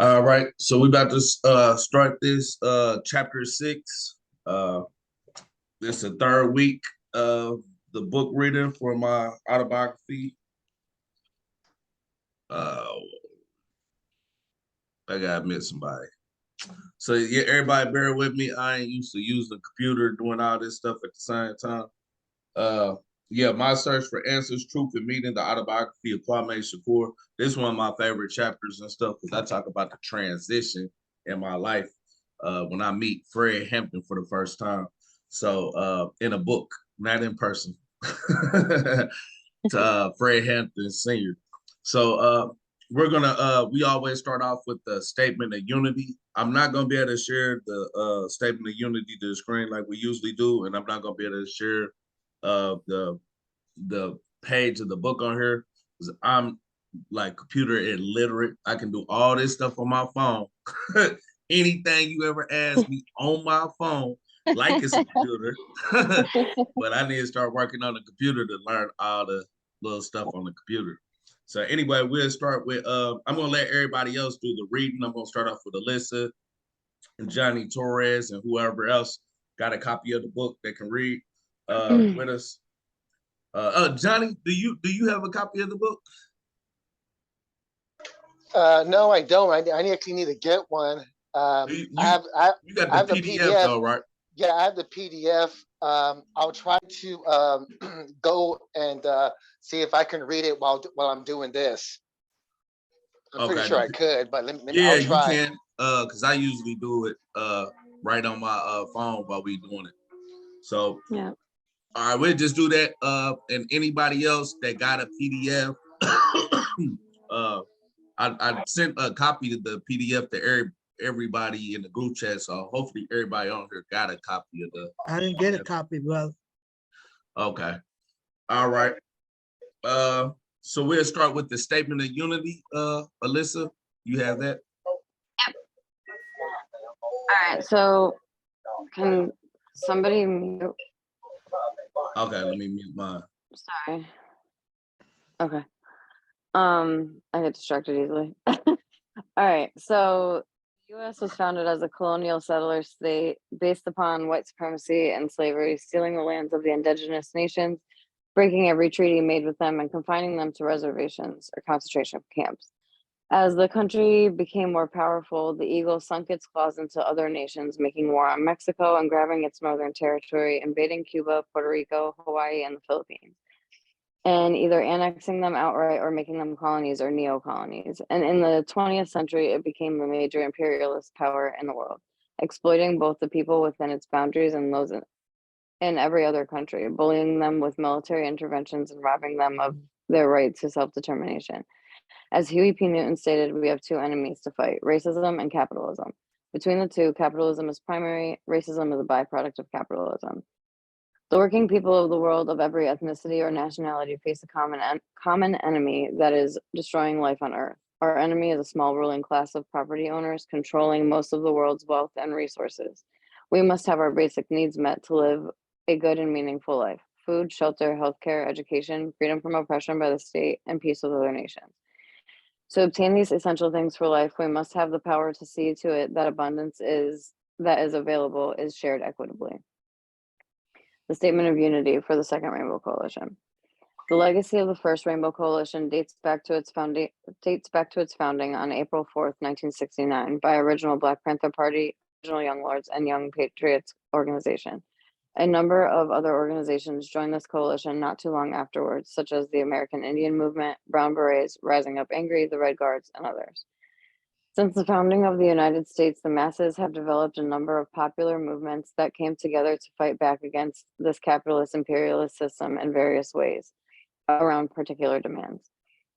All right, so we about to start this chapter 6. Uh this is the third week of the book reading for my autobiography. Uh I gotta admit somebody. So yeah, everybody bear with me. I ain't used to use the computer doing all this stuff at the same time. Uh yeah, my search for answers, truth, and meaning, the autobiography of Kwame Shakur. This is one of my favorite chapters and stuff because I talk about the transition in my life when I meet Fred Hampton for the first time. So in a book, not in person. To Fred Hampton Sr. So we're gonna we always start off with the statement of unity. I'm not gonna be able to share the statement of unity to the screen like we usually do, and I'm not gonna be able to share the page of the book on here because I'm like computer illiterate. I can do all this stuff on my phone. Anything you ever ask me on my phone, like it's a computer. But I need to start working on the computer to learn all the little stuff on the computer. So anyway, we'll start with I'm gonna let everybody else do the reading. I'm gonna start off with Alyssa and Johnny Torres and whoever else got a copy of the book that can read with us. Johnny, do you have a copy of the book? No, I don't. I actually need to get one. You, I you have I, you got I the have the PDF PDF. though, right? Yeah, I have the PDF. I'll try to go and see if I can read it while I'm doing this. I'm pretty Okay. sure I could, but Yeah, I'll you try. can. Because I usually do it right on my phone while we doing it. So Yeah. all right, we'll just do that. And anybody else that got a PDF, uh, I sent a copy of the PDF to everybody in the group chat. So hopefully everybody on here got a copy of the. I didn't get a copy, brother. Okay. All right. So we'll start with the statement of unity. Alyssa, you have that? All right. So can somebody mute? Okay, let me mute mine. Sorry. Okay. I get distracted easily. All right. So the U.S. was founded as a colonial settler state based upon white supremacy and slavery, stealing the lands of the indigenous nations, breaking every treaty made with them, and confining them to reservations or concentration camps. As the country became more powerful, the eagle sunk its claws into other nations, making war on Mexico and grabbing its northern territory, invading Cuba, Puerto Rico, Hawaii, and the Philippines, and either annexing them outright or making them colonies or neo-colonies. And in the 20th century, it became the major imperialist power in the world, exploiting both the people within its boundaries and those in every other country, bullying them with military interventions and robbing them of their right to self-determination. As Huey P. Newton stated, we have two enemies to fight, racism and capitalism. Between the two, capitalism is primary, racism is a byproduct of capitalism. The working people of the world of every ethnicity or nationality face a common enemy that is destroying life on Earth. Our enemy is a small ruling class of property owners controlling most of the world's wealth and resources. We must have our basic needs met to live a good and meaningful life: food, shelter, healthcare, education, freedom from oppression by the state, and peace with other nations. To obtain these essential things for life, we must have the power to see to it that abundance that is available is shared equitably. The Statement of Unity for the Second Rainbow Coalition. The legacy of the First Rainbow Coalition dates back to its founding on April 4th, 1969, by original Black Panther Party, original Young Lords, and Young Patriots organization. A number of other organizations joined this coalition not too long afterwards, such as the American Indian Movement, Brown Berets, Rising Up Angry, the Red Guards, and others. Since the founding of the United States, the masses have developed a number of popular movements that came together to fight back against this capitalist imperialist system in various ways around particular demands.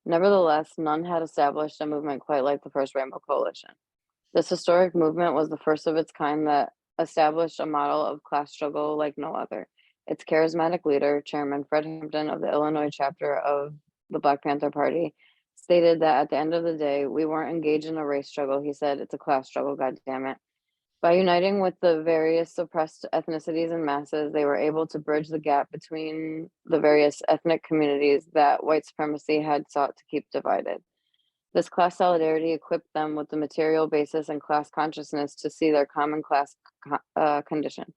Nevertheless, none had established a movement quite like the First Rainbow Coalition. This historic movement was the first of its kind that established a model of class struggle like no other. Its charismatic leader, Chairman Fred Hampton of the Illinois chapter of the Black Panther Party, stated that at the end of the day, we weren't engaged in a race struggle. He said, it's a class struggle, God damn it. By uniting with the various suppressed ethnicities and masses, they were able to bridge the gap between the various ethnic communities that white supremacy had sought to keep divided. This class solidarity equipped them with the material basis and class consciousness to see their common class condition.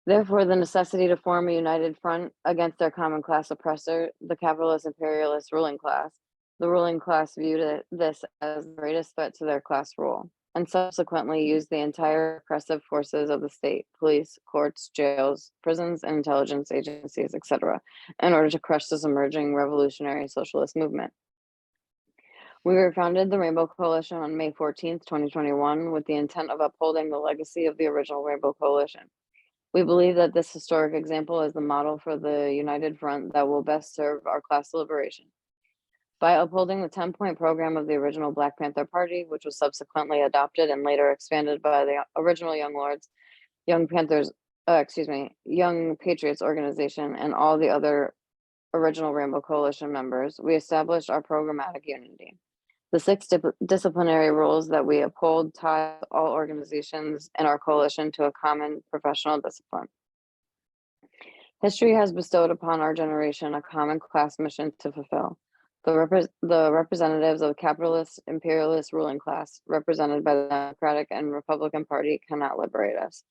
Therefore, the necessity to form a united front against their common class oppressor, the capitalist imperialist ruling class. The ruling class viewed this as the greatest threat to their class rule, and subsequently used the entire oppressive forces of the state, police, courts, jails, prisons, and intelligence agencies, etc., in order to crush this emerging revolutionary socialist movement. We founded the Rainbow Coalition on May 14th, 2021, with the intent of upholding the legacy of the original Rainbow Coalition. We believe that this historic example is the model for the united front that will best serve our class liberation. By upholding the 10-point program of the original Black Panther Party, which was subsequently adopted and later expanded by the original Young Lords, Young Patriots organization, and all the other original Rainbow Coalition members, we established our programmatic unity. The 6 disciplinary rules that we uphold tie all organizations in our coalition to a common professional discipline. History has bestowed upon our generation a common class mission to fulfill. The representatives of the capitalist, imperialist ruling class, represented by the Democratic and Republican Party, cannot liberate us.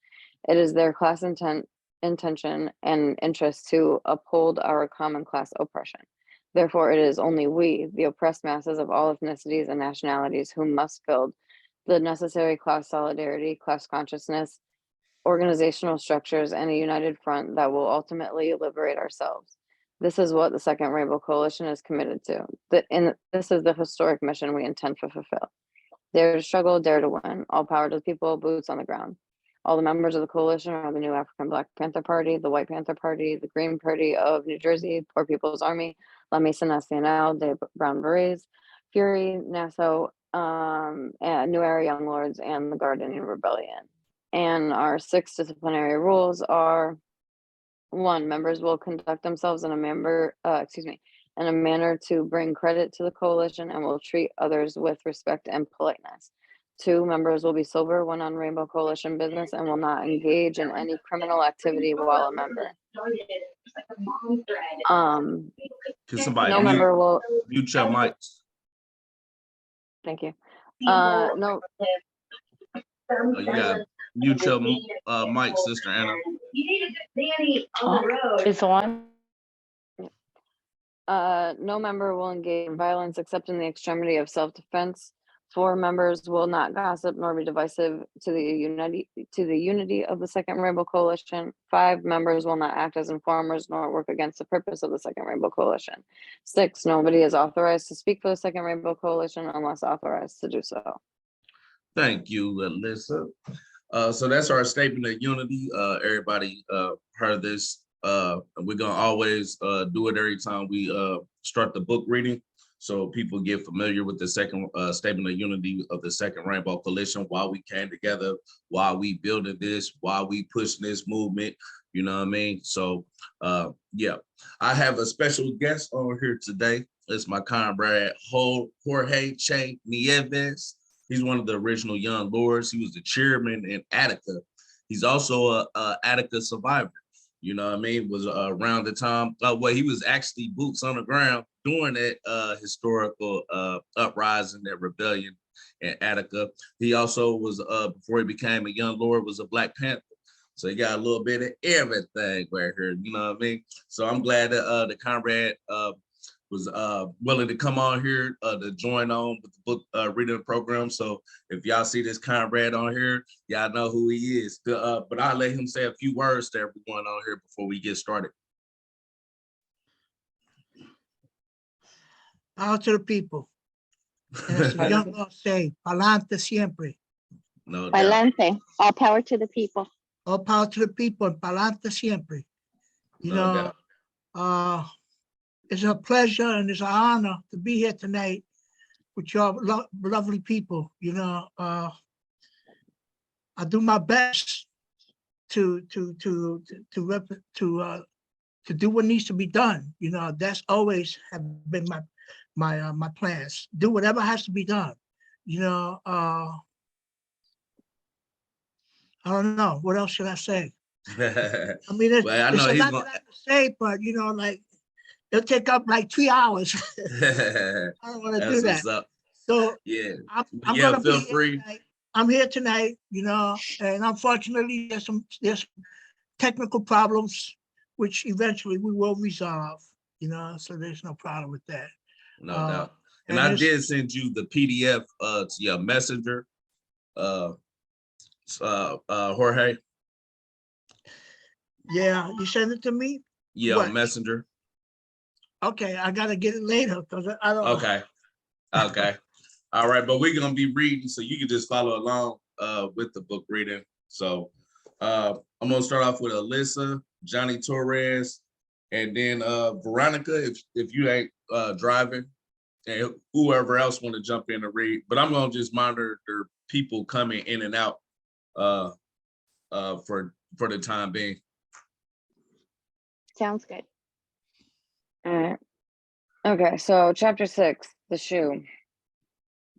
It is their class intention and interest to uphold our common class oppression. Therefore, it is only we, the oppressed masses of all ethnicities and nationalities, who must build the necessary class solidarity, class consciousness, organizational structures, and a united front that will ultimately liberate ourselves. This is what the Second Rainbow Coalition is committed to. This is the historic mission we intend to fulfill. Dare to struggle, dare to win. All power to the people, boots on the ground. All the members of the coalition are the New African Black Panther Party, the White Panther Party, the Green Party of New Jersey, Poor People's Army, La Mesa Nacional, the Brown Berets, Fury, Nassau, and New Era Young Lords, and the Guardian Rebellion. And our 6 disciplinary rules are: 1, members will conduct themselves in a manner to bring credit to the coalition and will treat others with respect and politeness. 2, members will be sober when on Rainbow Coalition business and will not engage in any criminal activity while a member. Can somebody No member will. mute your mics? Thank you. No. You gotta mute your mic, Sister Anna. It's on. No member will engage in violence except in the extremity of self-defense. 4, members will not gossip nor be divisive to the unity of the Second Rainbow Coalition. 5, members will not act as informers nor work against the purpose of the Second Rainbow Coalition. 6, nobody is authorized to speak for the Second Rainbow Coalition unless authorized to do so. Thank you, Alyssa. So that's our statement of unity. Everybody heard this. We're gonna always do it every time we start the book reading, so people get familiar with the second statement of unity of the Second Rainbow Coalition, why we came together, why we building this, why we pushing this movement. You know what I mean? So yeah, I have a special guest on here today. It's my comrade Jorge Che Nieves. He's one of the original Young Lords. He was the chairman in Attica. He's also a Attica survivor. You know what I mean? Was around the time, he was actually boots on the ground during that historical uprising, that rebellion in Attica. He also was, before he became a Young Lord, was a Black Panther. So he got a little bit of everything right here, you know what I mean? So I'm glad that the comrade was willing to come on here to join on with the book reading program. So if y'all see this comrade on here, y'all know who he is. But I'll let him say a few words to everyone on here before we get started. Power to the people. And as the young Lord say, pa'lante siempre. No doubt. Pa'lante. All power to the people. All power to the people and pa'lante siempre. You No know, it's a pleasure and it's an honor to be here tonight with your lovely people. You know, I do my best to do what needs to be done. You know, that's always have been my plans. Do whatever has to be done. You know, I don't know what else should I say. I mean, well, I there's know a he's lot gonna... that I have to say, but you know, like it'll take up like 3 hours. That's I don't want to do that. what's up. So Yeah. I'm Yeah, gonna feel be here free. tonight. I'm here tonight, and unfortunately there's some technical problems which eventually we will resolve, so there's no problem with that. No Uh, doubt. And and I it's, did send you the PDF to your messenger, Jorge. yeah, you send it to me? Yeah, What? messenger. Okay, I gotta get it later because I don't know. Okay. Okay. All right, but we're gonna be reading, so you can just follow along with the book reading. So I'm gonna start off with Alyssa, Johnny Torres, and then Veronica, if you ain't driving, and whoever else want to jump in and read. But I'm gonna just monitor people coming in and out for the time being. Sounds good. All right. Okay, so chapter 6, the shoe.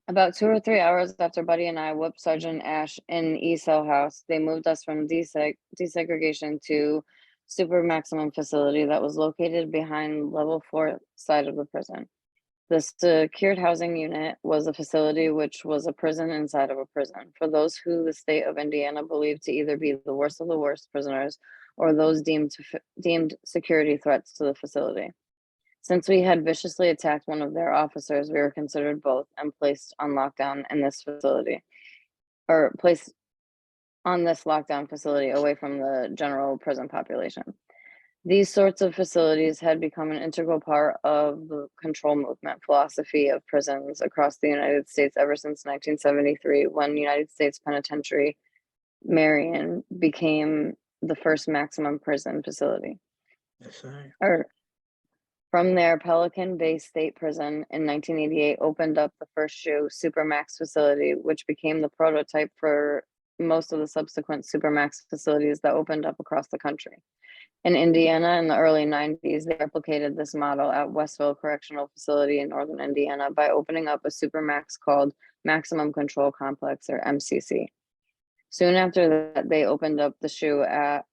About 2 or 3 hours after Buddy and I whooped Sergeant Ash in E-Cell House, they moved us from desegregation to super maximum facility that was located behind level 4 side of the prison. The secured housing unit was a facility which was a prison inside of a prison for those who the state of Indiana believed to either be the worst of the worst prisoners or those deemed security threats to the facility. Since we had viciously attacked one of their officers, we were considered both and placed on lockdown in this facility, or placed on this lockdown facility away from the general prison population. These sorts of facilities had become an integral part of the control movement philosophy of prisons across the United States ever since 1973, when United States Penitentiary Marion became the first maximum prison facility. That's right. Or from there, Pelican Bay State Prison in 1988 opened up the first shoe Supermax facility, which became the prototype for most of the subsequent Supermax facilities that opened up across the country. In Indiana in the early 90s, they replicated this model at Westville Correctional Facility in northern Indiana by opening up a Supermax called Maximum Control Complex, or MCC. Soon after that, they opened up the shoe at,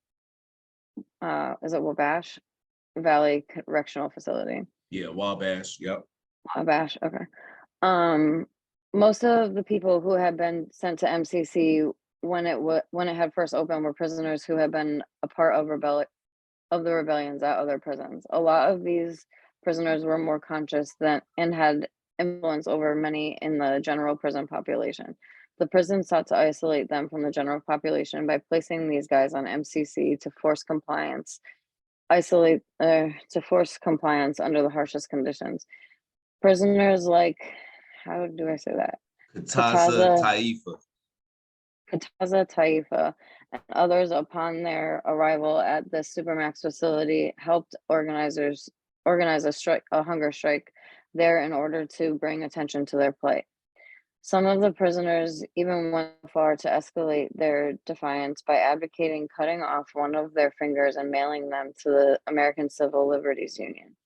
is it Wabash Valley Correctional Facility? Yeah, Wabash. Yep. Wabash, okay. Most of the people who had been sent to MCC when it had first opened were prisoners who had been a part of the rebellions at other prisons. A lot of these prisoners were more conscious and had influence over many in the general prison population. The prison sought to isolate them from the general population by placing these guys on MCC to force compliance under the harshest conditions. Prisoners like, how do I say that? Kataza Kataza Taifa, and others upon their arrival at the Supermax facility helped organize a hunger strike there in order to bring attention to their plight. Some of the prisoners even went far to escalate their defiance by advocating cutting off one of their fingers and mailing them to the American Civil Liberties Union.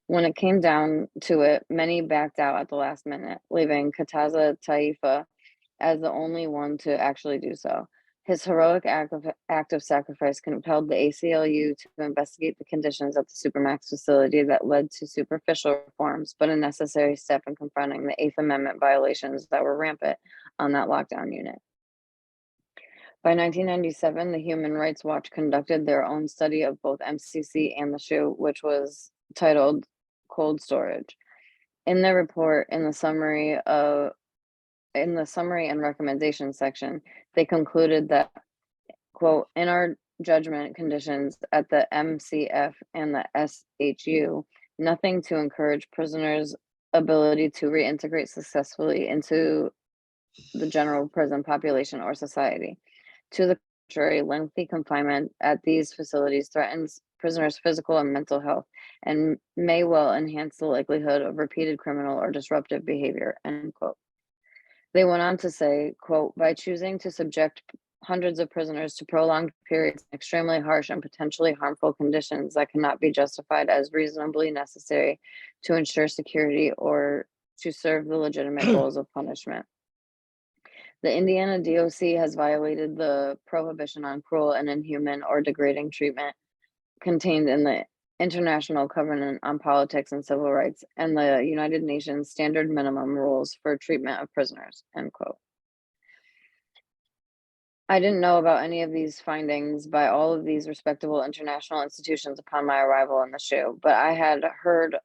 When it came down to it, many backed out at the last minute, leaving Kataza Taifa as the only one to actually do so. His heroic act of sacrifice compelled the ACLU to investigate the conditions at the Supermax facility that led to superficial reforms, but a necessary step in confronting the Eighth Amendment violations that were rampant on that lockdown unit. By 1997, the Human Rights Watch conducted their own study of both MCC and the shoe, which was titled Cold Storage. In their report, in the summary and recommendation section, they concluded that, quote, in our judgment, conditions at the MCF and the SHU, nothing to encourage prisoners' ability to reintegrate successfully into the general prison population or society. To the contrary, lengthy confinement at these facilities threatens prisoners' physical and mental health and may well enhance the likelihood of repeated criminal or disruptive behavior, end quote. They went on to say, quote, by choosing to subject hundreds of prisoners to prolonged periods of extremely harsh and potentially harmful conditions that cannot be justified as reasonably necessary to ensure security or to serve the legitimate goals of punishment. The Indiana DOC has violated the prohibition on cruel and inhuman or degrading treatment contained in the International Covenant on Politics and Civil Rights, and the United Nations Standard Minimum Rules for Treatment of Prisoners, end quote. I didn't know about any of these findings by all of these respectable international institutions upon my arrival in the SHU, but I had heard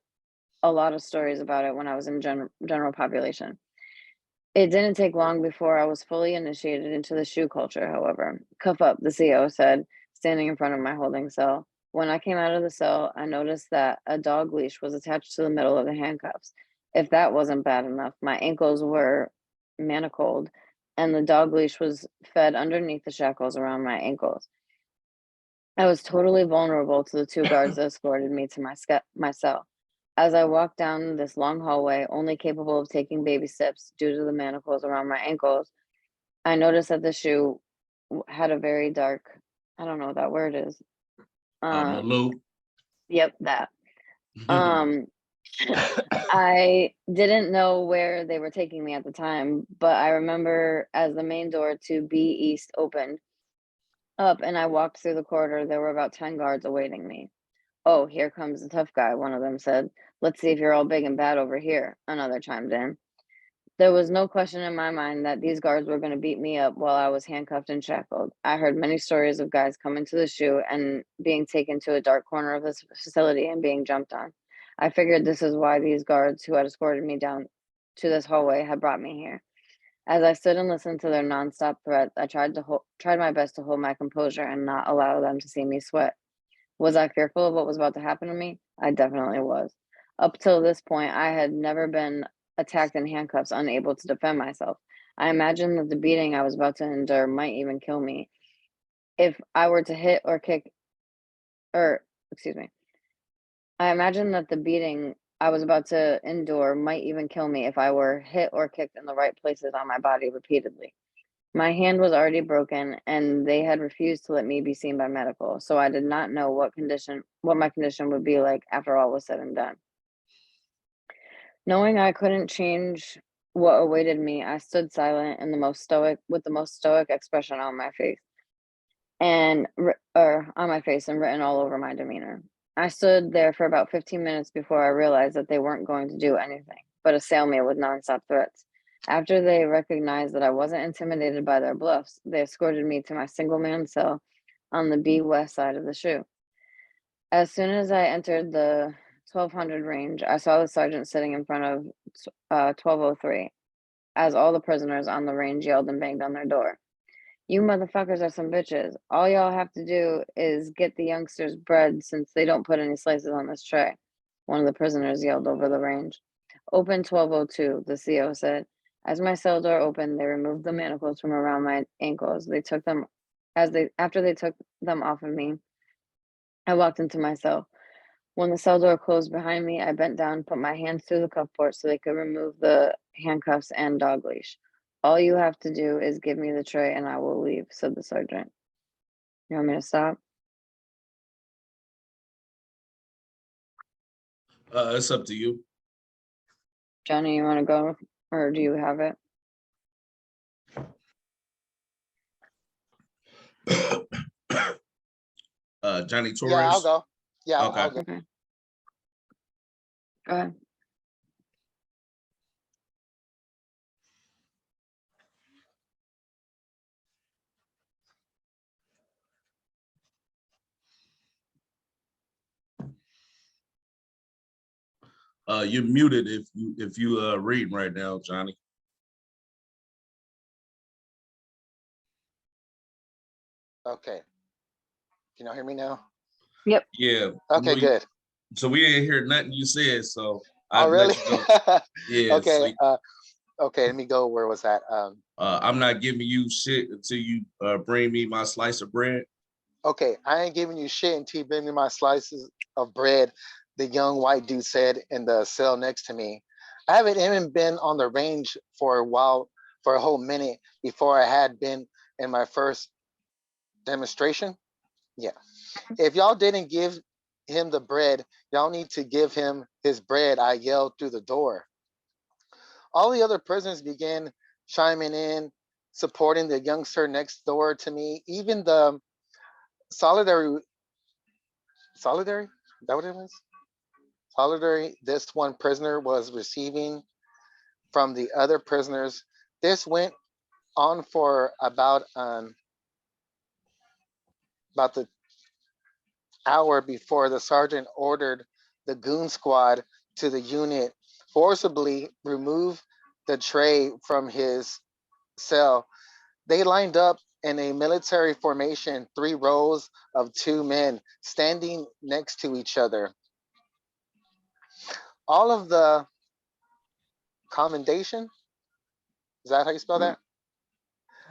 a lot of stories about it when I was in general population. It didn't take long before I was fully initiated into the SHU culture, however. Cuff up, the CO said, standing in front of my holding cell. When I came out of the cell, I noticed that a dog leash was attached to the middle of the handcuffs. If that wasn't bad enough, my ankles were manacled, and the dog leash was fed underneath the shackles around my ankles. I was totally vulnerable to the two guards that escorted me to my cell. As I walked down this long hallway, only capable of taking baby steps due to the manacles around my ankles, I noticed that the SHU had a very dark, I don't know what that word is. Malou. Yep, that. I didn't know where they were taking me at the time, but I remember as the main door to B East opened up and I walked through the corridor, there were about 10 guards awaiting me. Oh, here comes the tough guy, one of them said. Let's see if you're all big and bad over here, another chimed in. There was no question in my mind that these guards were going to beat me up while I was handcuffed and shackled. I heard many stories of guys coming to the SHU and being taken to a dark corner of this facility and being jumped on. I figured this is why these guards who had escorted me down to this hallway had brought me here. As I stood and listened to their nonstop threats, I tried my best to hold my composure and not allow them to see me sweat. Was I fearful of what was about to happen to me? I definitely was. Up till this point, I had never been attacked in handcuffs, unable to defend myself. I imagined that the beating I was about to endure might even kill me. If I were to hit or kick, I imagined that the beating I was about to endure might even kill me if I were hit or kicked in the right places on my body repeatedly. My hand was already broken and they had refused to let me be seen by medical, so I did not know what my condition would be like after all was said and done. Knowing I couldn't change what awaited me, I stood silent and with the most stoic expression on my face and written all over my demeanor. I stood there for about 15 minutes before I realized that they weren't going to do anything but assail me with nonstop threats. After they recognized that I wasn't intimidated by their bluffs, they escorted me to my single-man cell on the B West side of the SHU. As soon as I entered the 1200 range, I saw the sergeant sitting in front of 1203, as all the prisoners on the range yelled and banged on their door. You motherfuckers are some bitches. All y'all have to do is get the youngsters bread since they don't put any slices on this tray. One of the prisoners yelled over the range. Open 1202, the CO said. As my cell door opened, they removed the manacles from around my ankles. After they took them off of me, I walked into my cell. When the cell door closed behind me, I bent down, put my hands through the cuff port so they could remove the handcuffs and dog leash. All you have to do is give me the tray and I will leave, said the sergeant. You want me to stop? It's up to you. Johnny, you want to go or do you have it? Johnny Torres. Yeah, I'll go. Yeah, Okay. I'll go. Okay. Go ahead. You're muted if you reading right now, Johnny. Okay. Can y'all hear me now? Yep. Yeah. Okay, good. So we didn't hear nothing you said, so Oh, I'd really? let you go. Yeah. Okay. So, Okay, let me go. Where was that? I'm not giving you shit until you bring me my slice of bread. Okay, I ain't giving you shit until you bring me my slices of bread, the young white dude said in the cell next to me. I haven't even been on the range for a while, for a whole minute before I had been in my first demonstration. Yeah. If y'all didn't give him the bread, y'all need to give him his bread, I yelled through the door. All the other prisoners began chiming in, supporting the youngster next door to me. Even the solitary Is that what it was? Solidarity this one prisoner was receiving from the other prisoners. This went on for about the hour before the sergeant ordered the goon squad to the unit forcibly remove the tray from his cell. They lined up in a military formation, 3 rows of 2 men standing next to each other. All of the commendation, is that how you spell that?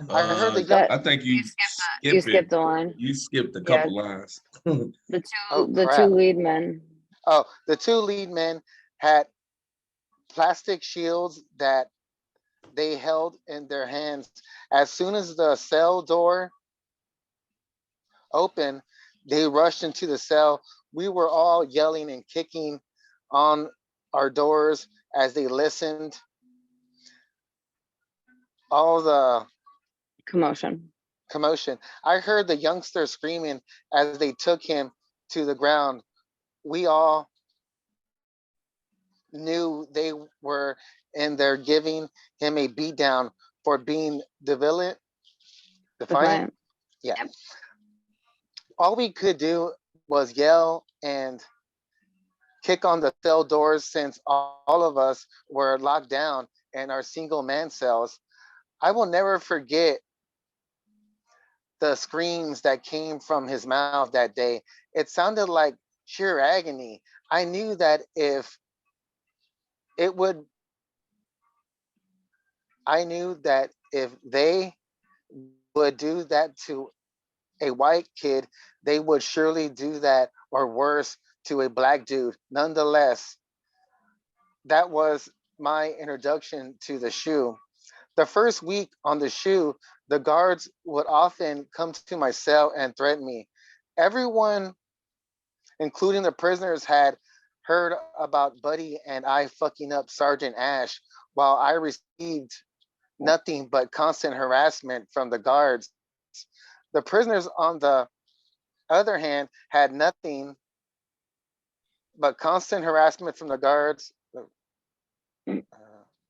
I heard the young, That I think you you you skip it. skipped a line. You skipped a Yeah, couple lines. the oh two crap. lead men. Oh, the 2 lead men had plastic shields that they held in their hands. As soon as the cell door opened, they rushed into the cell. We were all yelling and kicking on our doors as they listened. All the Commotion. commotion. I heard the youngster screaming as they took him to the ground. We all knew they were in there giving him a beatdown for being defiant. Defiant. Yeah. Yep. All we could do was yell and kick on the cell doors since all of us were locked down in our single man cells. I will never forget the screams that came from his mouth that day. It sounded like sheer agony. I knew that it would, I knew that if they would do that to a white kid, they would surely do that or worse to a black dude. Nonetheless, that was my introduction to the shoe. The first week on the shoe, the guards would often come to my cell and threaten me. Everyone, including the prisoners, had heard about Buddy and I fucking up Sergeant Ash, while I received nothing but constant harassment from the guards. The prisoners, on the other hand, had nothing but constant harassment from the guards. Mm.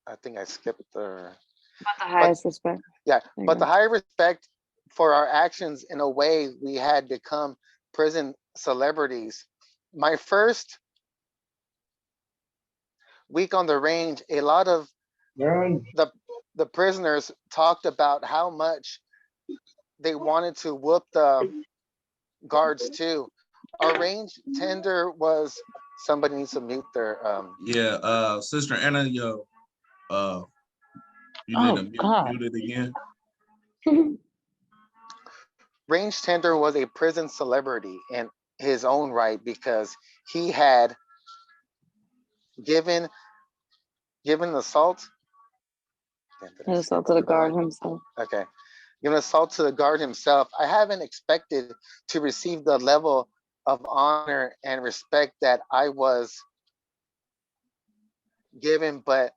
I think I skipped the. But the But highest respect. yeah, There you but the go. high respect for our actions, in a way, we had become prison celebrities. My first week on the range, a lot of the the prisoners talked about how much they wanted to whoop the guards too. Our range tender was, somebody needs to mute their Yeah, Sister Anna, uh, you need Oh to God. mute it again. range tender was a prison celebrity in his own right because he had given given assault. Damn, did I He skip assaulted a over the guard line? himself. Okay. Given assault to the guard himself. I haven't expected to receive the level of honor and respect that I was given, but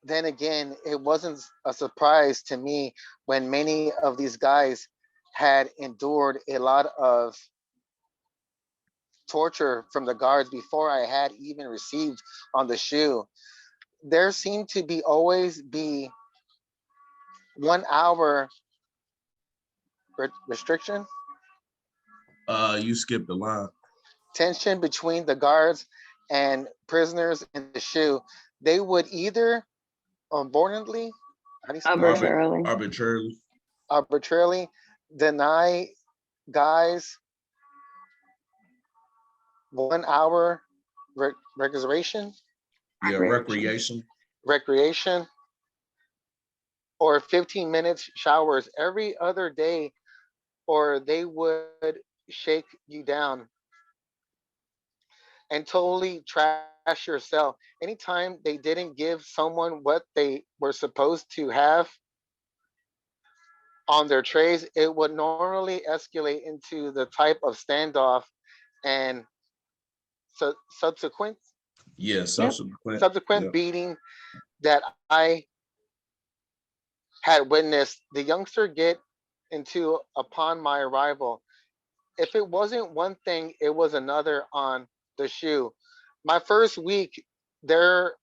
then again, it wasn't a surprise to me when many of these guys had endured a lot of torture from the guards before I had even received on the shoe. There seemed to be always be 1 hour restriction, You skipped the line. tension between the guards and prisoners in the shoe. They would either unwarrantedly, how do you spell that? Arbitrarily. Arbitrarily. Arbitrarily deny guys 1 hour reservation, Yeah, Recreation. recreation, or 15 minutes showers every other day, or they would shake you down and totally trash yourself. Anytime they didn't give someone what they were supposed to have on their trays, it would normally escalate into the type of standoff and subsequent Yeah, Yep. subsequent. subsequent Yeah. beating that I had witnessed the youngster get into upon my arrival. If it wasn't one thing, it was another on the shoe. My first week, there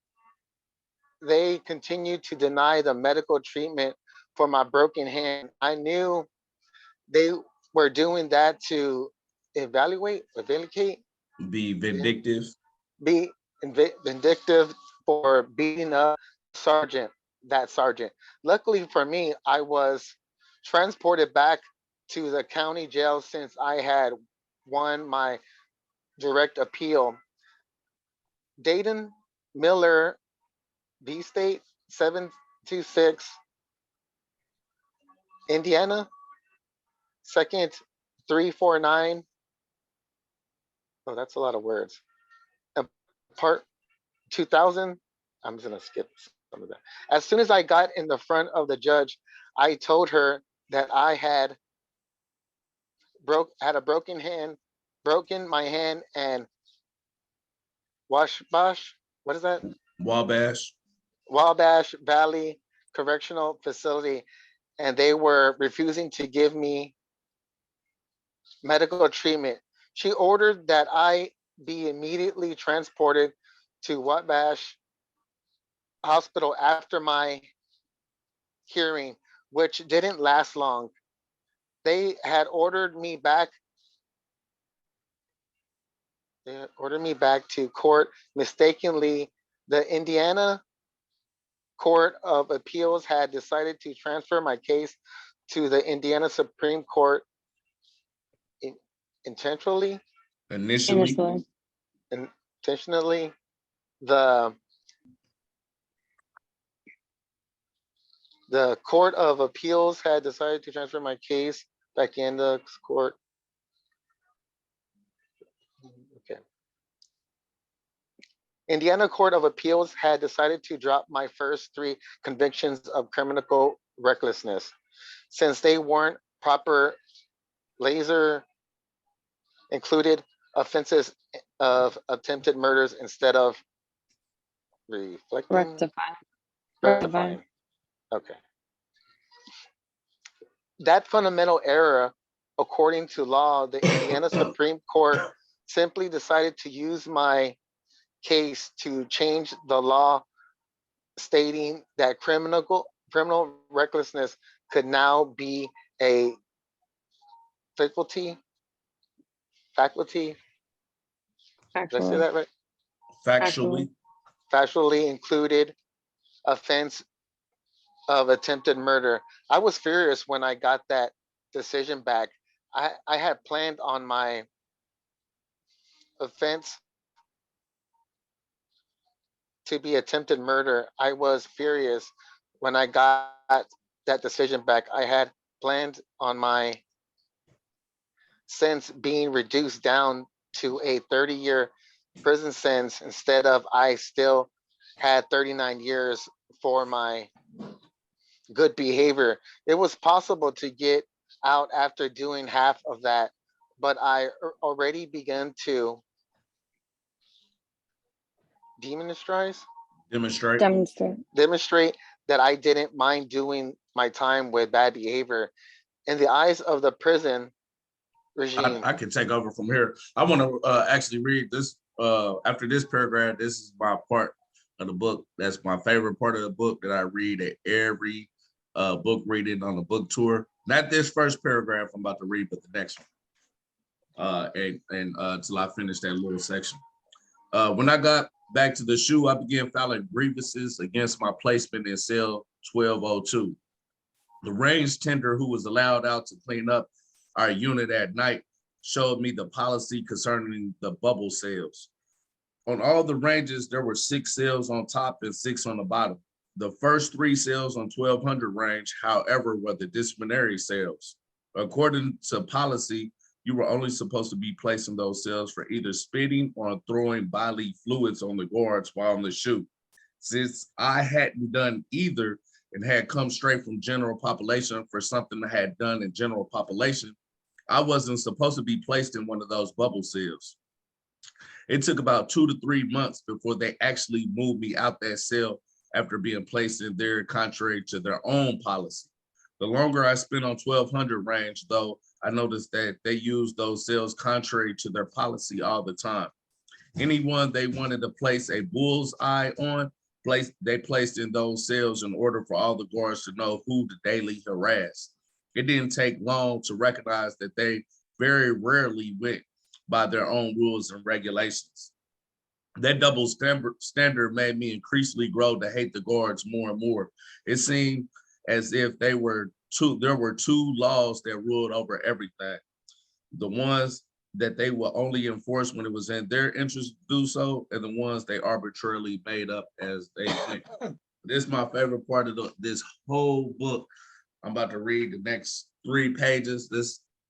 they continued to deny the medical treatment for my broken hand. I knew they were doing that to evaluate, Be vindictive. be vindictive for beating up sergeant, that sergeant. Luckily for me, I was transported back to the county jail since I had won my direct appeal. Dayton Miller B State 726 Indiana, second 349. Oh, that's a lot of words. Part 2000. I'm just gonna skip some of that. As soon as I got in the front of the judge, I told her that I had a broken hand, broken my hand, and Washbash. What is that? Wabash. Wabash Valley Correctional Facility, and they were refusing to give me medical treatment. She ordered that I be immediately transported to Wabash Hospital after my hearing, which didn't last long. They had ordered me back. They had ordered me back to court mistakenly. The Indiana Court of Appeals had decided to transfer my case to the Indiana Supreme Court intentionally. Initially. Intentionally, the Court of Appeals had decided to transfer my case back in the court. Okay. Indiana Court of Appeals had decided to drop my first 3 convictions of criminal recklessness since they weren't proper laser included offenses of attempted murders instead of rectifying. Okay. That fundamental error, according to law, the Indiana Supreme Court simply decided to use my case to change the law, stating that criminal recklessness could now be a faculty. Did I say that right? Factually. Factually included offense of attempted murder. I was furious when I got that decision back. I had planned on my offense to be attempted murder. I was furious when I got that decision back. I had planned on my sentence being reduced down to a 30-year prison sentence instead of I still had 39 years for my good behavior. It was possible to get out after doing half of that, but I already began to demonstrate that I didn't mind doing my time with bad behavior. In the eyes of the prison regime. I can take over from here. I want to actually read this after this paragraph. This is my part of the book. That's my favorite part of the book that I read at every book reading on the book tour. Not this first paragraph I'm about to read, but the next one. And until I finish that little section. When I got back to the SHU, I began filing grievances against my placement in cell 1202. The range tender who was allowed out to clean up our unit at night showed me the policy concerning the bubble cells. On all the ranges, there were 6 cells on top and 6 on the bottom. The first 3 cells on 1200 range, however, were the disciplinary cells. According to policy, you were only supposed to be placed in those cells for either spitting or throwing bodily fluids on the guards while on the SHU. Since I hadn't done either and had come straight from general population for something I had done in general population, I wasn't supposed to be placed in one of those bubble cells. It took about 2 to 3 months before they actually moved me out that cell after being placed in there contrary to their own policy. The longer I spent on 1200 range, though, I noticed that they used those cells contrary to their policy all the time. Anyone they wanted to place a bull's eye on, they placed in those cells in order for all the guards to know who to daily harass. It didn't take long to recognize that they very rarely went by their own rules and regulations. That double standard made me increasingly grow to hate the guards more and more. It seemed as if there were two laws that ruled over everything. The ones that they will only enforce when it was in their interest to do so, and the ones they arbitrarily made up as they think. This is my favorite part of this whole book. I'm about to read the next 3 pages.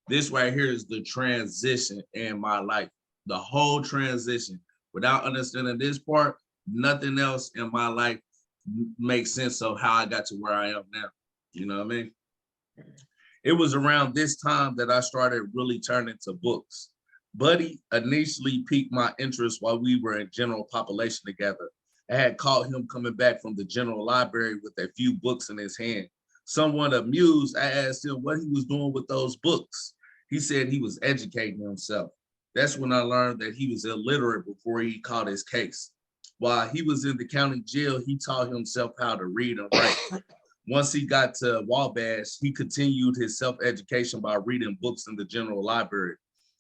This right here is the transition in my life, the whole transition. Without understanding this part, nothing else in my life makes sense of how I got to where I am now. You know what I mean? It was around this time that I started really turning to books. Buddy initially piqued my interest while we were in general population together. I had caught him coming back from the general library with a few books in his hand. Somewhat amused, I asked him what he was doing with those books. He said he was educating himself. That's when I learned that he was illiterate before he caught his case. While he was in the county jail, he taught himself how to read and write. Once he got to Wabash, he continued his self-education by reading books in the general library.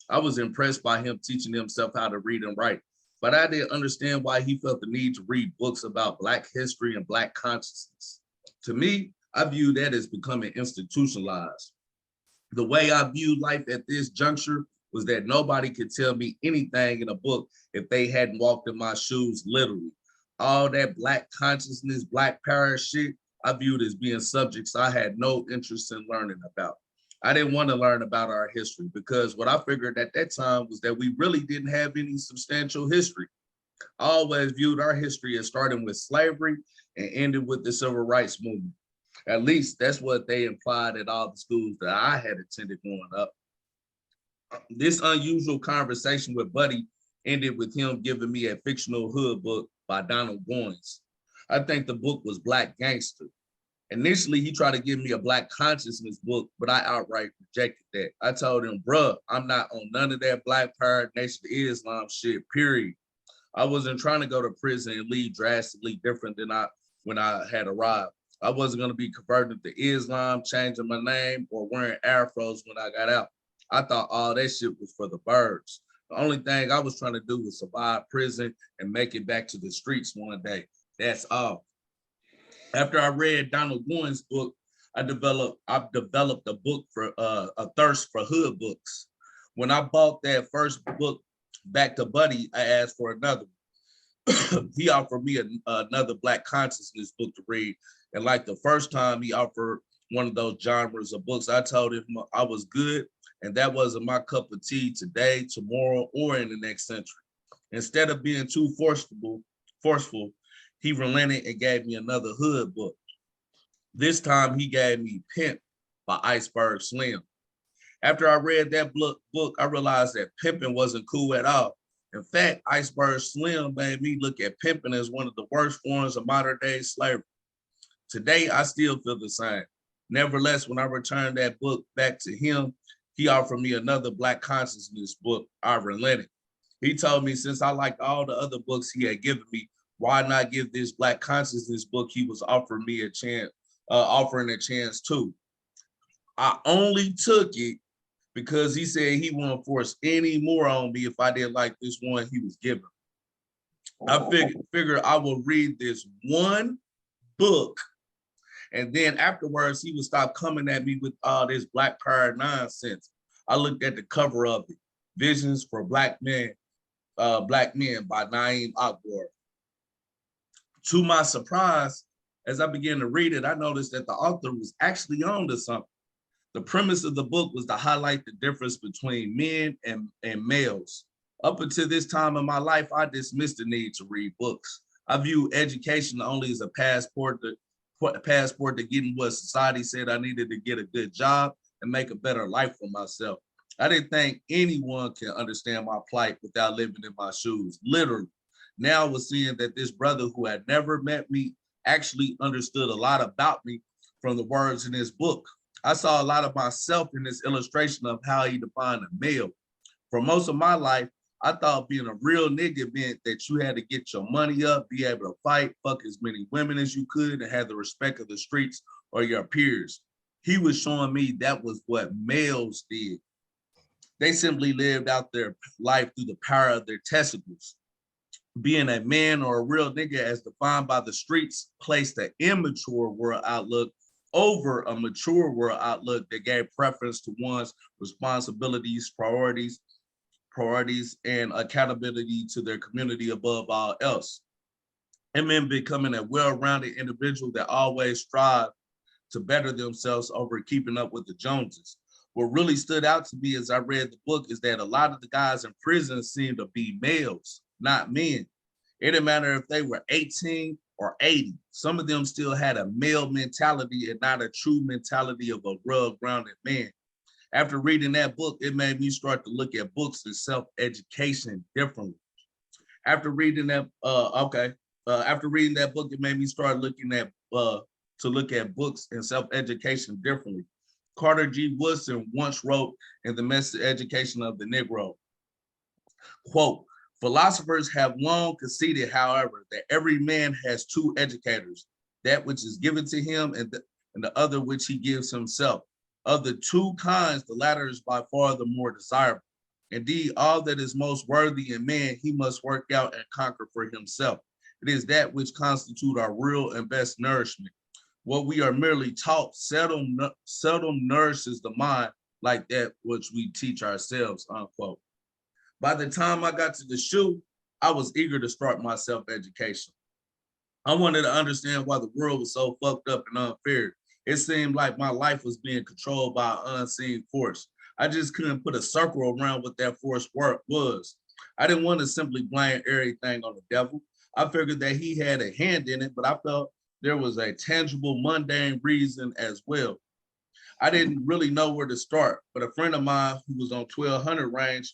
I was impressed by him teaching himself how to read and write, but I didn't understand why he felt the need to read books about Black history and Black consciousness. To me, I viewed that as becoming institutionalized. The way I viewed life at this juncture was that nobody could tell me anything in a book if they hadn't walked in my shoes, literally. All that Black consciousness, Black power shit, I viewed as being subjects I had no interest in learning about. I didn't want to learn about our history because what I figured at that time was that we really didn't have any substantial history. I always viewed our history as starting with slavery and ending with the civil rights movement. At least that's what they implied at all the schools that I had attended growing up. This unusual conversation with Buddy ended with him giving me a fictional hood book by Donald Goines. I think the book was Black Gangster. Initially, he tried to give me a Black consciousness book, but I outright rejected that. I told him, bruh, I'm not on none of that Black Power Nation Islam shit, period. I wasn't trying to go to prison and leave drastically different than when I had arrived. I wasn't going to be converted to Islam, changing my name, or wearing afros when I got out. I thought all that shit was for the birds. The only thing I was trying to do was survive prison and make it back to the streets one day. That's all. After I read Donald Goines' book, I've developed a book for a thirst for hood books. When I bought that first book back to Buddy, I asked for another. He offered me another Black consciousness book to read. And like the first time he offered one of those genres of books, I told him I was good and that wasn't my cup of tea today, tomorrow, or in the next century. Instead of being too forceful, he relented and gave me another hood book. This time he gave me Pimp by Iceberg Slim. After I read that book, I realized that pimping wasn't cool at all. In fact, Iceberg Slim made me look at pimping as one of the worst forms of modern day slavery. Today, I still feel the same. Nevertheless, when I returned that book back to him, he offered me another Black consciousness book. I relented. He told me since I liked all the other books he had given me, why not give this Black consciousness book he was offering me a chance too. I only took it because he said he wouldn't force any more on me if I didn't like this one he was giving. I figured I will read this one book, and then afterwards he would stop coming at me with all this Black power nonsense. I looked at the cover of it, Visions for Black Men by Naeem Akbar. To my surprise, as I began to read it, I noticed that the author was actually on to something. The premise of the book was to highlight the difference between men and males. Up until this time in my life, I dismissed the need to read books. I viewed education only as a passport to getting what society said I needed to get a good job and make a better life for myself. I didn't think anyone can understand my plight without living in my shoes, literally. Now I was seeing that this brother who had never met me actually understood a lot about me from the words in his book. I saw a lot of myself in this illustration of how he defined a male. For most of my life, I thought being a real nigga meant that you had to get your money up, be able to fight, fuck as many women as you could, and have the respect of the streets or your peers. He was showing me that was what males did. They simply lived out their life through the power of their testicles. Being a man or a real nigga as defined by the streets placed an immature world outlook over a mature world outlook that gave preference to one's responsibilities, priorities, and accountability to their community above all else. And men becoming a well-rounded individual that always strive to better themselves over keeping up with the Joneses. What really stood out to me as I read the book is that a lot of the guys in prison seemed to be males, not men. It didn't matter if they were 18 or 80. Some of them still had a male mentality and not a true mentality of a well-grounded man. After reading that book, it made me start to look at books and self-education differently. After reading that, after reading that book, it made me start looking at to look at books and self-education differently. Carter G. Woodson once wrote in The Message Education of the Negro, quote, philosophers have long conceded, however, that every man has two educators, that which is given to him and the other which he gives himself. Of the two kinds, the latter is by far the more desirable. Indeed, all that is most worthy in man, he must work out and conquer for himself. It is that which constitute our real and best nourishment. What we are merely taught seldom nourishes the mind like that which we teach ourselves, unquote. By the time I got to the SHU, I was eager to start my self-education. I wanted to understand why the world was so fucked up and unfair. It seemed like my life was being controlled by an unseen force. I just couldn't put a circle around what that force was. I didn't want to simply blame everything on the devil. I figured that he had a hand in it, but I felt there was a tangible, mundane reason as well. I didn't really know where to start, but a friend of mine who was on 1200 range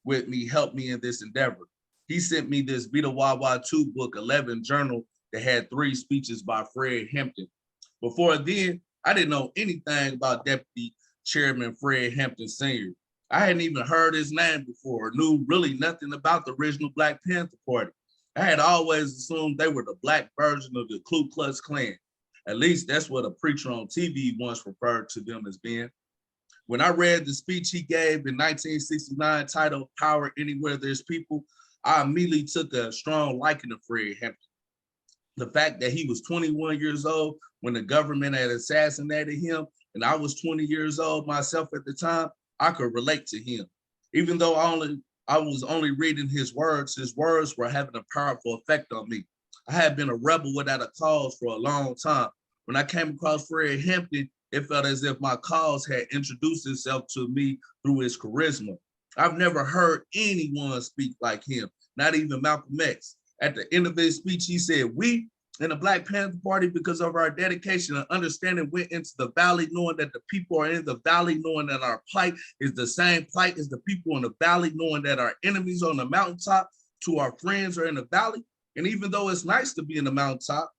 with me helped me in this endeavor. He sent me this Vita Wawa 2 book, 11 journal that had 3 speeches by Fred Hampton. Before then, I didn't know anything about Deputy Chairman Fred Hampton Sr. I hadn't even heard his name before, knew really nothing about the original Black Panther Party. I had always assumed they were the Black version of the Ku Klux Klan. At least that's what a preacher on TV once referred to them as being. When I read the speech he gave in 1969 titled Power Anywhere There's People, I immediately took a strong liking to Fred Hampton. The fact that he was 21 years old when the government had assassinated him, and I was 20 years old myself at the time, I could relate to him. Even though I was only reading his words were having a powerful effect on me. I had been a rebel without a cause for a long time. When I came across Fred Hampton, it felt as if my cause had introduced itself to me through his charisma. I've never heard anyone speak like him, not even Malcolm X. At the end of his speech, he said, we in the Black Panther Party, because of our dedication and understanding, went into the valley knowing that the people are in the valley, knowing that our plight is the same plight as the people in the valley, knowing that our enemies on the mountaintop to our friends are in the valley. And even though it's nice to be in the mountaintop,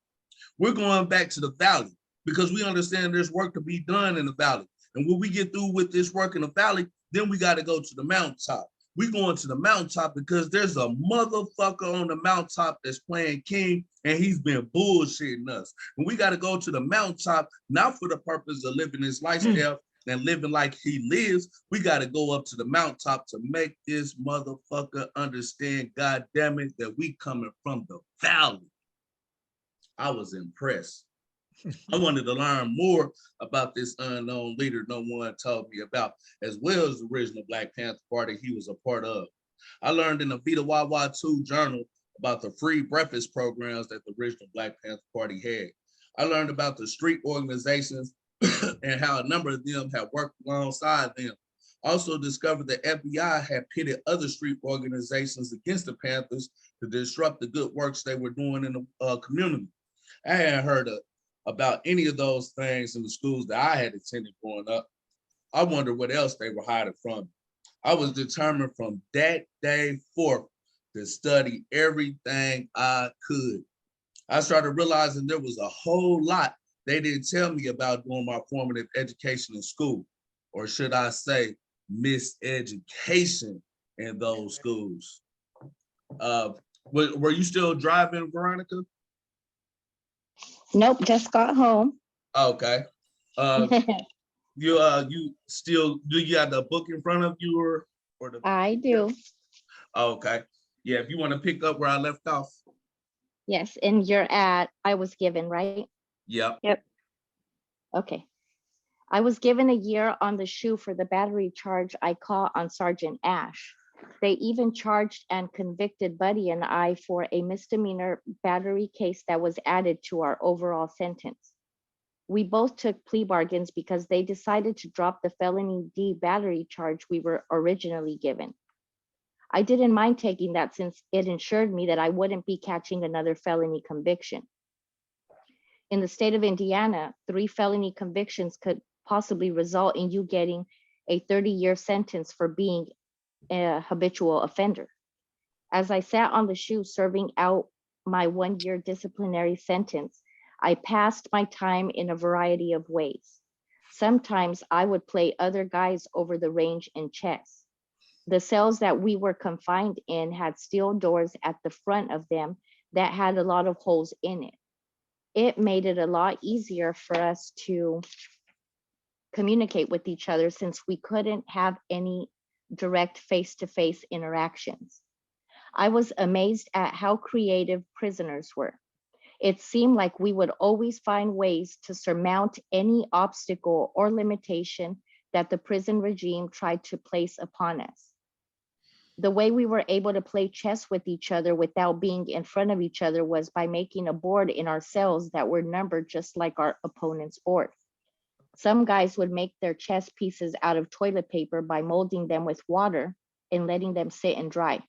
we're going back to the valley because we understand there's work to be done in the valley. And when we get through with this work in the valley, then we got to go to the mountaintop. We're going to the mountaintop because there's a motherfucker on the mountaintop that's playing king and he's been bullshitting us. And we got to go to the mountaintop, not for the purpose of living his lifestyle and living like he lives. We got to go up to the mountaintop to make this motherfucker understand, God damn it, that we coming from the valley. I was impressed. I wanted to learn more about this unknown leader no one told me about, as well as the original Black Panther Party he was a part of. I learned in the Vita Wawa 2 journal about the free breakfast programs that the original Black Panther Party had. I learned about the street organizations and how a number of them had worked alongside them. Also discovered the FBI had pitted other street organizations against the Panthers to disrupt the good works they were doing in the community. I hadn't heard about any of those things in the schools that I had attended growing up. I wonder what else they were hiding from me. I was determined from that day forth to study everything I could. I started realizing there was a whole lot they didn't tell me about doing my formative education in school, or should I say miseducation in those schools. Were you still driving, Veronica? Nope, just got home. Okay. You still do you have the book in front of you or the I do. okay. Yeah, if you want to pick up where I left off. Yes, and you're at, I was given, right? Yep. Okay. I was given a year on the shoe for the battery charge I caught on Sergeant Ash. They even charged and convicted Buddy and I for a misdemeanor battery case that was added to our overall sentence. We both took plea bargains because they decided to drop the felony D battery charge we were originally given. I didn't mind taking that since it ensured me that I wouldn't be catching another felony conviction. In the state of Indiana, 3 felony convictions could possibly result in you getting a 30-year sentence for being a habitual offender. As I sat on the shoe serving out my 1-year disciplinary sentence, I passed my time in a variety of ways. Sometimes I would play other guys over the range in chess. The cells that we were confined in had steel doors at the front of them that had a lot of holes in it. It made it a lot easier for us to communicate with each other since we couldn't have any direct face-to-face interactions. I was amazed at how creative prisoners were. It seemed like we would always find ways to surmount any obstacle or limitation that the prison regime tried to place upon us. The way we were able to play chess with each other without being in front of each other was by making a board in our cells that were numbered just like our opponent's board. Some guys would make their chess pieces out of toilet paper by molding them with water and letting them sit and dry.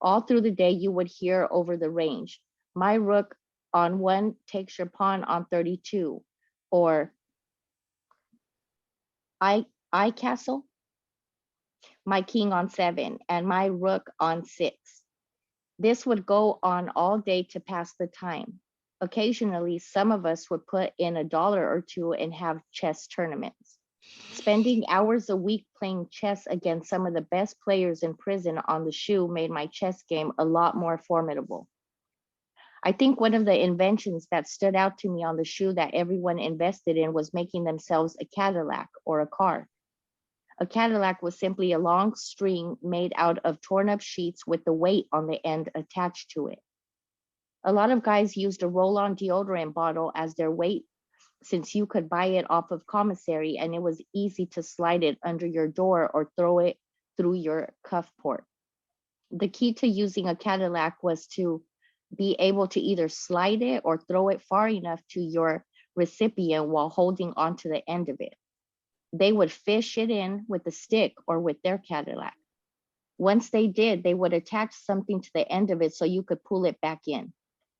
All through the day, you would hear over the range, "My rook on 1 takes your pawn on 32, or I castle, my king on 7, and my rook on 6. This would go on all day to pass the time. Occasionally, some of us would put in $1 or 2 and have chess tournaments. Spending hours a week playing chess against some of the best players in prison on the shoe made my chess game a lot more formidable. I think one of the inventions that stood out to me on the shoe that everyone invested in was making themselves a Cadillac or a car. A Cadillac was simply a long string made out of torn up sheets with the weight on the end attached to it. A lot of guys used a roll-on deodorant bottle as their weight since you could buy it off of commissary and it was easy to slide it under your door or throw it through your cuff port. The key to using a Cadillac was to be able to either slide it or throw it far enough to your recipient while holding onto the end of it. They would fish it in with a stick or with their Cadillac. Once they did, they would attach something to the end of it so you could pull it back in.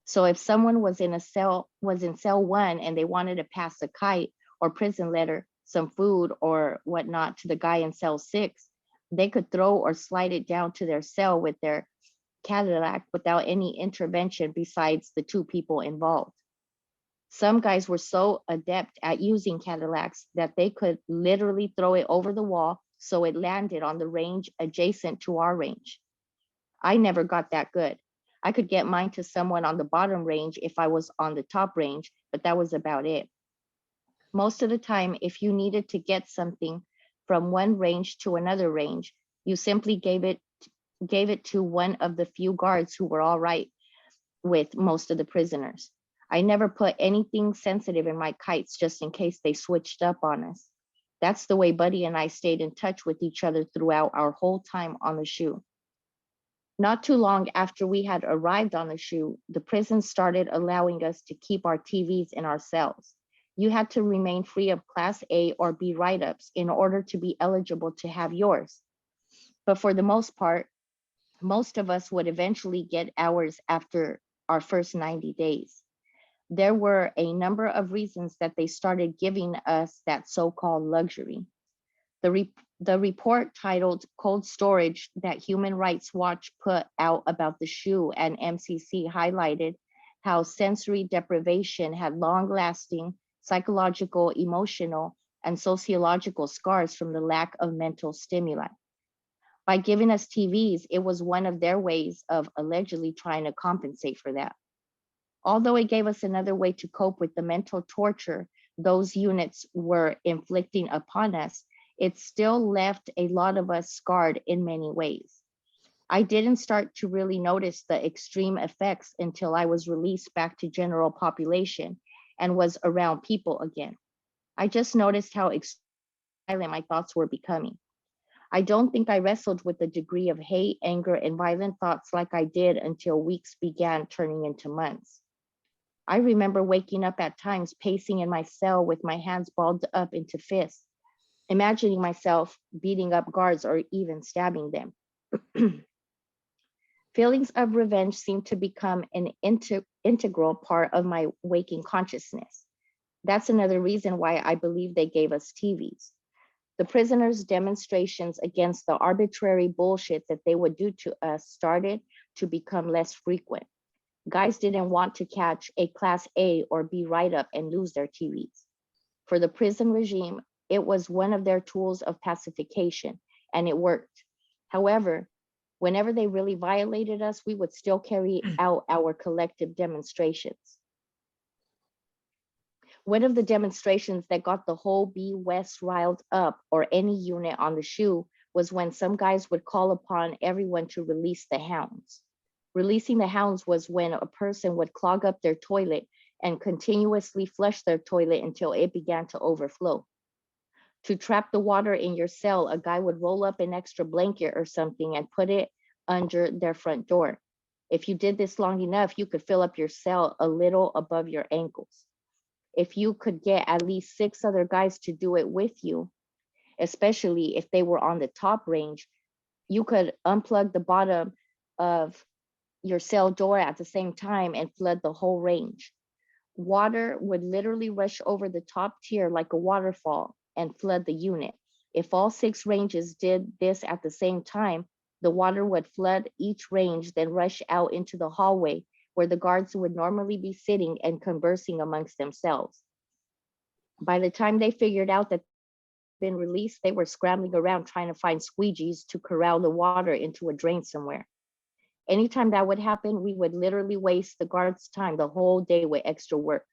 So if someone was in cell 1 and they wanted to pass a kite or prison letter, some food or whatnot to the guy in cell 6, they could throw or slide it down to their cell with their Cadillac without any intervention besides the 2 people involved. Some guys were so adept at using Cadillacs that they could literally throw it over the wall so it landed on the range adjacent to our range. I never got that good. I could get mine to someone on the bottom range if I was on the top range, but that was about it. Most of the time, if you needed to get something from one range to another range, you simply gave it to one of the few guards who were all right with most of the prisoners. I never put anything sensitive in my kites just in case they switched up on us. That's the way Buddy and I stayed in touch with each other throughout our whole time on the shoe. Not too long after we had arrived on the shoe, the prison started allowing us to keep our TVs in our cells. You had to remain free of Class A or B write-ups in order to be eligible to have yours. But for the most part, most of us would eventually get ours after our first 90 days. There were a number of reasons that they started giving us that so-called luxury. The report titled Cold Storage that Human Rights Watch put out about the shoe and MCC highlighted how sensory deprivation had long-lasting psychological, emotional, and sociological scars from the lack of mental stimuli. By giving us TVs, it was one of their ways of allegedly trying to compensate for that. Although it gave us another way to cope with the mental torture those units were inflicting upon us, it still left a lot of us scarred in many ways. I didn't start to really notice the extreme effects until I was released back to general population and was around people again. I just noticed how violent my thoughts were becoming. I don't think I wrestled with the degree of hate, anger, and violent thoughts like I did until weeks began turning into months. I remember waking up at times pacing in my cell with my hands balled up into fists, imagining myself beating up guards or even stabbing them. Feelings of revenge seemed to become an integral part of my waking consciousness. That's another reason why I believe they gave us TVs. The prisoners' demonstrations against the arbitrary bullshit that they would do to us started to become less frequent. Guys didn't want to catch a Class A or B write-up and lose their TVs. For the prison regime, it was one of their tools of pacification, and it worked. However, whenever they really violated us, we would still carry out our collective demonstrations. One of the demonstrations that got the whole B West riled up, or any unit on the shoe, was when some guys would call upon everyone to release the hounds. Releasing the hounds was when a person would clog up their toilet and continuously flush their toilet until it began to overflow. To trap the water in your cell, a guy would roll up an extra blanket or something and put it under their front door. If you did this long enough, you could fill up your cell a little above your ankles. If you could get at least 6 other guys to do it with you, especially if they were on the top range, you could unplug the bottom of your cell door at the same time and flood the whole range. Water would literally rush over the top tier like a waterfall and flood the unit. If all 6 ranges did this at the same time, the water would flood each range, then rush out into the hallway where the guards would normally be sitting and conversing amongst themselves. By the time they figured out that they'd been released, they were scrambling around trying to find squeegees to corral the water into a drain somewhere. Anytime that would happen, we would literally waste the guards' time the whole day with extra work.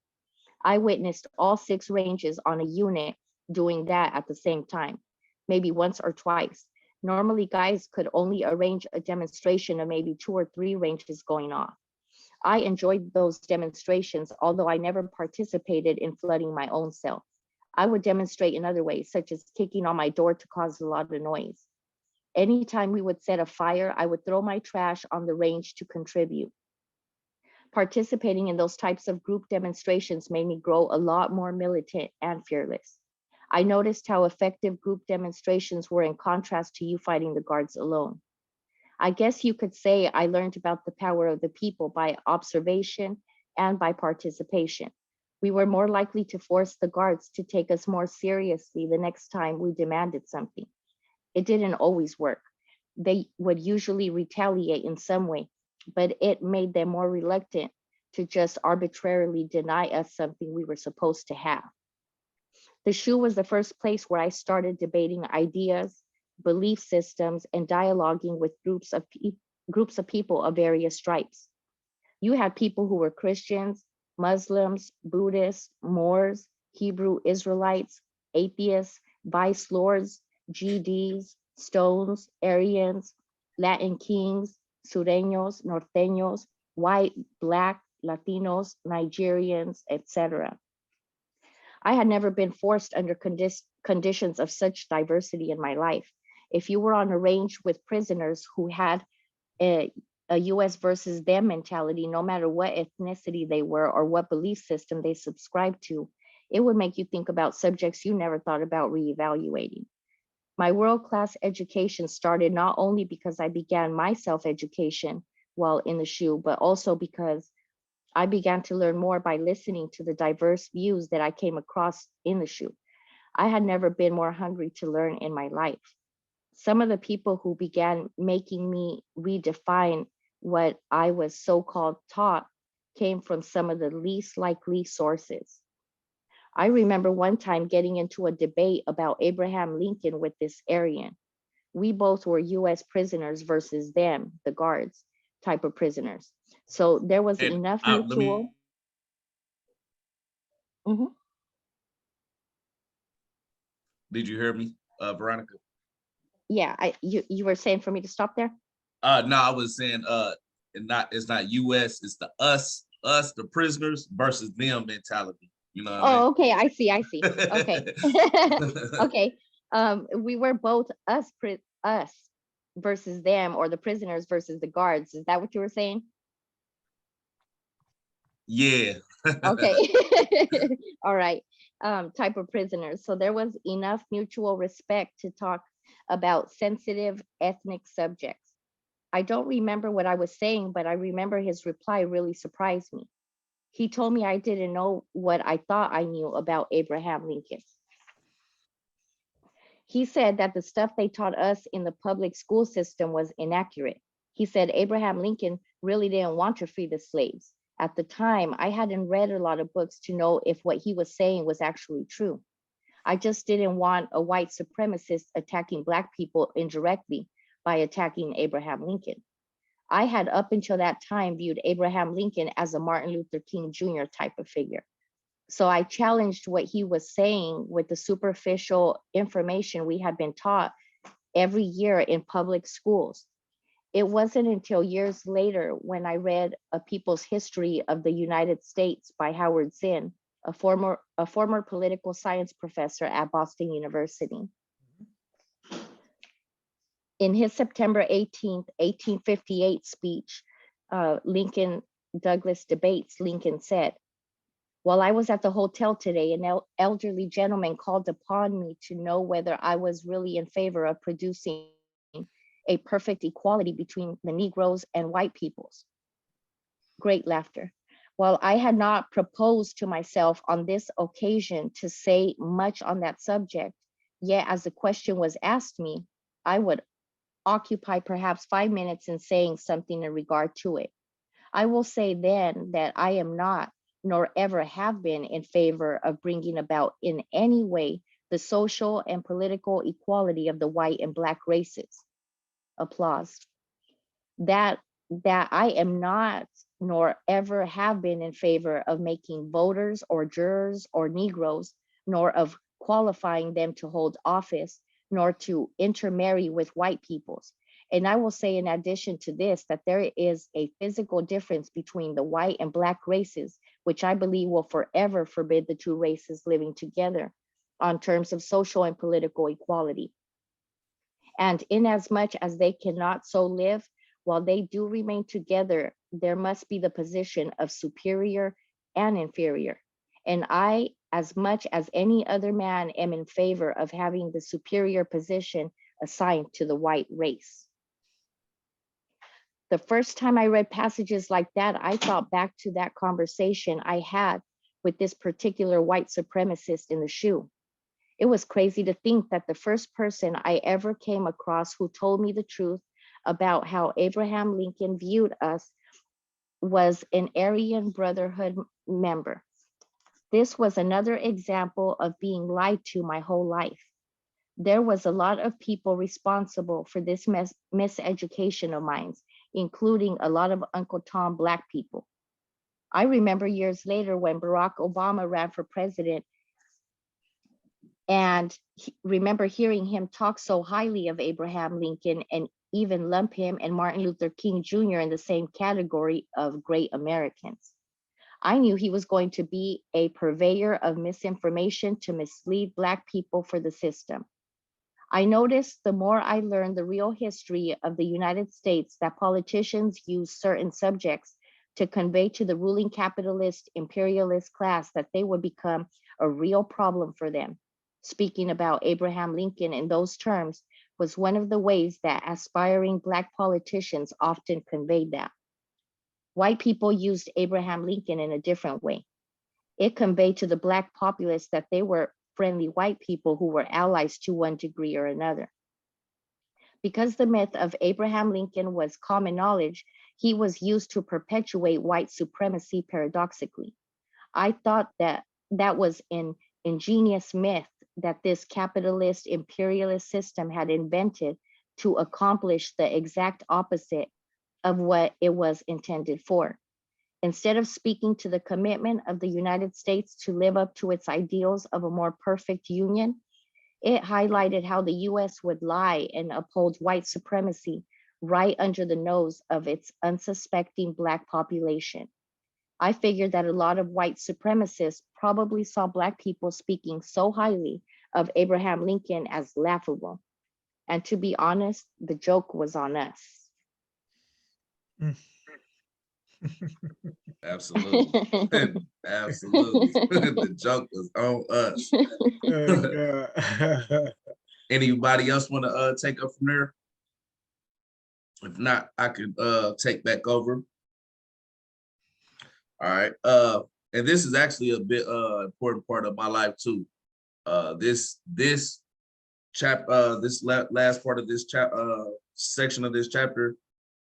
I witnessed all 6 ranges on a unit doing that at the same time, maybe once or twice. Normally, guys could only arrange a demonstration of maybe 2 or 3 ranges going off. I enjoyed those demonstrations, although I never participated in flooding my own cell. I would demonstrate in other ways, such as kicking on my door to cause a lot of noise. Anytime we would set a fire, I would throw my trash on the range to contribute. Participating in those types of group demonstrations made me grow a lot more militant and fearless. I noticed how effective group demonstrations were in contrast to you fighting the guards alone. I guess you could say I learned about the power of the people by observation and by participation. We were more likely to force the guards to take us more seriously the next time we demanded something. It didn't always work. They would usually retaliate in some way, but it made them more reluctant to just arbitrarily deny us something we were supposed to have. The SHU was the first place where I started debating ideas, belief systems, and dialoguing with groups of people of various stripes. You had people who were Christians, Muslims, Buddhists, Moors, Hebrew Israelites, atheists, vice lords, GDs, Stones, Aryans, Latin kings, Sureños, Norteños, white, black, Latinos, Nigerians, etc. I had never been forced under conditions of such diversity in my life. If you were on a range with prisoners who had a US versus them mentality, no matter what ethnicity they were or what belief system they subscribed to, it would make you think about subjects you never thought about reevaluating. My world-class education started not only because I began my self-education while in the SHU, but also because I began to learn more by listening to the diverse views that I came across in the SHU. I had never been more hungry to learn in my life. Some of the people who began making me redefine what I was so-called taught came from some of the least likely sources. I remember one time getting into a debate about Abraham Lincoln with this Aryan. We both were US prisoners versus them, the guards type of prisoners. So there was And enough let me. mutual. Mhm. Did you hear me, Veronica? Yeah, you were saying for me to stop there? No, I was saying it's not US, it's the us, the prisoners versus them mentality. You know what I Oh, okay, I see. Okay. mean? Okay. We were both us versus them, or the prisoners versus the guards. Is that what you were saying? Yeah. Okay. All right. Type of prisoners. So there was enough mutual respect to talk about sensitive ethnic subjects. I don't remember what I was saying, but I remember his reply really surprised me. He told me I didn't know what I thought I knew about Abraham Lincoln. He said that the stuff they taught us in the public school system was inaccurate. He said Abraham Lincoln really didn't want to free the slaves. At the time, I hadn't read a lot of books to know if what he was saying was actually true. I just didn't want a white supremacist attacking Black people indirectly by attacking Abraham Lincoln. I had up until that time viewed Abraham Lincoln as a Martin Luther King Jr. type of figure. So I challenged what he was saying with the superficial information we had been taught every year in public schools. It wasn't until years later when I read A People's History of the United States by Howard Zinn, a former political science professor at Boston University. In his September 18th, 1858 speech, Lincoln Douglas debates, Lincoln said, "While I was at the hotel today, an elderly gentleman called upon me to know whether I was really in favor of producing a perfect equality between the Negroes and white peoples." Great laughter. While I had not proposed to myself on this occasion to say much on that subject, yet as the question was asked me, I would occupy perhaps 5 minutes in saying something in regard to it. I will say then that I am not, nor ever have been, in favor of bringing about in any way the social and political equality of the white and Black races. Applause. That I am not, nor ever have been, in favor of making voters or jurors or Negroes, nor of qualifying them to hold office, nor to intermarry with white peoples. And I will say in addition to this, that there is a physical difference between the white and Black races, which I believe will forever forbid the two races living together on terms of social and political equality. And inasmuch as they cannot so live, while they do remain together, there must be the position of superior and inferior. And I, as much as any other man, am in favor of having the superior position assigned to the white race. The first time I read passages like that, I thought back to that conversation I had with this particular white supremacist in the shoe. It was crazy to think that the first person I ever came across who told me the truth about how Abraham Lincoln viewed us was an Aryan Brotherhood member. This was another example of being lied to my whole life. There was a lot of people responsible for this miseducation of mine, including a lot of Uncle Tom Black people. I remember years later when Barack Obama ran for president, and remember hearing him talk so highly of Abraham Lincoln and even lump him and Martin Luther King Jr. in the same category of great Americans. I knew he was going to be a purveyor of misinformation to mislead Black people for the system. I noticed the more I learned the real history of the United States that politicians use certain subjects to convey to the ruling capitalist imperialist class that they would become a real problem for them. Speaking about Abraham Lincoln in those terms was one of the ways that aspiring Black politicians often conveyed that. White people used Abraham Lincoln in a different way. It conveyed to the Black populace that they were friendly white people who were allies to one degree or another. Because the myth of Abraham Lincoln was common knowledge, he was used to perpetuate white supremacy paradoxically. I thought that that was an ingenious myth that this capitalist imperialist system had invented to accomplish the exact opposite of what it was intended for. Instead of speaking to the commitment of the United States to live up to its ideals of a more perfect union, it highlighted how the US would lie and uphold white supremacy right under the nose of its unsuspecting Black population. I figured that a lot of white supremacists probably saw Black people speaking so highly of Abraham Lincoln as laughable. And to be honest, the joke was on us. Absolutely. Absolutely. The joke was on us. Anybody else want to take up from there? If not, I could take back over. All right. And this is actually a bit important part of my life too. This last part of this section of this chapter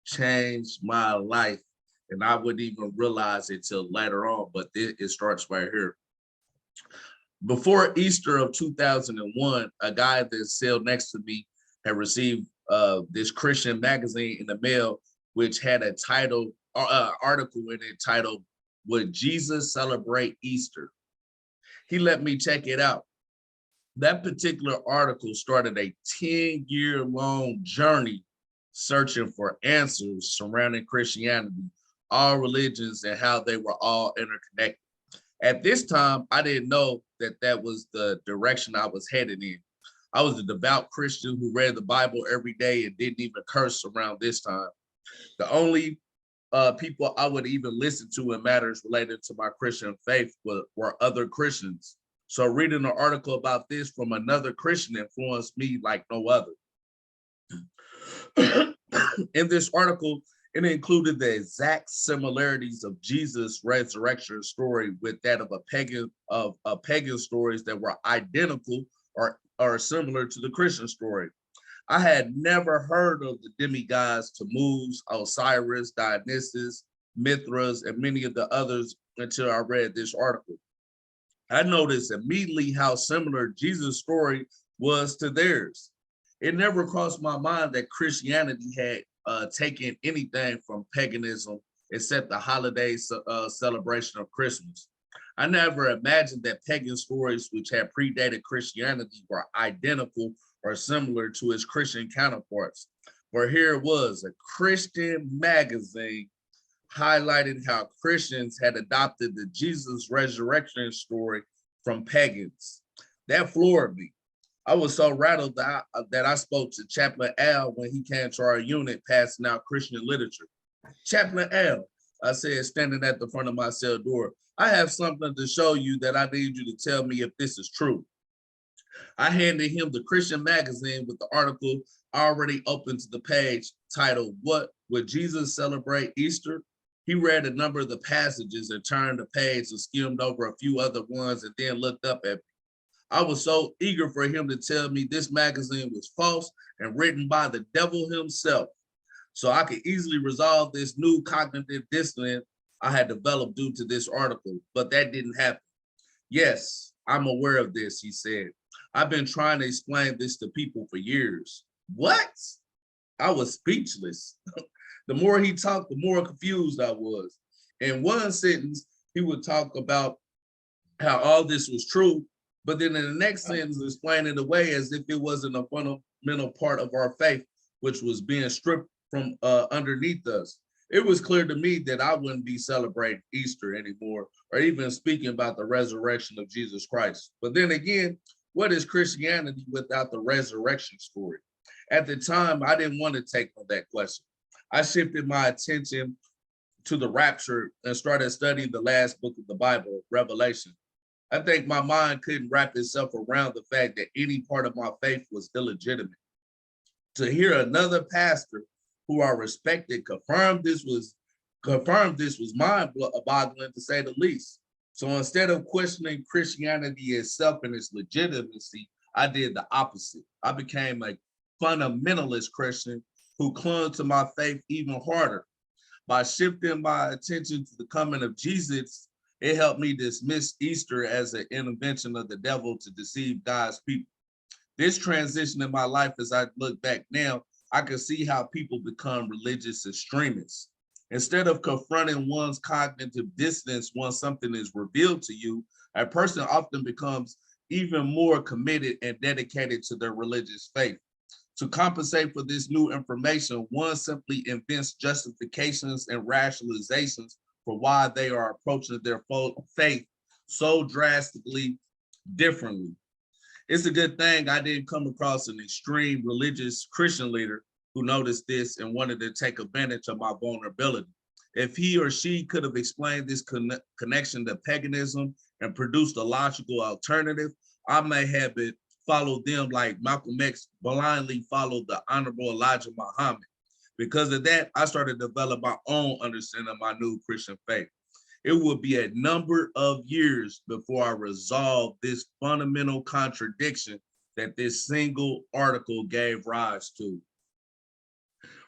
changed my life, and I wouldn't even realize it till later on, but it starts right here. Before Easter of 2001, a guy that sailed next to me had received this Christian magazine in the mail, which had a title, article in it titled, "Would Jesus Celebrate Easter?" He let me check it out. That particular article started a 10-year-long journey searching for answers surrounding Christianity, all religions, and how they were all interconnected. At this time, I didn't know that that was the direction I was headed in. I was a devout Christian who read the Bible every day and didn't even curse around this time. The only people I would even listen to in matters related to my Christian faith were other Christians. So reading an article about this from another Christian influenced me like no other. In this article, it included the exact similarities of Jesus' resurrection story with that of pagan stories that were identical or similar to the Christian story. I had never heard of the demigods Tammuz, Osiris, Dionysus, Mithras, and many of the others until I read this article. I noticed immediately how similar Jesus' story was to theirs. It never crossed my mind that Christianity had taken anything from paganism except the holiday celebration of Christmas. I never imagined that pagan stories which had predated Christianity were identical or similar to its Christian counterparts. For here it was, a Christian magazine highlighting how Christians had adopted the Jesus resurrection story from pagans. That floored me. I was so rattled that I spoke to Chaplain Al when he came to our unit passing out Christian literature. "Chaplain Al," I said, standing at the front of my cell door, "I have something to show you that I need you to tell me if this is true." I handed him the Christian magazine with the article already open to the page titled, "What Would Jesus Celebrate Easter?" He read a number of the passages and turned the page and skimmed over a few other ones and then looked up at me. I was so eager for him to tell me this magazine was false and written by the devil himself, so I could easily resolve this new cognitive dissonance I had developed due to this article, but that didn't happen. "Yes, I'm aware of this," he said. "I've been trying to explain this to people for years." What? I was speechless. The more he talked, the more confused I was. In one sentence, he would talk about how all this was true, but then in the next sentence, explain it away as if it wasn't a fundamental part of our faith, which was being stripped from underneath us. It was clear to me that I wouldn't be celebrating Easter anymore, or even speaking about the resurrection of Jesus Christ. But then again, what is Christianity without the resurrection story? At the time, I didn't want to take on that question. I shifted my attention to the rapture and started studying the last book of the Bible, Revelation. I think my mind couldn't wrap itself around the fact that any part of my faith was illegitimate. To hear another pastor who I respected confirm this was mind-boggling to say the least. So instead of questioning Christianity itself and its legitimacy, I did the opposite. I became a fundamentalist Christian who clung to my faith even harder. By shifting my attention to the coming of Jesus, it helped me dismiss Easter as an intervention of the devil to deceive God's people. This transition in my life, as I look back now, I could see how people become religious extremists. Instead of confronting one's cognitive dissonance once something is revealed to you, a person often becomes even more committed and dedicated to their religious faith. To compensate for this new information, one simply invents justifications and rationalizations for why they are approaching their faith so drastically differently. It's a good thing I didn't come across an extreme religious Christian leader who noticed this and wanted to take advantage of my vulnerability. If he or she could have explained this connection to paganism and produced a logical alternative, I may have followed them like Malcolm X blindly followed the Honorable Elijah Muhammad. Because of that, I started to develop my own understanding of my new Christian faith. It would be a number of years before I resolved this fundamental contradiction that this single article gave rise to.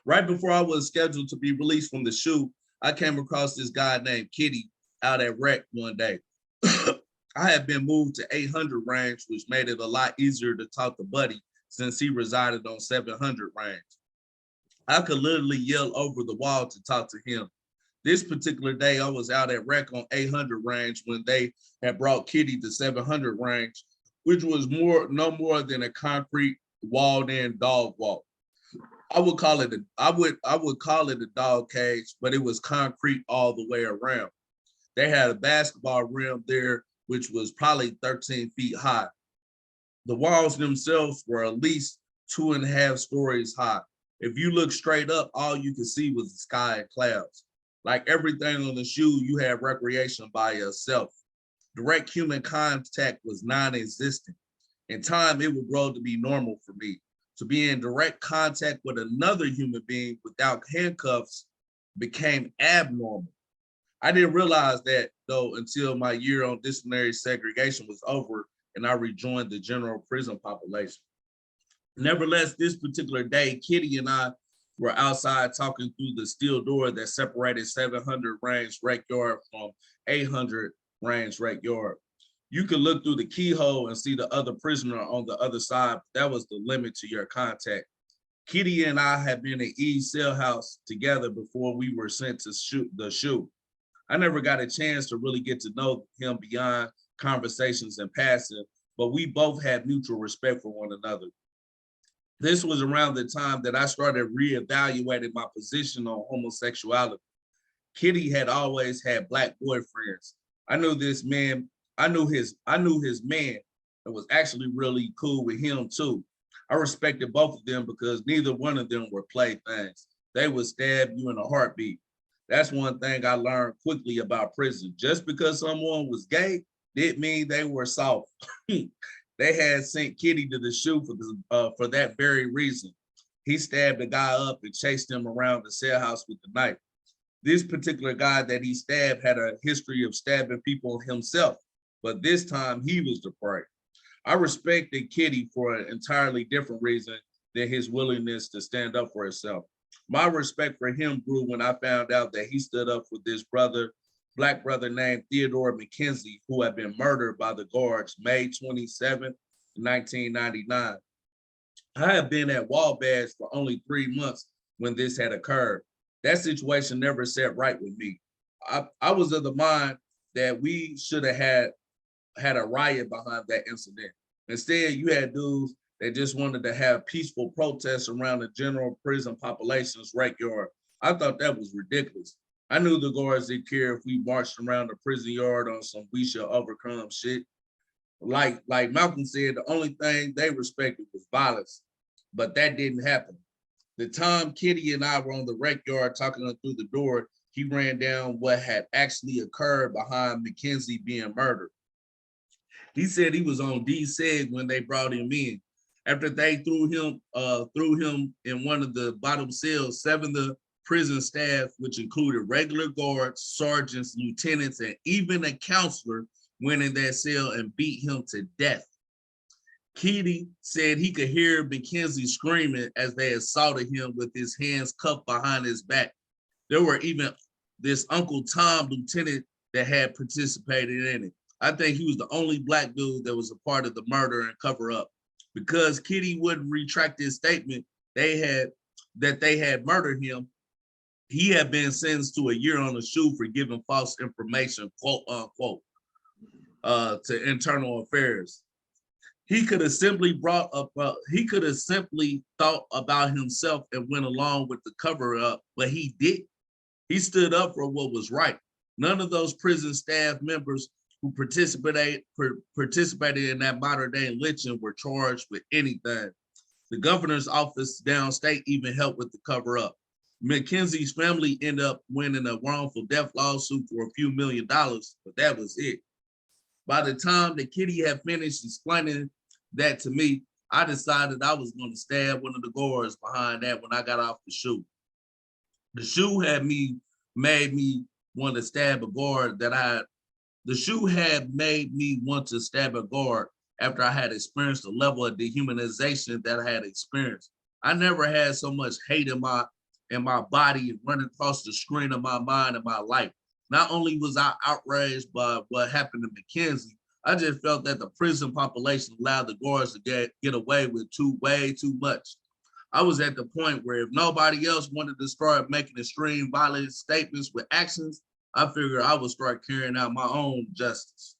Right before I was scheduled to be released from the SHU, I came across this guy named Kitty out at rec one day. I had been moved to 800 range, which made it a lot easier to talk to Buddy since he resided on 700 range. I could literally yell over the wall to talk to him. This particular day, I was out at rec on 800 range when they had brought Kitty to 700 range, which was no more than a concrete walled-in dog walk. I would call it a dog cage, but it was concrete all the way around. They had a basketball rim there, which was probably 13 feet high. The walls themselves were at least 2.5 stories high. If you look straight up, all you could see was the sky and clouds. Like everything on the SHU, you had recreation by yourself. Direct human contact was non-existent. In time, it would grow to be normal for me. To be in direct contact with another human being without handcuffs became abnormal. I didn't realize that, though, until my year on disciplinary segregation was over and I rejoined the general prison population. Nevertheless, this particular day, Kitty and I were outside talking through the steel door that separated 700 range rec yard from 800 range rec yard. You could look through the keyhole and see the other prisoner on the other side. That was the limit to your contact. Kitty and I had been at E's cell house together before we were sent to the SHU. I never got a chance to really get to know him beyond conversations and passing, but we both had mutual respect for one another. This was around the time that I started reevaluating my position on homosexuality. Kitty had always had Black boyfriends. I knew his man and was actually really cool with him too. I respected both of them because neither one of them were playthings. They would stab you in a heartbeat. That's one thing I learned quickly about prison. Just because someone was gay didn't mean they were soft. They had sent Kitty to the SHU for that very reason. He stabbed a guy up and chased him around the cell house with a knife. This particular guy that he stabbed had a history of stabbing people himself, but this time he was the prey. I respected Kitty for an entirely different reason than his willingness to stand up for himself. My respect for him grew when I found out that he stood up for this Black brother named Theodore McKenzie, who had been murdered by the guards May 27, 1999. I had been at Wabash for only 3 months when this had occurred. That situation never sat right with me. I was of the mind that we should have had a riot behind that incident. Instead, you had dudes that just wanted to have peaceful protests around the general prison population's rec yard. I thought that was ridiculous. I knew the guards didn't care if we marched around the prison yard on some we shall overcome shit. Like Malcolm said, the only thing they respected was violence, but that didn't happen. The time Kitty and I were on the rec yard talking through the door, he ran down what had actually occurred behind McKenzie being murdered. He said he was on D-Seg when they brought him in. After they threw him in one of the bottom cells, 7 of the prison staff, which included regular guards, sergeants, lieutenants, and even a counselor, went in that cell and beat him to death. Kitty said he could hear McKenzie screaming as they assaulted him with his hands cuffed behind his back. There were even this Uncle Tom lieutenant that had participated in it. I think he was the only Black dude that was a part of the murder and cover up. Because Kitty wouldn't retract his statement, they had that they had murdered him, he had been sentenced to a year on the shoe for giving false information, quote unquote, to internal affairs. He could have simply he could have simply thought about himself and went along with the cover up, but he didn't. He stood up for what was right. None of those prison staff members who participated in that modern day lynching were charged with anything. The governor's office downstate even helped with the cover up. McKenzie's family ended up winning a wrongful death lawsuit for a few $1 million, but that was it. By the time the kitty had finished explaining that to me, I decided I was going to stab one of the guards behind that when I got off the shoe. The shoe had made me want to stab a guard the shoe had made me want to stab a guard after I had experienced the level of dehumanization that I had experienced. I never had so much hate in my body and running across the screen of my mind in my life. Not only was I outraged by what happened to Mackenzie, I just felt that the prison population allowed the guards to get away with way too much. I was at the point where if nobody else wanted to start making extreme violent statements with actions, I figured I would start carrying out my own justice.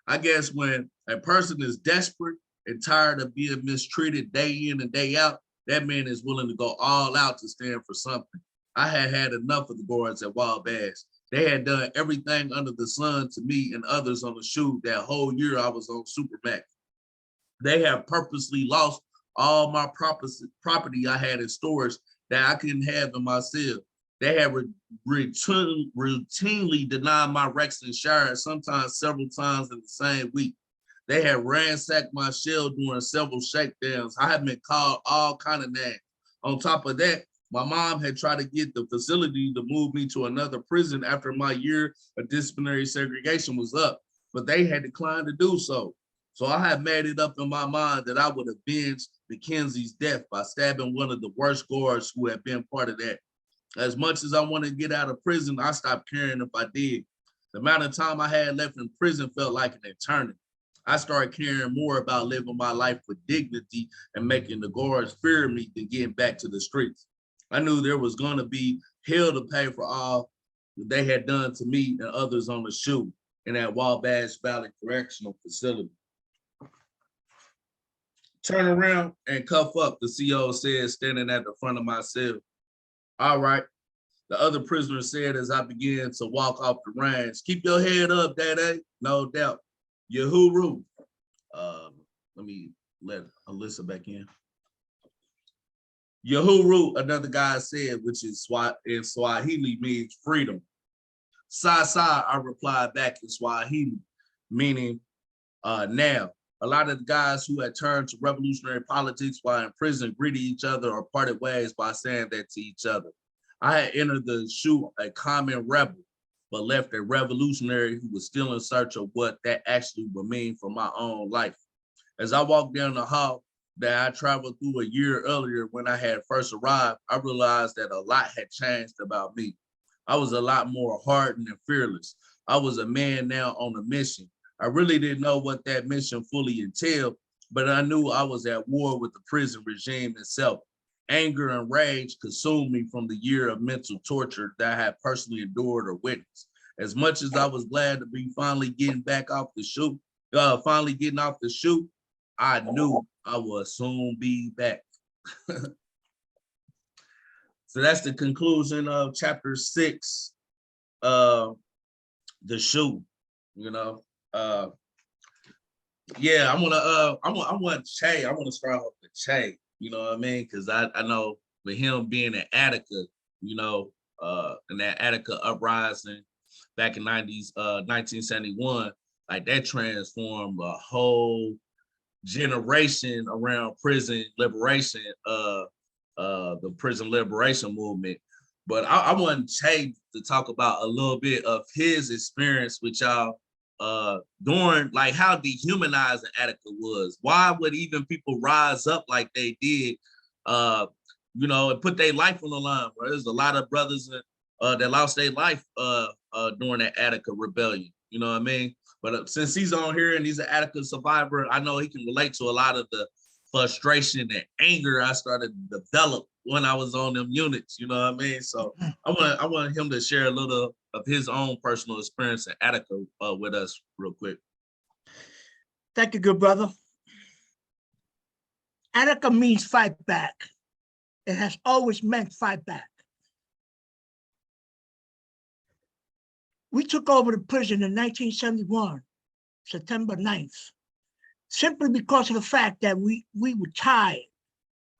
I guess when a person is desperate and tired of being mistreated day in and day out, that man is willing to go all out to stand for something. I had had enough of the guards at Wild Bass. They had done everything under the sun to me and others on the shoe that whole year I was on Supermax. They have purposely lost all my property I had in storage that I couldn't have in my cell. They have routinely denied my Rex and Shire, sometimes several times in the same week. They have ransacked my cell during several shakedowns. I have been called all kind of names. On top of that, my mom had tried to get the facility to move me to another prison after my year of disciplinary segregation was up, but they had declined to do so. So I had made it up in my mind that I would avenge Mackenzie's death by stabbing one of the worst guards who had been part of that. As much as I wanted to get out of prison, I stopped caring if I did. The amount of time I had left in prison felt like an eternity. I started caring more about living my life with dignity and making the guards fear me than getting back to the streets. I knew there was going to be hell to pay for all they had done to me and others on the shoe in that Wabash Valley Correctional Facility. Turn around and cuff up, the CO said, standing at the front of my cell. All right, the other prisoner said as I began to walk off the range. Keep your head up, Daddy, no doubt. Yahoo! Let me let Alyssa back in. Yahoo! Another guy said, which is in Swahili means freedom. Sa, I replied back in Swahili, meaning now. A lot of the guys who had turned to revolutionary politics while in prison greeted each other or parted ways by saying that to each other. I had entered the shoe a common rebel, but left a revolutionary who was still in search of what that actually would mean for my own life. As I walked down the hall that I traveled through a year earlier when I had first arrived, I realized that a lot had changed about me. I was a lot more hardened and fearless. I was a man now on a mission. I really didn't know what that mission fully entailed, but I knew I was at war with the prison regime itself. Anger and rage consumed me from the year of mental torture that I had personally endured or witnessed. As much as I was glad to be finally getting off the shoe, I knew I would soon be back. So that's the conclusion of chapter 6, the shoe, you know. Yeah, I want Che. I want to start off with Che, you know what I mean? Because I know with him being an Attica, you know, in that Attica uprising back in 1971, like that transformed a whole generation around prison liberation, the prison liberation movement. But I want Che to talk about a little bit of his experience with y'all during, like, how dehumanizing Attica was. Why would even people rise up like they did, you know, and put their life on the line? Bro. There's a lot of brothers that lost their life during that Attica rebellion. You know what I mean? But since he's on here and he's an Attica survivor, I know he can relate to a lot of the frustration and anger I started to develop when I was on them units. You know what I mean? So I want him to share a little of his own personal experience in Attica with us real quick. Thank you, good brother. Attica means fight back. It has always meant fight back. We took over the prison in 1971, September 9th, simply because of the fact that we were tired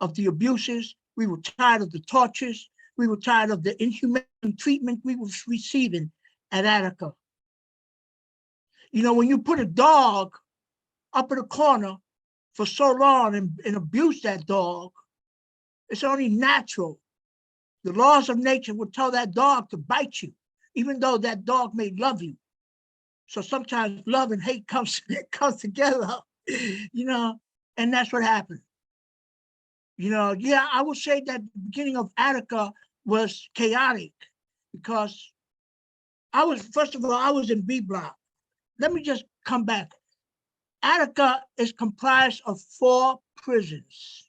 of the abuses, we were tired of the tortures, we were tired of the inhumane treatment we were receiving at Attica. You know, when you put a dog up in a corner for so long and abuse that dog, it's only natural. The laws of nature would tell that dog to bite you, even though that dog may love you. So sometimes love and hate comes together, you know, and that's what happened. You know, yeah, I would say that the beginning of Attica was chaotic because first of all, I was in B block. Let me just come back. Attica is comprised of 4 prisons,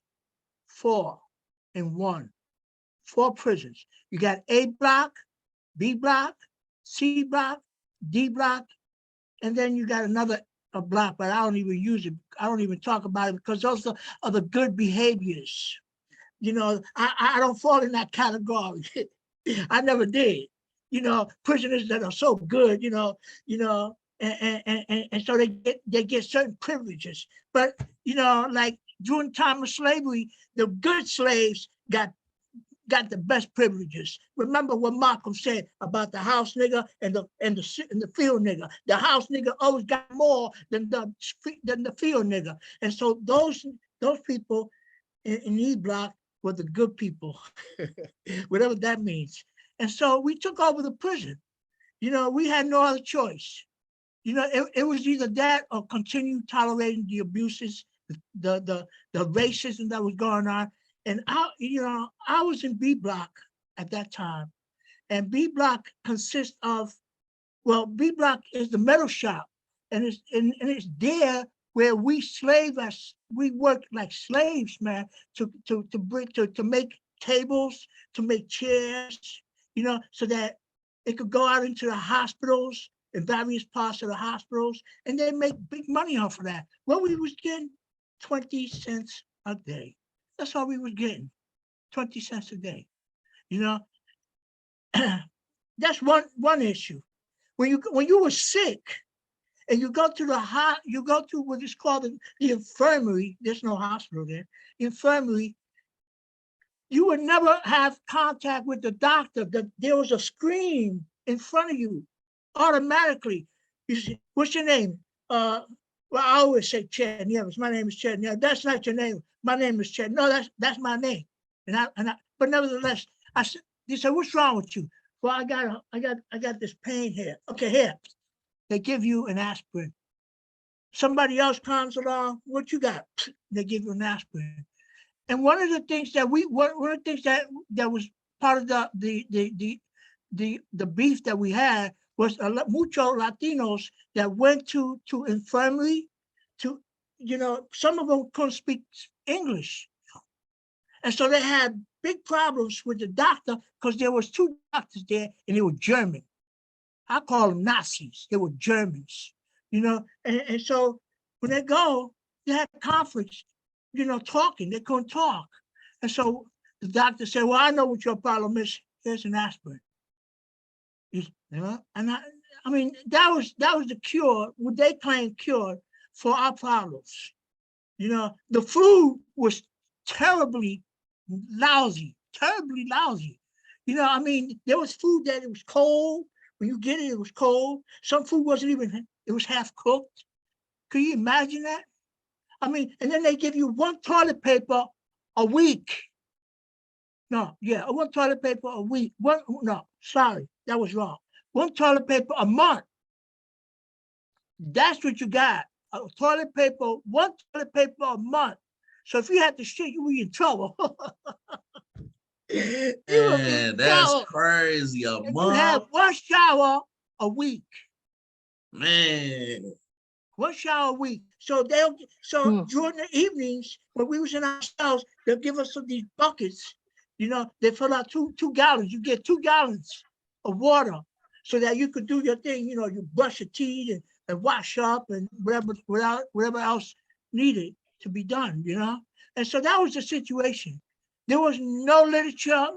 4 in 1, 4 prisons. You got A block, B block, C block, D block, and then you got another block, but I don't even use it. I don't even talk about it because those are the good behaviors. You know, I don't fall in that category. I never did. You know, prisoners that are so good, and so they get certain privileges. But you know, like during time of slavery, the good slaves got the best privileges. Remember what Malcolm said about the house nigga and the field nigga. The house nigga always got more than the field nigga. And so those people in E block were the good people, whatever that means. And so we took over the prison. You know, we had no other choice. You know, it was either that or continue tolerating the abuses, the racism that was going on. And I was in B block at that time. And B block consists of, B block is the metal shop. And it's there where we worked like slaves, man, to make tables, to make chairs, so that it could go out into the hospitals, in various parts of the hospitals, and they make big money off of that. What we was getting, 20 cents a day. That's all we was getting, 20 cents a day. That's one issue. When you were sick and you go to what is called the infirmary, there's no hospital there, the infirmary, you would never have contact with the doctor. There was a screen in front of you automatically. You say, what's your name? I always say Chad Nieves. My name is Chad Nieves. That's not your name. My name is Chad. No, that's my name. But nevertheless, he said, what's wrong with you? Well, I got this pain here. Okay, here. They give you an aspirin. Somebody else comes along. What you got? They give you an aspirin. And one of the things that that was part of the beef that we had was mucho Latinos that went to infirmary some of them couldn't speak English. And so they had big problems with the doctor because there was 2 doctors there and they were German. I call them Nazis. They were Germans, and so when they had conflicts, talking, they couldn't talk. And so the doctor said, well, I know what your problem is. Here's an aspirin. And I mean, that was the cure, what they claimed cure for our problems. The food was terribly lousy. I mean, there was food that it was cold. When you get it, it was cold. Some food it was half cooked. Can you imagine that? I mean, and then they give you 1 toilet paper a week. One toilet paper a week. That was wrong. 1 toilet paper a month. That's what you got. 1 toilet paper a month. So if you had to shit, you were in trouble. Man, that's crazy. A month. You had 1 shower a week. Man. 1 shower a week. So Mm. during the evenings when we was in our cells, they'll give us these buckets. They fill out two gallons. You get 2 gallons of water so that you could do your thing. You brush your teeth and wash up and whatever else needed to be done. And so that was the situation. There was no literature.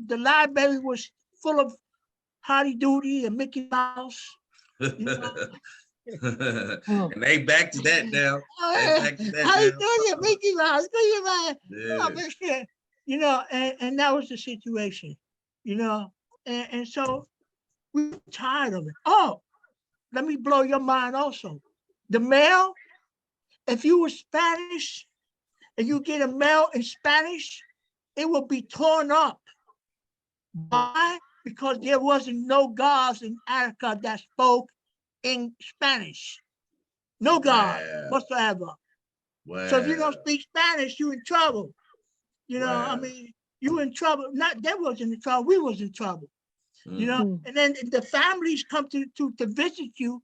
The library was full of Hardy Doody and Mickey Mouse. Mm. And they back to that now. They back to that How you now. doing, Mickey Mouse? Do you man? Yeah. But shit. And that was the situation. And so we were tired of it. Oh, let me blow your mind also. The mail, if you were Spanish and you get a mail in Spanish, it will be torn up. Why? Because there wasn't no guards in Attica that spoke in Spanish. No guard Wow. whatsoever. Wow. So if you don't speak Spanish, you in trouble. Wow. You in trouble. Not they wasn't in trouble, we was in trouble. Mm. And then the families come to visit you,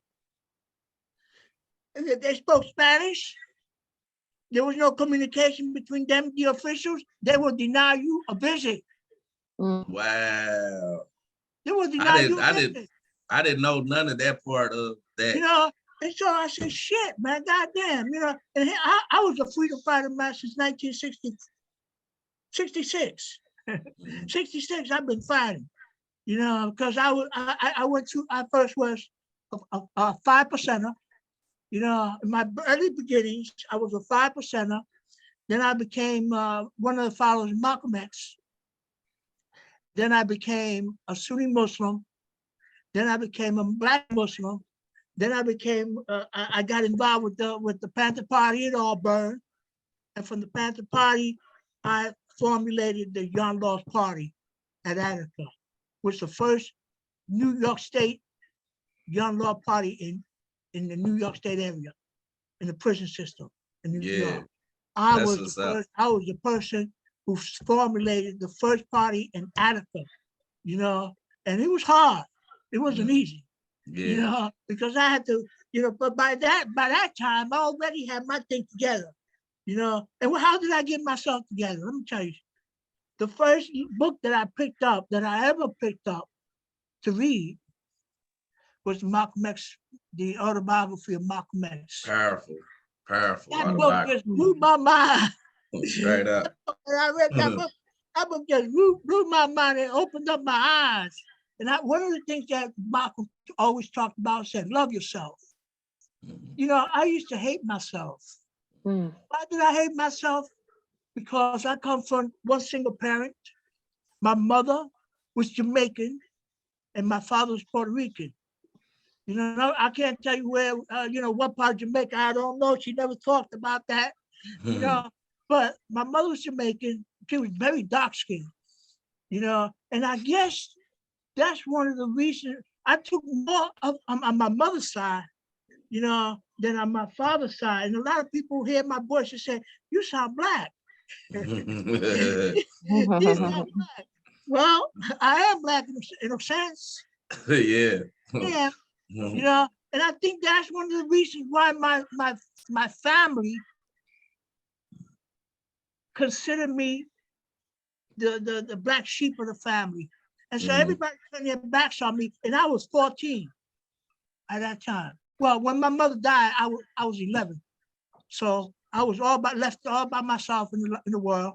and if they spoke Spanish, there was no communication between them and the officials, they will deny you a visit. Mm. Wow. They will I deny didn't you a I visit. didn't I didn't know none of that part of that. And so I said, shit, man, goddamn, and I was a freedom fighter, man, since 1966. Mhm. 66, I've been fighting, because I went through, I first was a 5%er, in my early beginnings, I was a 5%er. Then I became one of the followers of Malcolm X. Then I became a Sunni Muslim. Then I became a Black Muslim. Then I got involved with the Panther Party at Auburn. And from the Panther Party, I formulated the Young Laws Party at Attica, which was the first New York State Young Law Party in the New York State area, in the prison system in New Yeah. York. I That's was what's the up. first. I was the person who formulated the first party in Attica, and it was hard. It wasn't easy, Yeah. because I had to, but by that time, I already had my thing together, And how did I get myself together? Let me tell you. The first book that I ever picked up to read was Malcolm X, the Autobiography of Malcolm X. Powerful. Powerful That book autobiography. just blew my mind. Straight up. When I read that book just blew my mind and opened up my eyes. And one of the things that Malcolm always talked about said, love yourself. I used to hate myself. Mm. Why did I hate myself? Because I come from one single parent. My mother was Jamaican and my father was Puerto Rican. I can't tell you where, what part of Jamaica, I don't know. She never talked about that, but my mother was Jamaican. She was very dark skinned, and I guess that's one of the reasons I took more on my mother's side, than on my father's side. And a lot of people hear my voice and say, you sound black. You sound black. Well, I am black in a sense. Yeah. Yeah. And I think that's one of the reasons why my family considered me the black sheep of the family. And so everybody turned their backs on me, and I was 14 at that time. Well, when my mother died, I was 11. So I was left all by myself in the world.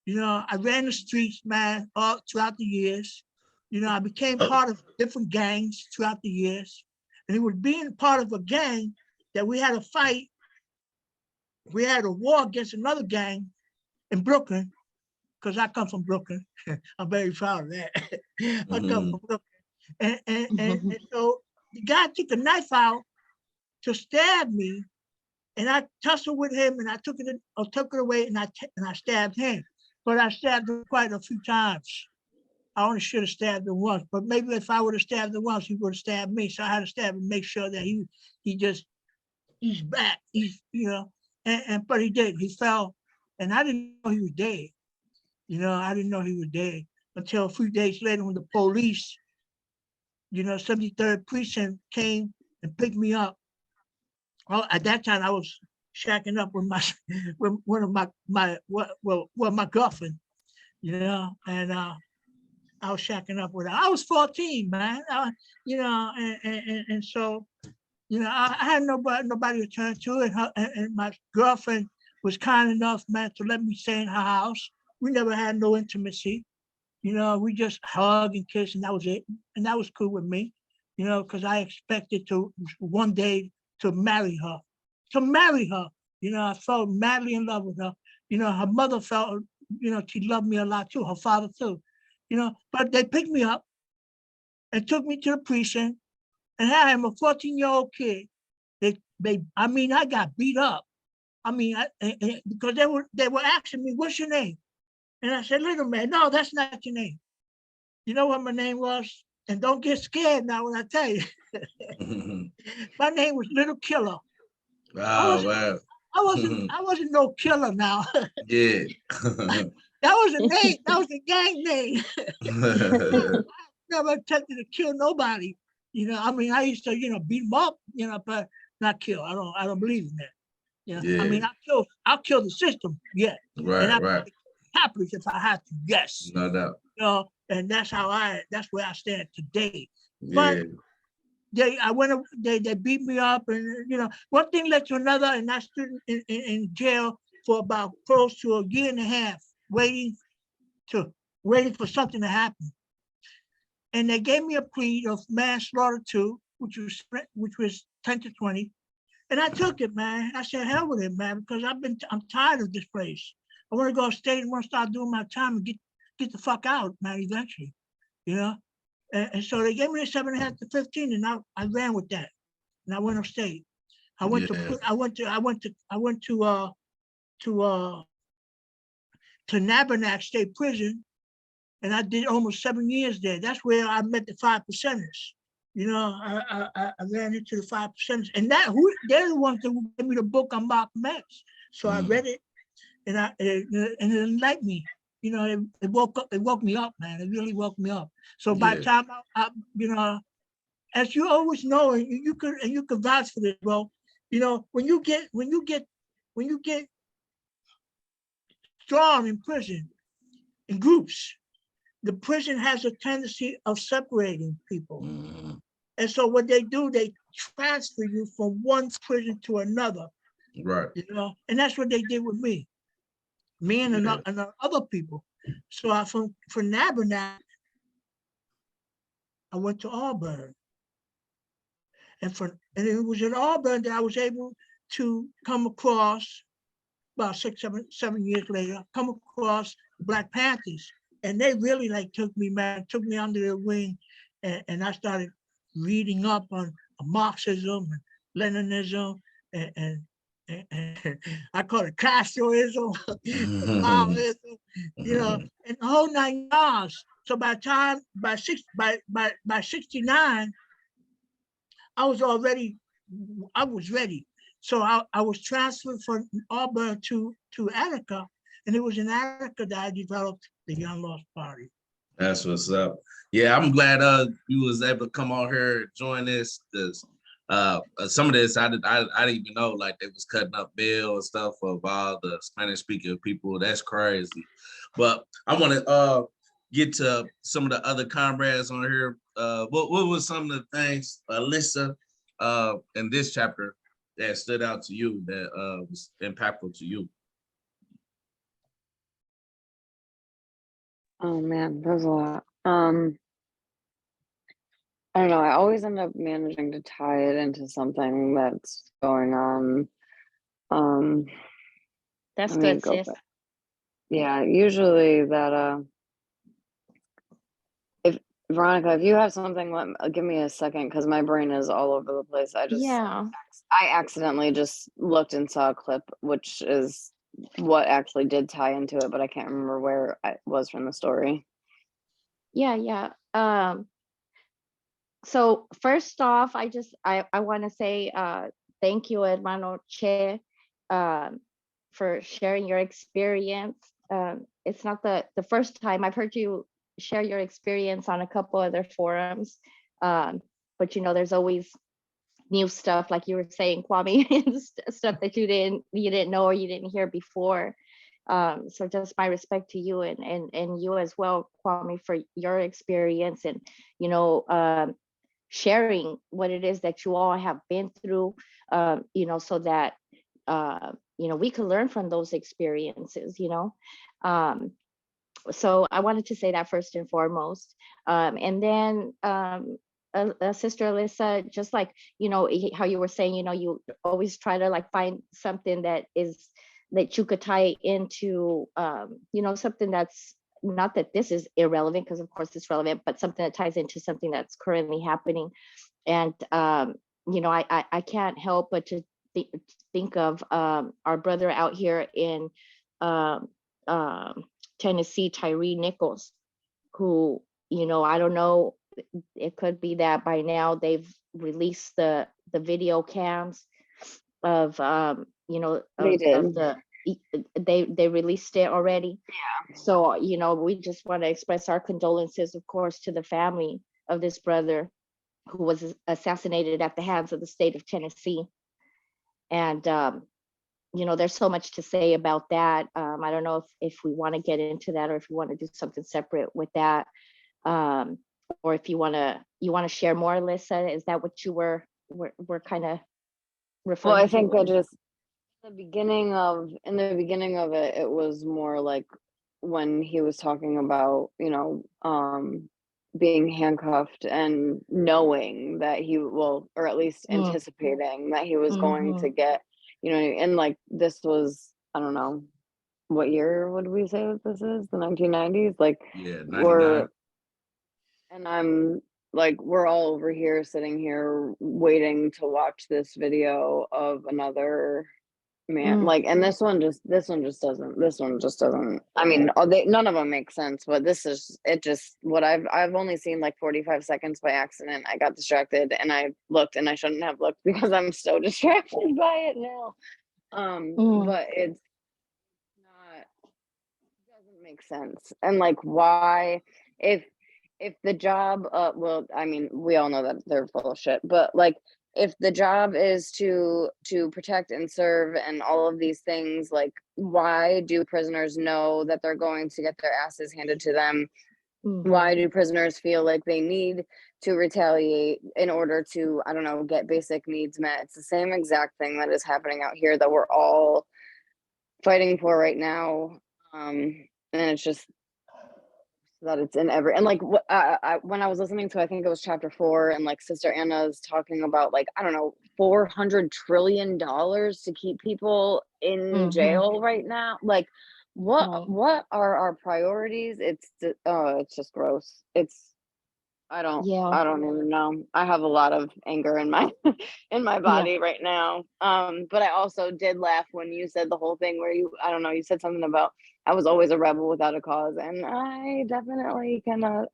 I ran the streets, man, all throughout the years. I became part of different gangs throughout the years. And it was being part of a gang that we had a fight. We had a war against another gang in Brooklyn, because I come from Brooklyn. I'm very proud of that. I come from Brooklyn. And so the guy took a knife out to stab me, and I tussled with him, and I took it away, and I stabbed him. But I stabbed him quite a few times. I only should have stabbed him once, but maybe if I would have stabbed him once, he would have stabbed me. So I had to stab him, make sure that he's back. But he did. He fell, and I didn't know he was dead. I didn't know he was dead until a few days later when the police, 73rd Precinct came and picked me up at that time I was shacking up with my with one of my girlfriend, you know, and I was shacking up with her. I was 14, man. And so, I had nobody to turn to, and my girlfriend was kind enough, man, to let me stay in her house. We never had no intimacy. We just hug and kiss, and that was it. And that was cool with me, because I expected to one day to marry her. To marry her. I felt madly in love with her. Her mother felt, she loved me a lot too, her father too. But they picked me up and took me to the precinct, and I am a 14-year-old kid. I got beat up. Because they were asking me, "What's your name?" And I said, "Little man." "No, that's not your name." You know what my name was? And don't get scared now when I tell you. My name was Little Killer. Oh wow. I wasn't no killer now. Yeah. That was a name. That was a gang name. Never attempted to kill nobody. I used to, beat them up, but not kill. I don't believe in that. Yeah. I'll kill the system, yeah. And Right, I'll right. happily if I have to, yes. No doubt. And that's where I stand today. But Yeah. they beat me up, and one thing led to another, and I stood in jail for about close to a year and a half, waiting for something to happen. And they gave me a plea of manslaughter 2, which was 10 to 20. And I took it, man. I said, hell with it, man, because I'm tired of this place. I want to go upstate and want to start doing my time and get the fuck out, man, eventually. And so they gave me a 7.5 to 15, and I ran with that. And I went upstate. I went Yeah. to Nabanack State Prison, and I did almost 7 years there. That's where I met the 5%ers. I ran into the 5%ers, and they're the ones that gave me the book on Malcolm X. So I read it, and it enlightened me. It woke me up, man. It really woke me up. So by the Yeah. time as you always know, and you could vouch for this, bro. When you get strong in prison in groups, the prison has a tendency of separating people. Mhm. And so what they do, they transfer you from one prison to another, Right. and that's what they did with me and other people. So from Nabanack, I went to Auburn. And it was in Auburn that I was able to come across, about 7 years later, come across Black Panthers. And they really took me under their wing, and I started reading up on Marxism and Leninism and I call it Castroism, Maoism, and the whole 9 yards. So by 69, I was ready. So I was transferred from Auburn to Attica, and it was in Attica that I developed the Young Lost Party. That's what's up. Yeah, I'm glad you was able to come on here and join this, because some of this I didn't even know, like they was cutting up bill and stuff of all the Spanish speaking people. That's crazy. But I want to get to some of the other comrades on here. What was some of the things, Alyssa, in this chapter that stood out to you, that was impactful to you? Oh man, there's a lot. I don't know. I always end up managing to tie it into something that's going on. That's Let me good, go sis. back. Yeah, usually that if Veronica, if you have something, give me a second, because my brain is all over the place. Yeah. I accidentally just looked and saw a clip, which is what actually did tie into it, but I can't remember where it was from the story. Yeah. So first off, I want to say thank you, Hermano Che, for sharing your experience. It's not the first time I've heard you share your experience on a couple other forums, but there's always new stuff, like you were saying, Kwame, stuff that you didn't know or you didn't hear before. So just my respect to you and you as well, Kwame, for your experience and, you know, sharing what it is that you all have been through, you know, so that, you know, we can learn from those experiences, you know. So I wanted to say that first and foremost. And then Sister Alyssa, just like, you know, how you were saying, you know, you always try to like find something that you could tie into, you know, something that's not that this is irrelevant, because of course it's relevant, but something that ties into something that's currently happening. And, you know, I can't help but to think of our brother out here in Tennessee, Tyree Nichols, who, you know, I don't know, it could be that by now they've released the video cams of, you know, They did. of the, they released it already. Yeah. So, you know, we just want to express our condolences, of course, to the family of this brother who was assassinated at the hands of the state of Tennessee. And, you know, there's so much to say about that. I don't know if we want to get into that, or if you want to do something separate with that, or if you want to share more, Alyssa. Is that what you were kind of referring Well, I to? think in the beginning of it, it was more like when he was talking about, you know, being handcuffed and knowing that he will, or at least anticipating that he was going to get, you know, and like this was, I don't know, what year would we say that this is? The 1990s? Like, Yeah, 99. and I'm like, we're all over here sitting here waiting to watch this video of another man. Like, and this one just doesn't, I mean, none of them make sense, but it just, what I've only seen like 45 seconds by accident. I got distracted and I looked and I shouldn't have looked because I'm so distracted by it now. But it's not, it doesn't make sense. And like, why, if the job, well, I mean, we all know that they're full of shit, but like, if the job is to protect and serve and all of these things, like, why do prisoners know that they're going to get their asses handed to them? Why do prisoners feel like they need to retaliate in order to, I don't know, get basic needs met? It's the same exact thing that is happening out here that we're all fighting for right now. And it's just that it's in every, and like when I was listening to, I think it was chapter 4, and like Sister Anna's talking about, like, I don't know, $400 trillion to keep people in jail right now. Like, what are our priorities? It's just gross. I don't even know. I have a lot of anger in my in my body right now. But I also did laugh when you said the whole thing where I don't know, you said something about I was always a rebel without a cause, and I definitely can sign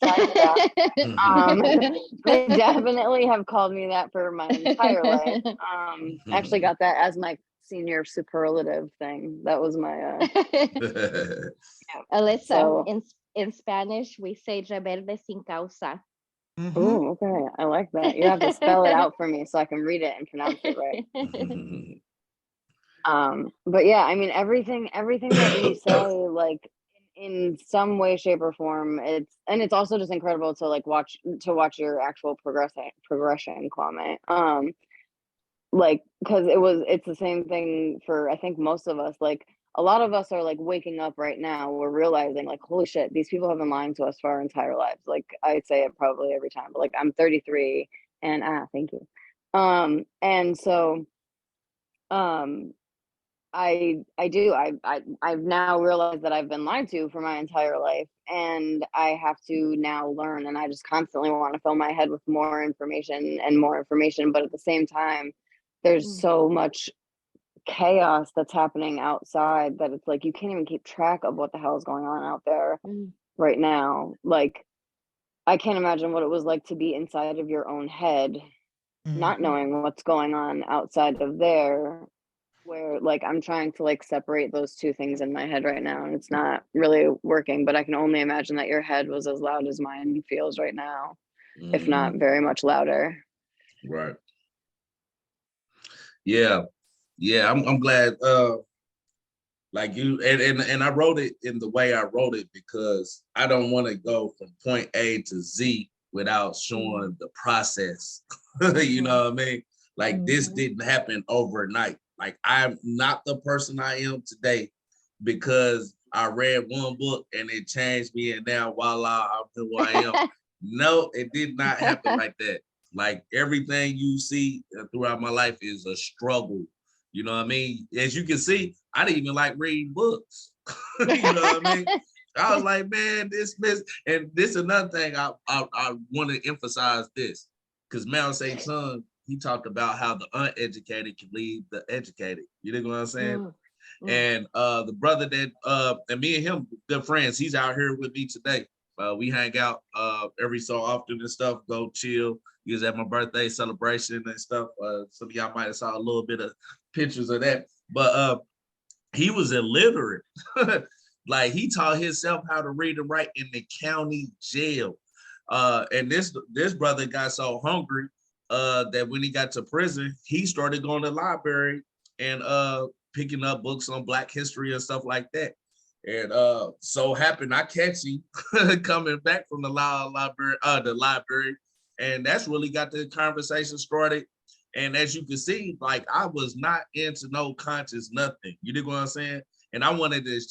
that. They definitely have called me that for my entire life. Actually got that as my senior superlative thing. That was my Alyssa, so, in Spanish, we say rebelde sin causa. oh, okay. I like that. You have to spell it out for me so I can read it and pronounce it right. But yeah, I mean, everything that you say, like, in some way, shape, or form, it's also just incredible to like watch your actual progression, Kwame. Like, because it's the same thing for, I think, most of us. Like, a lot of us are like waking up right now. We're realizing, like, holy shit, these people have been lying to us for our entire lives. Like, I say it probably every time, but like, I'm 33, and thank you. And so, I've now realized that I've been lied to for my entire life, and I have to now learn, and I just constantly want to fill my head with more information and more information. But at the same time, there's so much chaos that's happening outside that it's like you can't even keep track of what the hell is going on out there right now. Like, I can't imagine what it was like to be inside of your own head, not knowing what's going on outside of there, where like I'm trying to like separate those two things in my head right now, and it's not really working. But I can only imagine that your head was as loud as mine feels right now, if not very much louder. Right. Yeah, yeah. I'm glad. Like you and I wrote it in the way I wrote it because I don't want to go from point A to Z without showing the process. You know what I mean? Like this didn't happen overnight. Like I'm not the person I am today because I read one book and it changed me, and now voila, I'm who I am. No, it did not happen like that. Like everything you see throughout my life is a struggle. You know what I mean? As you can see, I didn't even like reading books. You know what I mean? I was like, man, this, and this another thing I want to emphasize this because Mao Zedong, he talked about how the uneducated can lead the educated. You know what I'm saying? And the brother that and me and him good friends, he's out here with me today. We hang out every so often and stuff, go chill. He was at my birthday celebration and stuff. Some of y'all might have saw a little bit of pictures of that, but he was illiterate. Like he taught himself how to read and write in the county jail. And this brother got so hungry that when he got to prison, he started going to the library and picking up books on Black history and stuff like that. And so happened I catch him coming back from the library, and that's really got the conversation started. And as you can see, like I was not into no conscious nothing. You know what I'm saying? And I wanted to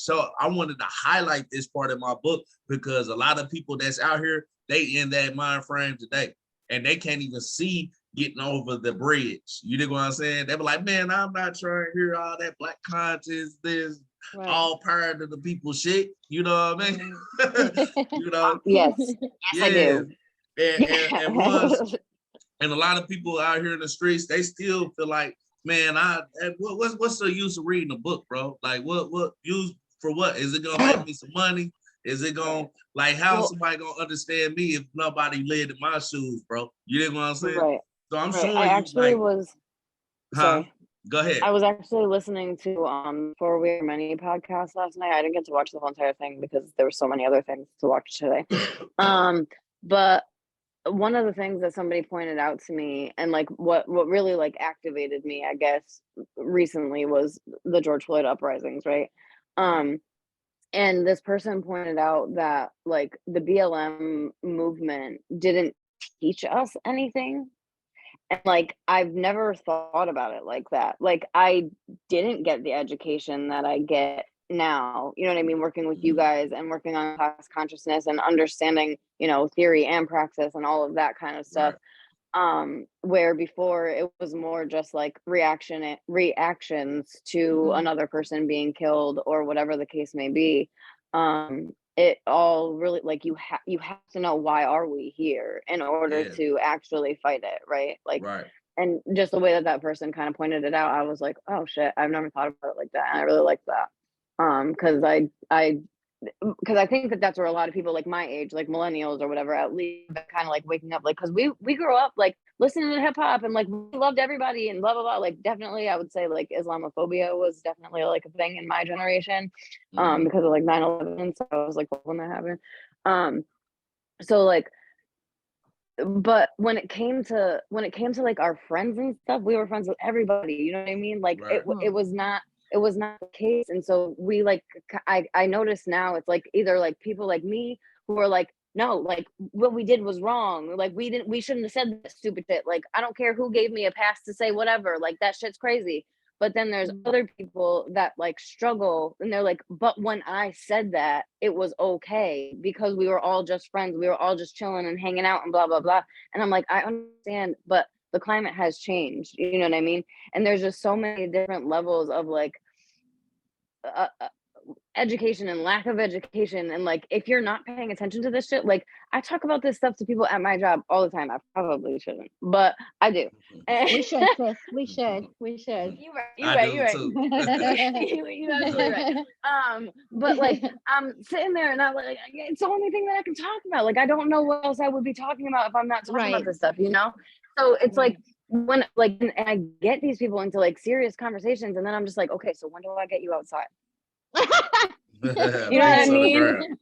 highlight this part of my book because a lot of people that's out here, they in that mind frame today, and they can't even see getting over the bridge. You know what I'm saying? They were like, man, I'm not trying to hear all that Black conscious, this all part of the people shit. You know what I mean? You know? Yes, I Yeah. do. And a lot of people out here in the streets, they still feel like, man, what's the use of reading a book, bro? Like, what use for what? Is it gonna make me some money? Is it gonna like how somebody gonna understand me if nobody lived in my shoes, bro? You know what I'm saying? Right. So I'm Right. I showing you, actually like, was huh? sorry. Go ahead. I was actually listening to For We Are Many podcast last night. I didn't get to watch the whole entire thing because there were so many other things to watch today. But one of the things that somebody pointed out to me and like what really like activated me, I guess, recently was the George Floyd uprisings, right? And this person pointed out that like the BLM movement didn't teach us anything. And like I've never thought about it like that. Like I didn't get the education that I get now, you know what I mean, working with you guys and working on class consciousness and understanding, you know, theory and praxis and all of that kind of stuff. Where before it was more just like reactions to another person being killed or whatever the case may be. It all really like you have to know why are we here in order to actually fight it, right? Like, and just the way that that person kind of pointed it out, I was like, oh shit, I've never thought about it like that, and I really like that. Because I think that that's where a lot of people like my age, like millennials or whatever, at least kind of like waking up, like because we grew up like listening to hip hop and like we loved everybody and blah blah blah. Like definitely, I would say like Islamophobia was definitely like a thing in my generation, because of like 9/11. So I was like when that happened, so like. But when it came to like our friends and stuff, we were friends with everybody. You know what I mean? Like it was not the case. And so we like I notice now it's like either like people like me who are like, no, like what we did was wrong. Like we shouldn't have said that stupid shit. Like I don't care who gave me a pass to say whatever. Like that shit's crazy. But then there's other people that like struggle and they're like, but when I said that, it was okay because we were all just friends. We were all just chilling and hanging out and blah, blah, blah. And I'm like, I understand, but the climate has changed. You know what I mean? And there's just so many different levels of like education and lack of education. And like, if you're not paying attention to this shit, like I talk about this stuff to people at my job all the time. I probably shouldn't, but I do. We should, Chris. We should. You're right. You're absolutely right. But like I'm sitting there and I'm like, it's the only thing that I can talk about. Like I don't know what else I would be talking about if I'm not talking about this stuff, you know? So it's like when like and I get these people into like serious conversations and then I'm just like, okay, so when do I get you outside? You know what I mean?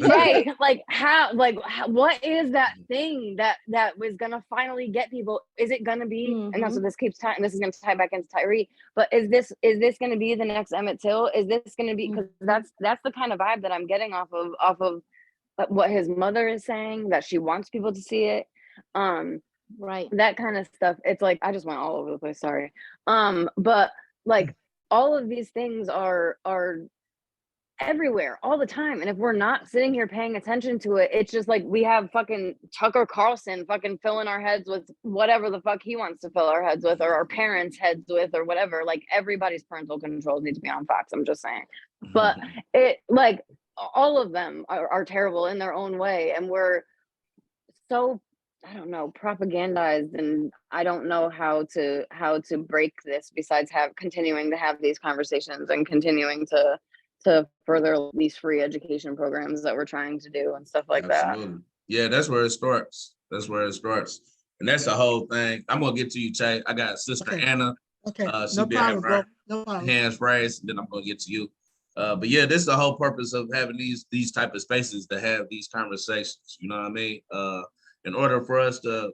Right, like what is that thing that was gonna finally get people? Is it gonna be, and that's what this keeps tying, this is gonna tie back into Tyree, but is this gonna be the next Emmett Till? Is this gonna be, because that's the kind of vibe that I'm getting off of what his mother is saying, that she wants people to see it, Right. that kind of stuff. It's like I just went all over the place, sorry. But like all of these things are everywhere all the time, and if we're not sitting here paying attention to it, it's just like we have fucking Tucker Carlson fucking filling our heads with whatever the fuck he wants to fill our heads with, or our parents' heads with, or whatever. Like everybody's parental controls need to be on Fox, I'm just saying. But it, like, all of them are terrible in their own way, and we're so, I don't know, propagandized, and I don't know how to break this besides continuing to have these conversations and continuing to further these free education programs that we're trying to do and stuff like Absolutely. that. Yeah, that's where it starts. That's where it starts. And that's the whole thing. I'm gonna get to you, Che. I got Sister Okay. Anna. Okay, She no been having problem, bro. her No problem. hands raised, and then I'm gonna get to you. But yeah, this is the whole purpose of having these type of spaces, to have these conversations. You know what I mean? In order for us to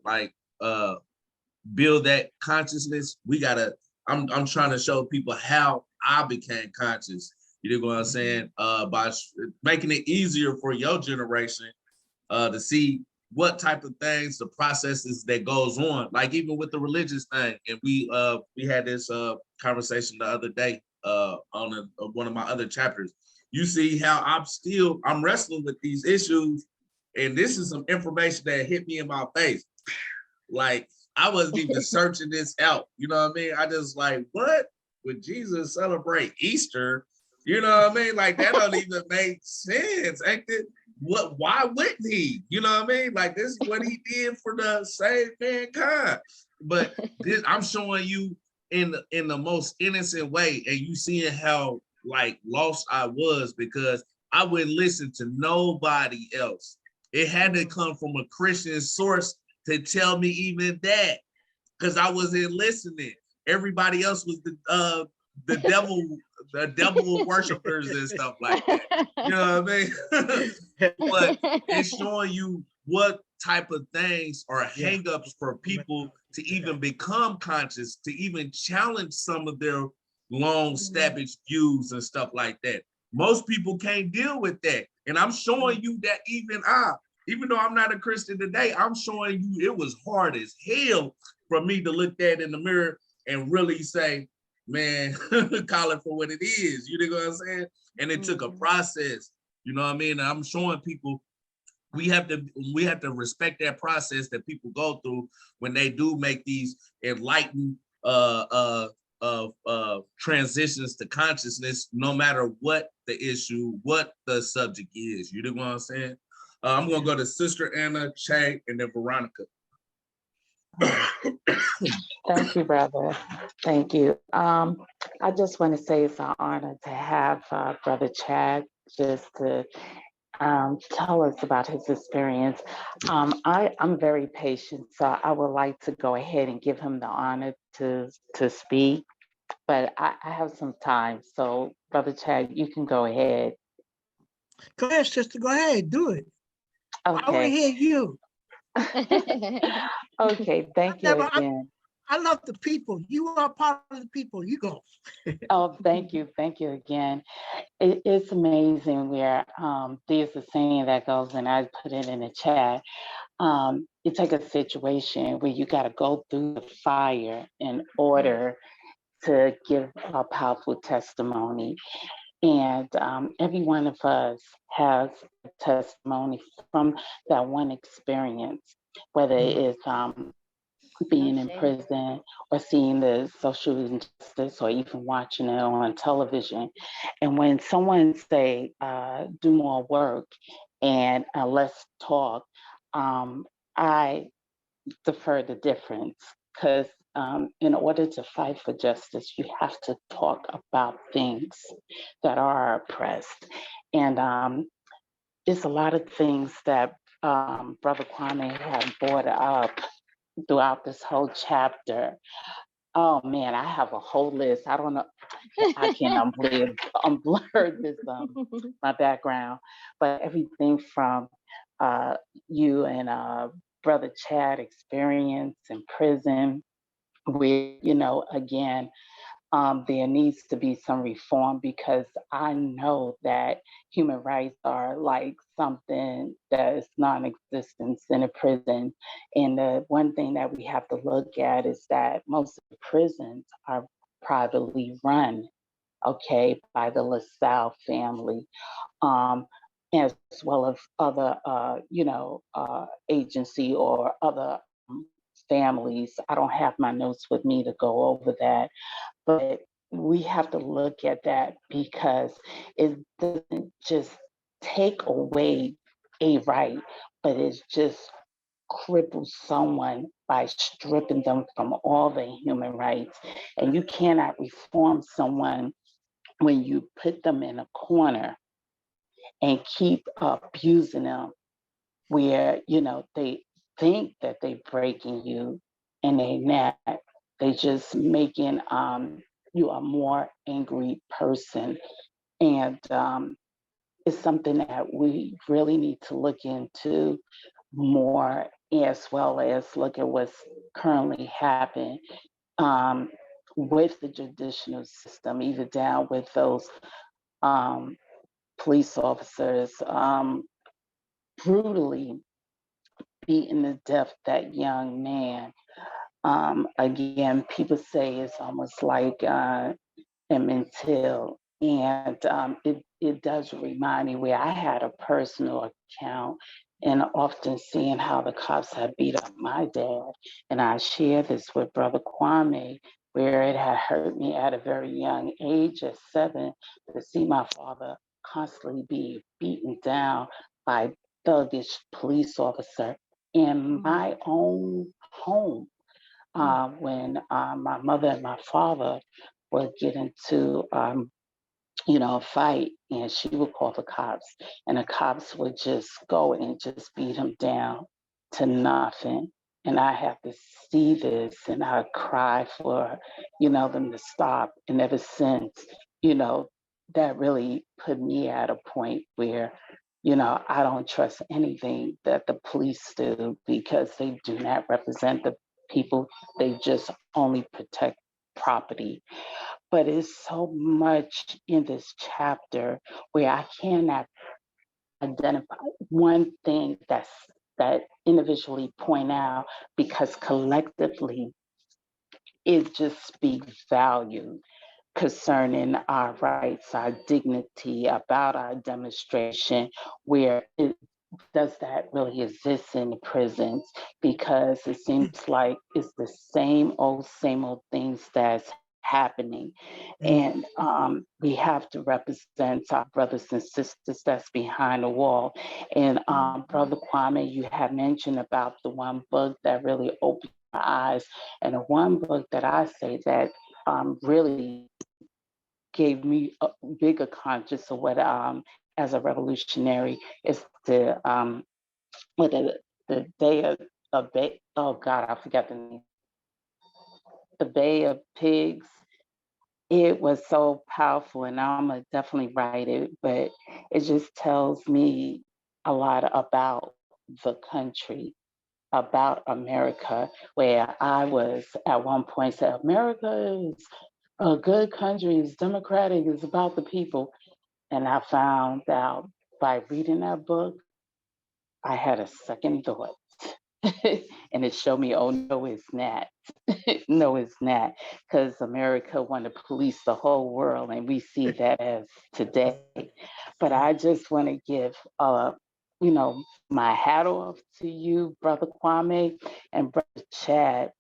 build that consciousness, we gotta. I'm trying to show people how I became conscious. You know what I'm saying? By making it easier for your generation to see what type of things, the processes that goes on, like even with the religious thing. And we had this conversation the other day on one of my other chapters. You see how I'm wrestling with these issues, and this is some information that hit me in my face. Like I wasn't even searching this out. You know what I mean? I just like, what would Jesus celebrate Easter? You know what I mean? Like that don't even make sense. Why wouldn't he? You know what I mean? Like this is what he did for the save mankind. But I'm showing you in the most innocent way, and you seeing how like lost I was, because I wouldn't listen to nobody else. It had to come from a Christian source to tell me even that, because I wasn't listening. Everybody else was the devil worshipers and stuff like that. You know what I mean? But it's showing you what type of things are hangups for people to even become conscious, to even challenge some of their long established views and stuff like that. Most people can't deal with that. And I'm showing you that even though I'm not a Christian today, I'm showing you it was hard as hell for me to look that in the mirror and really say, man, call it for what it is. You know what I'm saying? And it took a process. You know what I mean? And I'm showing people we have to respect that process that people go through when they do make these enlightened transitions to consciousness, no matter what the issue, what the subject is. You know what I'm saying? I'm gonna go to Sister Anna, Che, and then Veronica. Thank you, brother. Thank you. I just want to say it's an honor to have Brother Chad just to tell us about his experience. I'm very patient, so I would like to go ahead and give him the honor to speak, but I have some time. So, Brother Chad, you can go ahead. Go ahead, sister. Go ahead. Do it. Okay. I want to hear you. Okay. Thank you again. I love the people. You are part of the people. You go. Oh, thank you. Thank you again. It's amazing where there's a saying that goes, and I put it in the chat. You take a situation where you got to go through the fire in order to give a powerful testimony. And every one of us has a testimony from that one experience, whether it's being in prison or seeing the social injustice or even watching it on television. And when someone say, do more work and let's talk, I defer the difference, because in order to fight for justice, you have to talk about things that are oppressed. And it's a lot of things that Brother Kwame had brought up throughout this whole chapter. Oh man, I have a whole list. I don't know. I can't unblur this my background, but everything from uh, you and brother Chad experience in prison, where again there needs to be some reform because I know that human rights are like something that is non-existent in a prison. And the one thing that we have to look at is that most of the prisons are privately run, okay, by the LaSalle family, um, as well as other, agency or other families. I don't have my notes with me to go over that, but we have to look at that because it doesn't just take away a right, but it just cripples someone by stripping them from all their human rights. And you cannot reform someone when you put them in a corner and keep abusing them where they think that they're breaking you and they not. They just making you a more angry person. And it's something that we really need to look into more, as well as look at what's currently happening um, with the judicial system, even down with those um, police officers brutally beating to death that young man. Again, people say it's almost like Emmett Till, and it does remind me where I had a personal account and often seeing how the cops had beat up my dad. And I shared this with Brother Kwame, where it had hurt me at a very young age, at 7, to see my father constantly be beaten down by thuggish police officer in my own home. When my mother and my father would get into a fight, and she would call the cops, and the cops would just go and just beat him down to nothing. And I have to see this, and I cry for them to stop. And ever since, you know, that really put me at a point where I don't trust anything that the police do because they do not represent the people. They just only protect property. But it's so much in this chapter where I cannot identify one thing that individually point out, because collectively it just speaks value concerning our rights, our dignity, about our demonstration, where does that really exist in the prisons? Because it seems like it's the same old things that's happening. And we have to represent our brothers and sisters that's behind the wall. And Brother Kwame, you have mentioned about the one book that really opened my eyes, and the one book that I say that really gave me a bigger conscious of what as a revolutionary is what the day of Bay, oh God, I forgot the name. The Bay of Pigs. It was so powerful, and I'm gonna definitely write it, but it just tells me a lot about the country, about America, where I was at one point said, America is a good country, it's democratic, it's about the people. And I found out by reading that book, I had a second thought. And it showed me, oh, no, it's not. No, it's not. Because America want to police the whole world, and we see that as today. But I just want to give, my hat off to you, Brother Kwame and Brother Chad,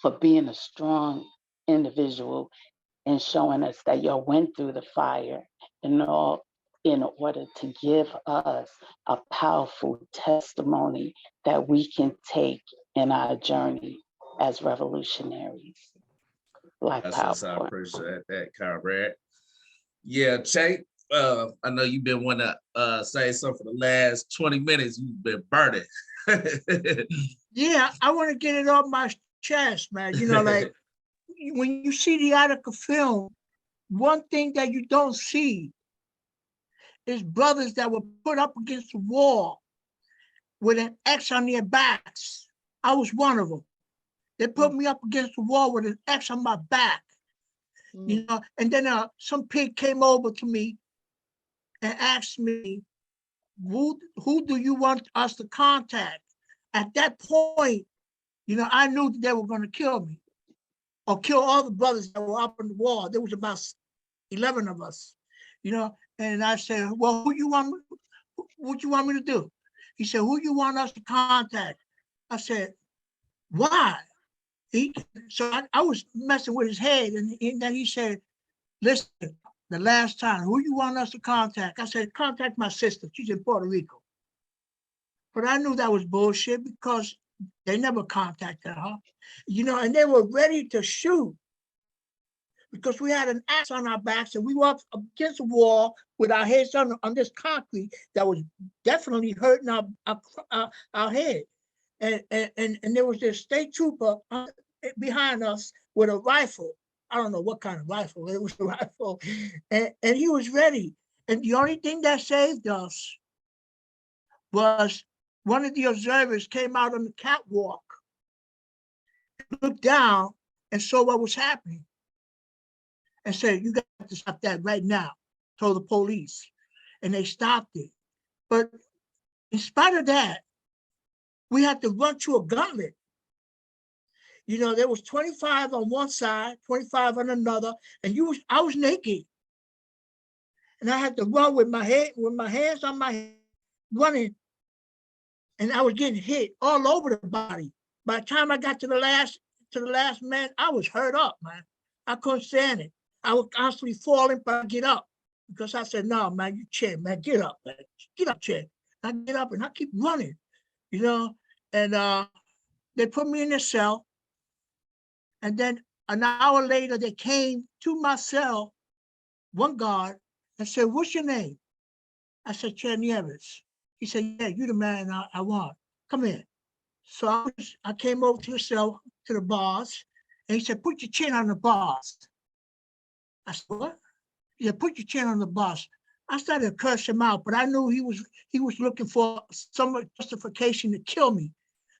for being a strong individual and showing us that y'all went through the fire and all in order to give us a powerful testimony that we can take in our journey as revolutionaries. Black power. I appreciate that, comrade. Yeah, Che, I know you've been wanting to say something for the last 20 minutes. You've been burning. Yeah, I want to get it off my chest, man. when you see the Attica film, one thing that you don't see is brothers that were put up against the wall with an X on their backs. I was one of them. They put me up against the wall with an X on my back, you know. And then some pig came over to me and asked me, who do you want us to contact? At that point, you know, I knew that they were going to kill me or kill all the brothers that were up on the wall. There was about 11 of us, you know. And I said, well, what you want me to do? He said, who you want us to contact? I said, why? So I was messing with his head, and then he said, listen, the last time, who you want us to contact? I said, contact my sister. She's in Puerto Rico. But I knew that was bullshit because they never contacted her, you know, and they were ready to shoot because we had an axe on our backs and we walked against the wall with our heads on this concrete that was definitely hurting our head. And there was this state trooper behind us with a rifle. I don't know what kind of rifle, it was a rifle. And he was ready. And the only thing that saved us was one of the observers came out on the catwalk, looked down and saw what was happening and said, you got to stop that right now, told the police. And they stopped it. But in spite of that, we had to run through a gauntlet. You know, there was 25 on one side, 25 on another, and I was naked. And I had to run with my hands on my head, running, and I was getting hit all over the body. By the time I got to the last man, I was hurt up, man. I couldn't stand it. I was constantly falling, but I get up because I said, no, man, you chair, man, get up, man. Get up, chair. I get up and I keep running, you know, and they put me in a cell. And then an hour later, they came to my cell, one guard, and said, what's your name? I said, Chair Nieves. He said, yeah, you the man I want. Come in. So I came over to the cell, to the bars, and he said, put your chin on the bars. I said, what? He said, put your chin on the bars. I started to curse him out, but I knew he was looking for some justification to kill me.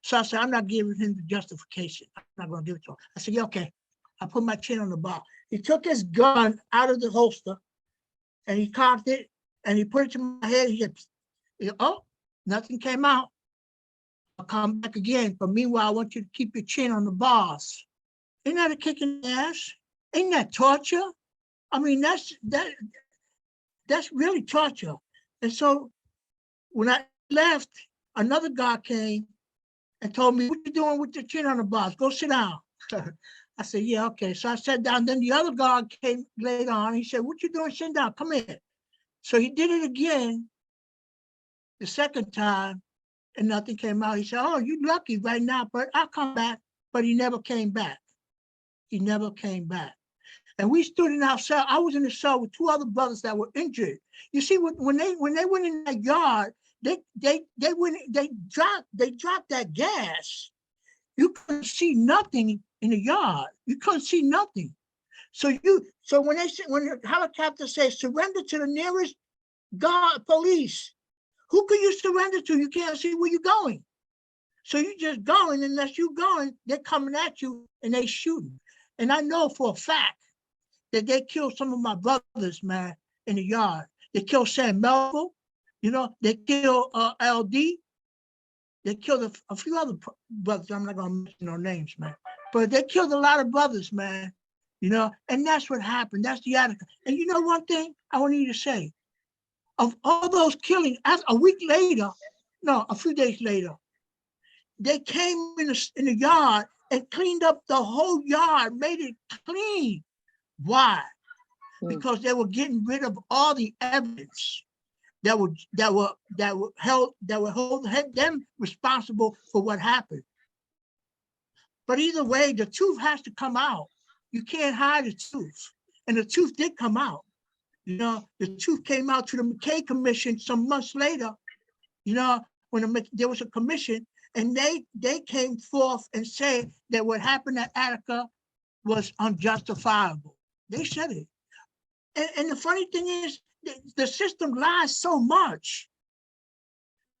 So I said, I'm not giving him the justification. I'm not going to give it to him. I said, yeah, okay. I put my chin on the bar. He took his gun out of the holster and he cocked it and he put it to my head. He said, oh, nothing came out. I'll come back again. But meanwhile, I want you to keep your chin on the bars. Ain't that a kick in the ass? Ain't that torture? I mean, that's really torture. And so when I left, another guy came and told me, what you doing with your chin on the bars? Go sit down. I said, yeah, okay. So I sat down. Then the other guy came later on. He said, what you doing? Sit down. Come here. So he did it again the second time and nothing came out. He said, oh, you lucky right now, but I'll come back. But he never came back. He never came back. And we stood in our cell. I was in the cell with two other brothers that were injured. You see, when they went in that yard, they dropped that gas. You couldn't see nothing in the yard. You couldn't see nothing. So when the helicopter says surrender to the nearest guard, police, who can you surrender to? You can't see where you're going. So you just going, unless you're going, they're coming at you and they shooting. And I know for a fact that they killed some of my brothers, man, in the yard. They killed Sam Melville, you know, they killed LD. They killed a few other brothers. I'm not gonna mention no names, man. But they killed a lot of brothers, man, you know, and that's what happened. That's the Attica. And you know one thing I want you to say? Of all those killings, a few days later, they came in the yard and cleaned up the whole yard, made it clean. Why? Because they were getting rid of all the evidence that would hold them responsible for what happened. But either way, the truth has to come out. You can't hide the truth. And the truth did come out. You know, the truth came out to the McKay Commission some months later, you know, when there was a commission, and they came forth and said that what happened at Attica was unjustifiable. They said it. And the funny thing is, the system lies so much.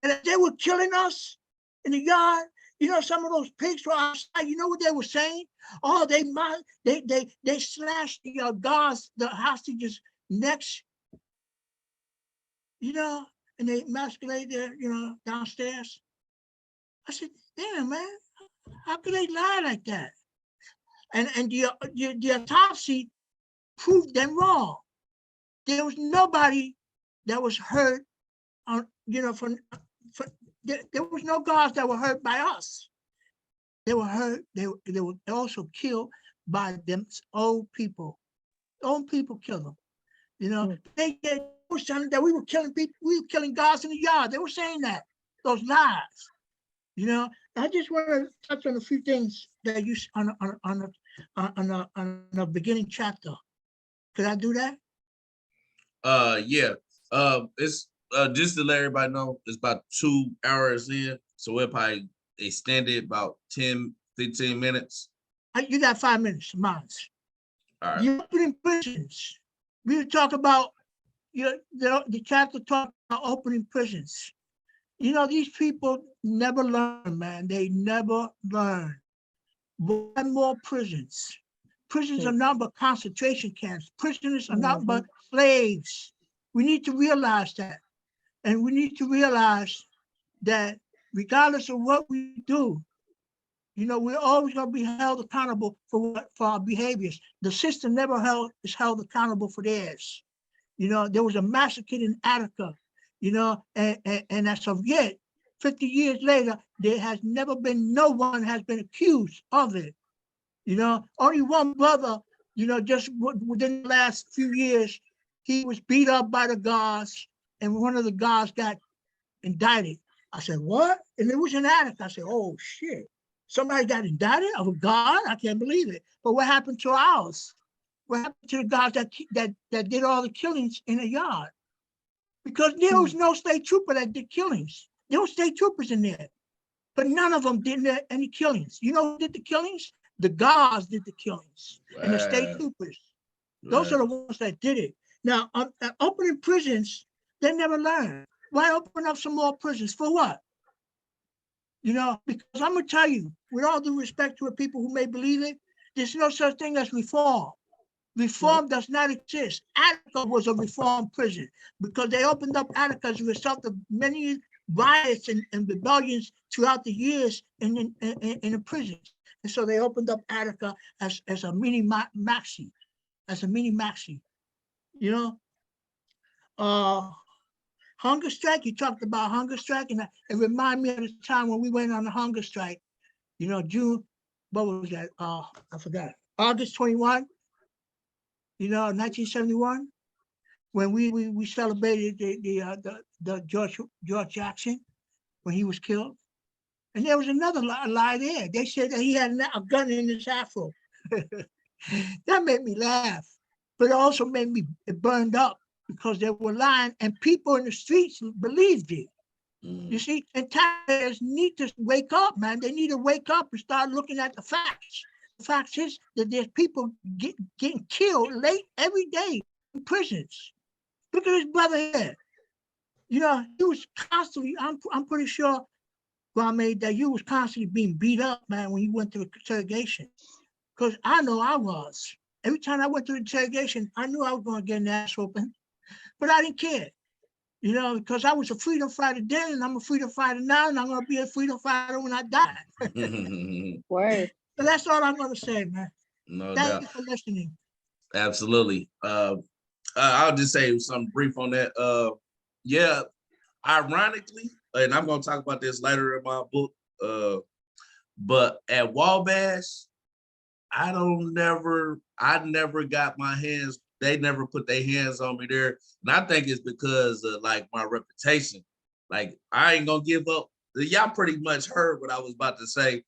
And if they were killing us in the yard, you know, some of those pigs were outside. You know what they were saying? Oh, they slashed the guards, the hostages' necks, you know, and they emasculated their, you know, downstairs. I said, damn, man, how could they lie like that? And the autopsy proved them wrong. There was nobody that was hurt on, you know, there was no guards that were hurt by us. They were hurt. They were also killed by them old people. Old people killed them. You know, they were saying that we were killing people. We were killing guards in the yard. They were saying that, those lies. You know, I just want to touch on a few things that you on the beginning chapter. Could I do that? Yeah. It's just to let everybody know, it's about 2 hours in, so we'll probably extend it about 10, 15 minutes. You got 5 minutes, Miles. All right. The opening prisons. We talk about, you know, the chapter talk about opening prisons. You know, these people never learn, man. They never learn. Why more prisons? Prisons are not but concentration camps. Prisoners are not but slaves. We need to realize that. And we need to realize that regardless of what we do, you know, we're always going to be held accountable for our behaviors. The system never is held accountable for theirs. You know, there was a massacre in Attica, you know, and as of yet, 50 years later, there has never been, no one has been accused of it. You know, only one brother, you know, just within the last few years, he was beat up by the guards, and one of the guards got indicted. I said, what? And it was in Attica. I said, oh, shit. Somebody got indicted of a guard? I can't believe it. But what happened to ours? What happened to the guards that did all the killings in the yard? Because there was no state trooper that did killings. There were state troopers in there, but none of them did any killings. You know who did the killings? The guards did the killings, and the state troopers. Those are the ones that did it. Now, opening prisons, they never learn. Why open up some more prisons? For what? You know, because I'm going to tell you, with all due respect to the people who may believe it, there's no such thing as reform. Reform does not exist. Attica was a reform prison because they opened up Attica as a result of many riots and rebellions throughout the years in the prisons. And so they opened up Attica as a mini maxi, you know. Hunger strike, you talked about hunger strike, and it reminded me of the time when we went on the hunger strike, you know, June, what was that? I forgot. August 21, you know, 1971, when we celebrated the George Jackson, when he was killed. And there was another lie there. They said that he had a gun in his afro. That made me laugh, but it also made me, it burned up because they were lying and people in the streets believed it. You see, and taxpayers need to wake up, man. They need to wake up and start looking at the facts. The fact is that there's people getting killed late every day in prisons. Look at his brother here. You know, he was constantly, I'm pretty sure, Kwame, that you was constantly being beat up, man, when you went to the interrogation. Because I know I was. Every time I went to the interrogation, I knew I was going to get an ass whooping, but I didn't care. You know, because I was a freedom fighter then, and I'm a freedom fighter now, and I'm going to be a freedom fighter when I die. Word. So that's all I'm going to say, man. No Thank doubt. you for listening. Absolutely. I'll just say something brief on that. Yeah, ironically, and I'm going to talk about this later in my book, but at Wabash, I never got my hands, they never put their hands on me there. And I think it's because of like my reputation. Like I ain't gonna give up. Y'all pretty much heard what I was about to say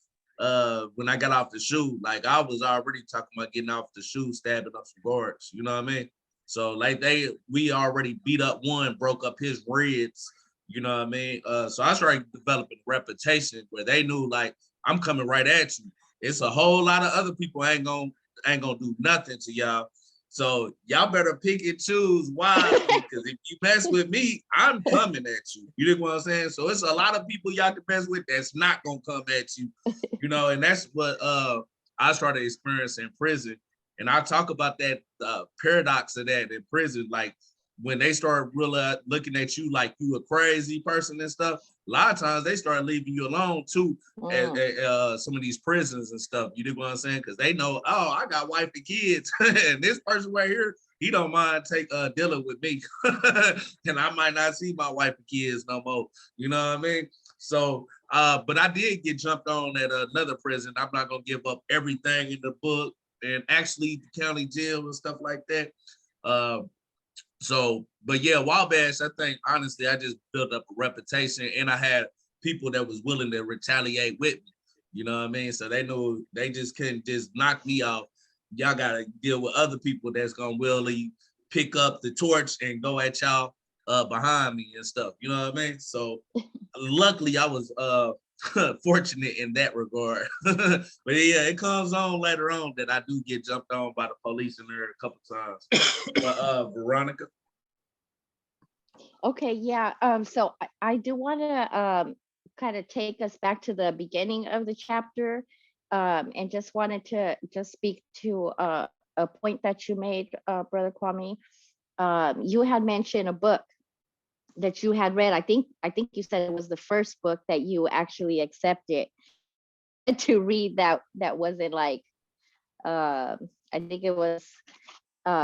when I got off the shoe. Like I was already talking about getting off the shoe, stabbing up some guards, you know what I mean? So like we already beat up one, broke up his ribs, you know what I mean? So I started developing a reputation where they knew like I'm coming right at you. It's a whole lot of other people ain't gonna ain't gonna do nothing to y'all. So y'all better pick and choose wisely, because if you mess with me, I'm coming at you. You know what I'm saying? So it's a lot of people y'all can mess with that's not gonna come at you, you know, and that's what I started experiencing in prison. And I talk about that paradox of that in prison, like when they start really looking at you like you a crazy person and stuff. A lot of times they start leaving you alone too at some of these prisons and stuff. You know what I'm saying? Because they know, oh, I got wife and kids, and this person right here, he don't mind dealing with me, and I might not see my wife and kids no more. You know what I mean? So, but I did get jumped on at another prison. I'm not gonna give up everything in the book, and actually the county jail and stuff like that. So, but yeah, Wabash, I think honestly, I just built up a reputation, and I had people that was willing to retaliate with me. You know what I mean? So they knew they just couldn't just knock me off. Y'all gotta deal with other people that's gonna willingly pick up the torch and go at y'all behind me and stuff. You know what I mean? So luckily I was fortunate in that regard. But yeah, it comes on later on that I do get jumped on by the police in there a couple times. But Veronica. Okay, yeah. So I do want to kind of take us back to the beginning of the chapter, and just wanted to just speak to a point that you made, Brother Kwame. You had mentioned a book that you had read. I think you said it was the first book that you actually accepted to read that wasn't like I think it was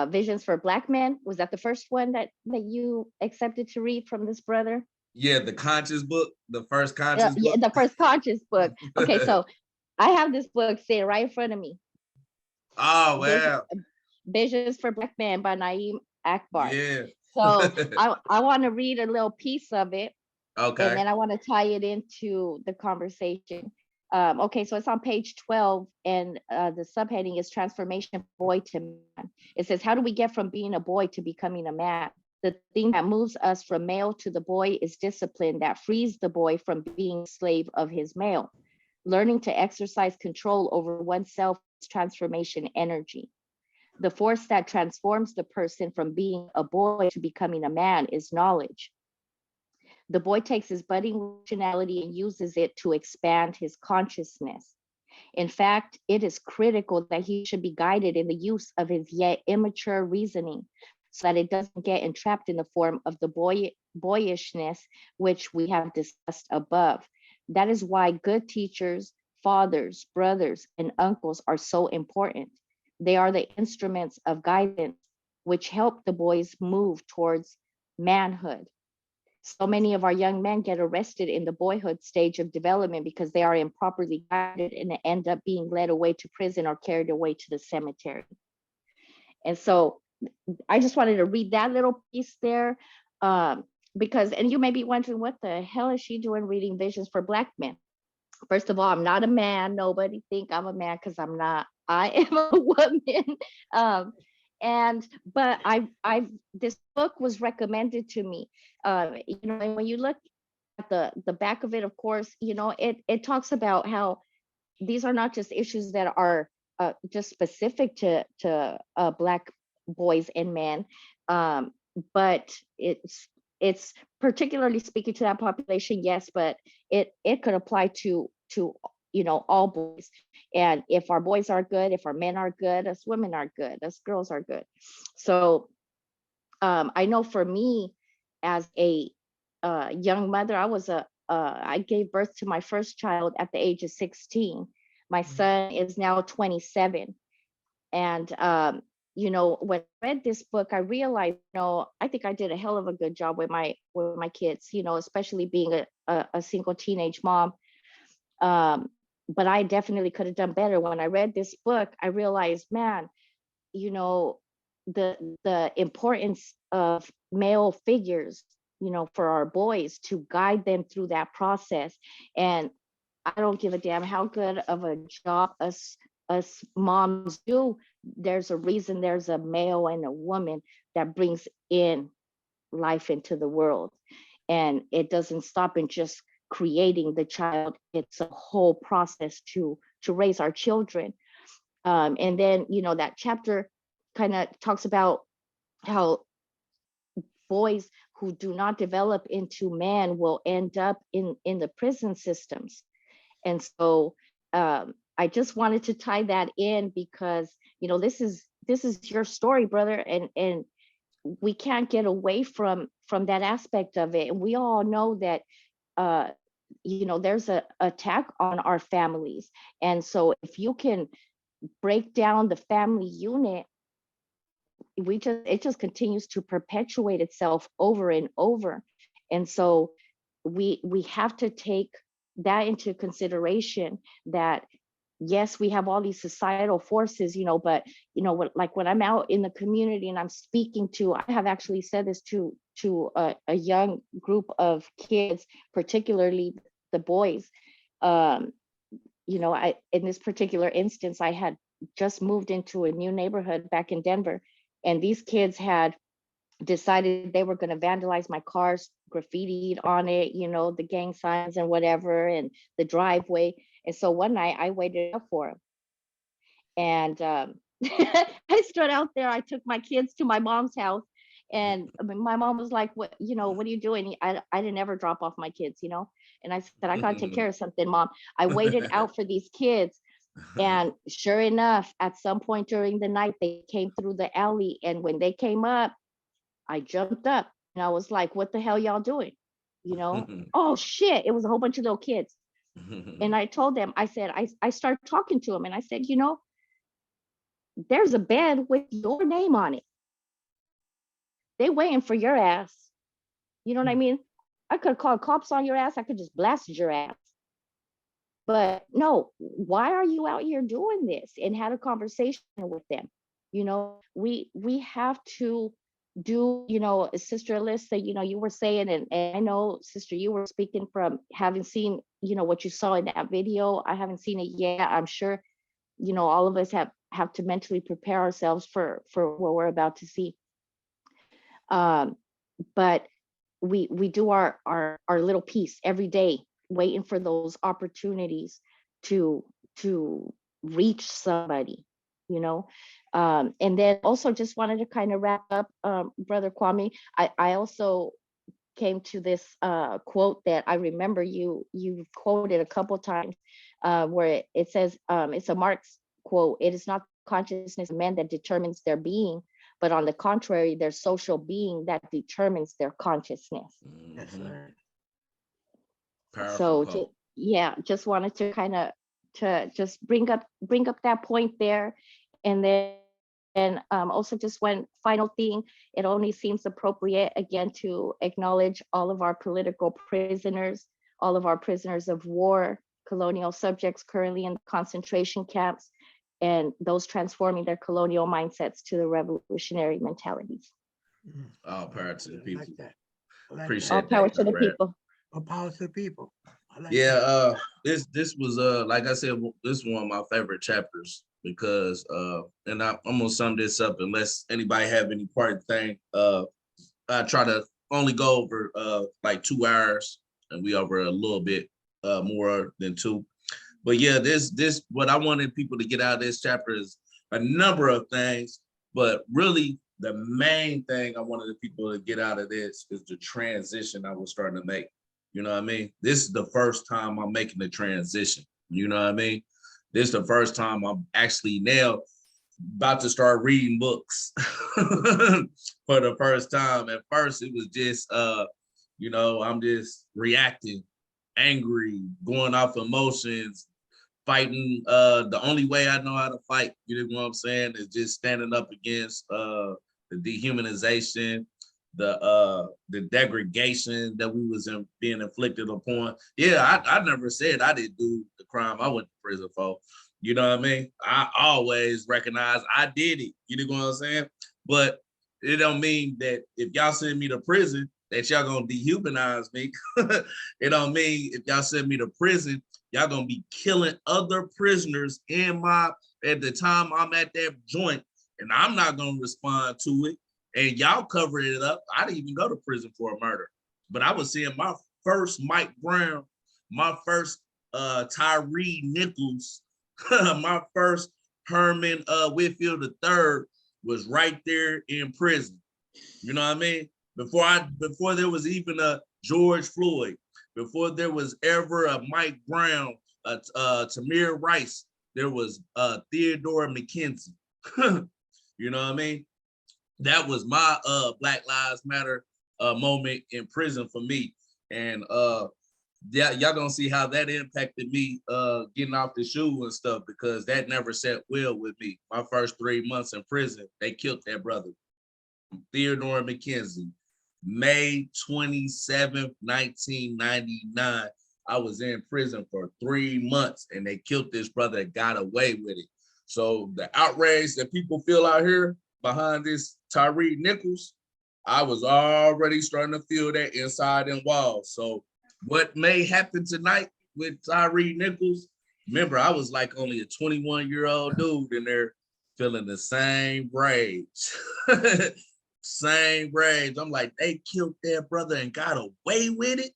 Visions for Black Men. Was that the first one that you accepted to read from this brother? Yeah, the conscious book, the first conscious Yeah, book. the first conscious book. Okay, so I have this book sitting right in front of me. Oh wow. Visions for Black Men by Naeem Akbar. Yeah. So I want to read a little piece of it, Okay. and then I want to tie it into the conversation. Okay, so it's on page 12, and the subheading is Transformation Boy to Man. It says, how do we get from being a boy to becoming a man? The thing that moves us from male to the boy is discipline that frees the boy from being a slave of his male. Learning to exercise control over oneself is transformation energy. The force that transforms the person from being a boy to becoming a man is knowledge. The boy takes his budding rationality and uses it to expand his consciousness. In fact, it is critical that he should be guided in the use of his yet immature reasoning so that it doesn't get entrapped in the form of the boyishness which we have discussed above. That is why good teachers, fathers, brothers, and uncles are so important. They are the instruments of guidance which help the boys move towards manhood. So many of our young men get arrested in the boyhood stage of development because they are improperly guided and end up being led away to prison or carried away to the cemetery. And so I just wanted to read that little piece there, because, and you may be wondering, what the hell is she doing reading Visions for Black Men? First of all, I'm not a man. Nobody think I'm a man because I'm not. I am a woman. But this book was recommended to me. You know, and when you look at the back of it, of course, you know, it talks about how these are not just issues that are just specific to Black boys and men, but it's particularly speaking to that population, yes, but it could apply to you know, all boys. And if our boys are good, if our men are good, us women are good, us girls are good. So I know for me, as a young mother, I gave birth to my first child at the age of 16. My son is now 27. And you know, when I read this book, I realized, you know, I think I did a hell of a good job with my kids, you know, especially being a single teenage mom. But I definitely could have done better. When I read this book, I realized, man, you know, the importance of male figures, you know, for our boys, to guide them through that process. And I don't give a damn how good of a job us moms do. There's a reason there's a male and a woman that brings in life into the world. And it doesn't stop in just creating the child. It's a whole process to raise our children. And then, you know, that chapter kind of talks about how boys who do not develop into men will end up in the prison systems. And so I just wanted to tie that in because, you know, this is your story, brother, and we can't get away from that aspect of it. And we all know that you know, there's a attack on our families. And so if you can break down the family unit, it just continues to perpetuate itself over and over. And so we have to take that into consideration, that yes, we have all these societal forces, you know, but you know, like when I'm out in the community and I'm speaking to, I have actually said this to a young group of kids, particularly the boys. You know, in this particular instance, I had just moved into a new neighborhood back in Denver, and these kids had decided they were going to vandalize my cars, graffitied on it, you know, the gang signs and whatever, and the driveway. And so one night I waited up for them, and I stood out there. I took my kids to my mom's house, and my mom was like, "What, you know, what are you doing?" I didn't ever drop off my kids, you know. And I said, "I gotta take care of something, Mom." I waited out for these kids, and sure enough, at some point during the night, they came through the alley, and when they came up, I jumped up and I was like, "What the hell y'all doing?" You know? Oh shit! It was a whole bunch of little kids, and I told them, I said, I started talking to them, and I said, "You know, there's a bed with your name on it. They waiting for your ass. You know what I mean? I could have called cops on your ass. I could just blasted your ass. But no, why are you out here doing this?" And had a conversation with them. You know, we have to do, you know, Sister Alyssa, you know, you were saying, and I know, Sister, you were speaking from having seen, you know, what you saw in that video. I haven't seen it yet. I'm sure, you know, all of us have to mentally prepare ourselves for what we're about to see. But we do our little piece every day, waiting for those opportunities to reach somebody, you know. And then also just wanted to kind of wrap up, Brother Kwame. I also came to this quote that I remember you quoted a couple times, where it says, it's a Marx quote: "It is not consciousness of men that determines their being, but on the contrary, their social being that determines their consciousness." That's right. Powerful So quote. yeah, just wanted to kind of to just bring up that point there. And then also just one final thing, it only seems appropriate again to acknowledge all of our political prisoners, all of our prisoners of war, colonial subjects currently in concentration camps, and those transforming their colonial mindsets to the revolutionary mentalities. All power to the I people. like that. I like Appreciate All that. power that, to the comrade. people. More power to the people. I like Yeah, that. this was like I said, this is one of my favorite chapters because and I'm gonna sum this up unless anybody have any part thing. I try to only go over like 2 hours, and we over a little bit more than 2. But yeah, this what I wanted people to get out of this chapter is a number of things, but really the main thing I wanted the people to get out of this is the transition I was starting to make. You know what I mean? This is the first time I'm making the transition. You know what I mean? This is the first time I'm actually now about to start reading books for the first time. At first, it was just, you know, I'm just reacting, angry, going off emotions, fighting. The only way I know how to fight, you know what I'm saying, is just standing up against the dehumanization, the degradation that we was being inflicted upon. Yeah, I never said I didn't do the crime I went to prison for. You know what I mean? I always recognize I did it. You know what I'm saying? But it don't mean that if y'all send me to prison that y'all gonna dehumanize me. It don't mean if y'all send me to prison, y'all gonna be killing other prisoners at the time I'm at that joint, and I'm not gonna respond to it. And y'all covered it up. I didn't even go to prison for a murder, but I was seeing my first Mike Brown, my first Tyree Nichols, my first Herman Whitfield III was right there in prison. You know what I mean? Before there was even a George Floyd, before there was ever a Mike Brown, Tamir Rice, there was Theodore McKenzie. You know what I mean? That was my Black Lives Matter moment in prison for me. And yeah, y'all gonna see how that impacted me getting off the shoe and stuff, because that never sat well with me. My first 3 months in prison, they killed that brother, Theodore McKenzie. May 27th, 1999. I was in prison for 3 months and they killed this brother and got away with it. So the outrage that people feel out here behind this Tyre Nichols, I was already starting to feel that inside them walls. So what may happen tonight with Tyre Nichols, remember, I was like only a 21-year-old dude in there feeling the same rage. Same rage. I'm like, they killed their brother and got away with it.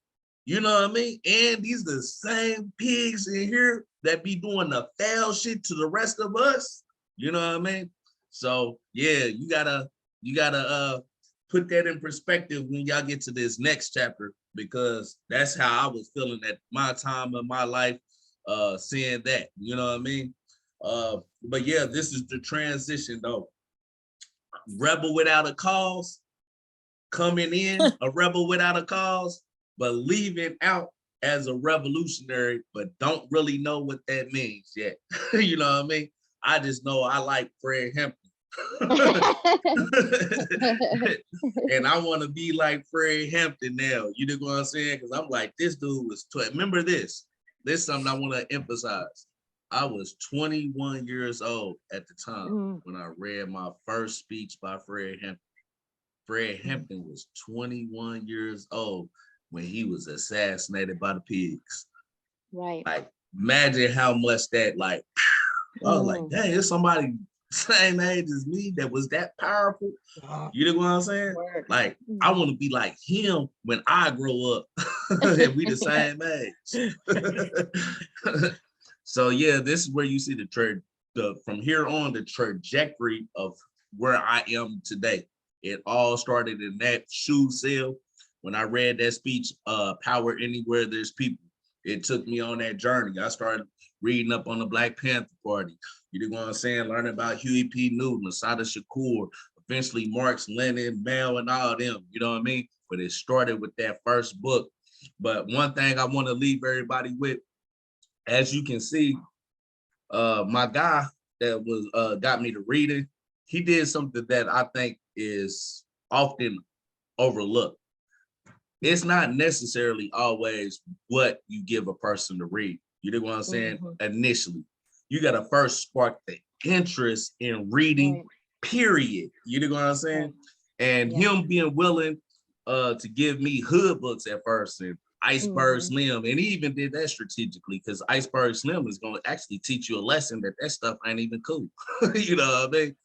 You know what I mean? And these are the same pigs in here that be doing the foul shit to the rest of us. You know what I mean? So yeah, you gotta put that in perspective when y'all get to this next chapter, because that's how I was feeling at my time of my life, seeing that. You know what I mean? But yeah, this is the transition though. Rebel without a cause, coming in a rebel without a cause, but leaving out as a revolutionary, but don't really know what that means yet. You know what I mean? I just know I like Fred Hampton. And I want to be like Fred Hampton now. You know what I'm saying? Because I'm like, this dude was 12. Remember this. This is something I want to emphasize. I was 21 years old at the time when I read my first speech by Fred Hampton. Fred Hampton was 21 years old when he was assassinated by the pigs. Right. Like, imagine how much that, like, I was like, dang, there's somebody same age as me that was that powerful. You know what I'm saying? Like, I want to be like him when I grow up. And we the same age. So yeah, this is where you see from here on the trajectory of where I am today. It all started in that shoe sale when I read that speech, Power Anywhere There's People. It took me on that journey. I started reading up on the Black Panther Party. You know what I'm saying? Learning about Huey P. Newton, Assata Shakur, eventually Marx, Lenin, Mao, and all them. You know what I mean? But it started with that first book. But one thing I want to leave everybody with, as you can see, my guy that was got me to reading, he did something that I think is often overlooked. It's not necessarily always what you give a person to read. You know what I'm saying? Initially, you got to first spark the interest in reading, period. You know what I'm saying? And him being willing to give me hood books at first, and Iceberg Slim, and he even did that strategically, because Iceberg Slim is going to actually teach you a lesson that stuff ain't even cool. You know what I mean?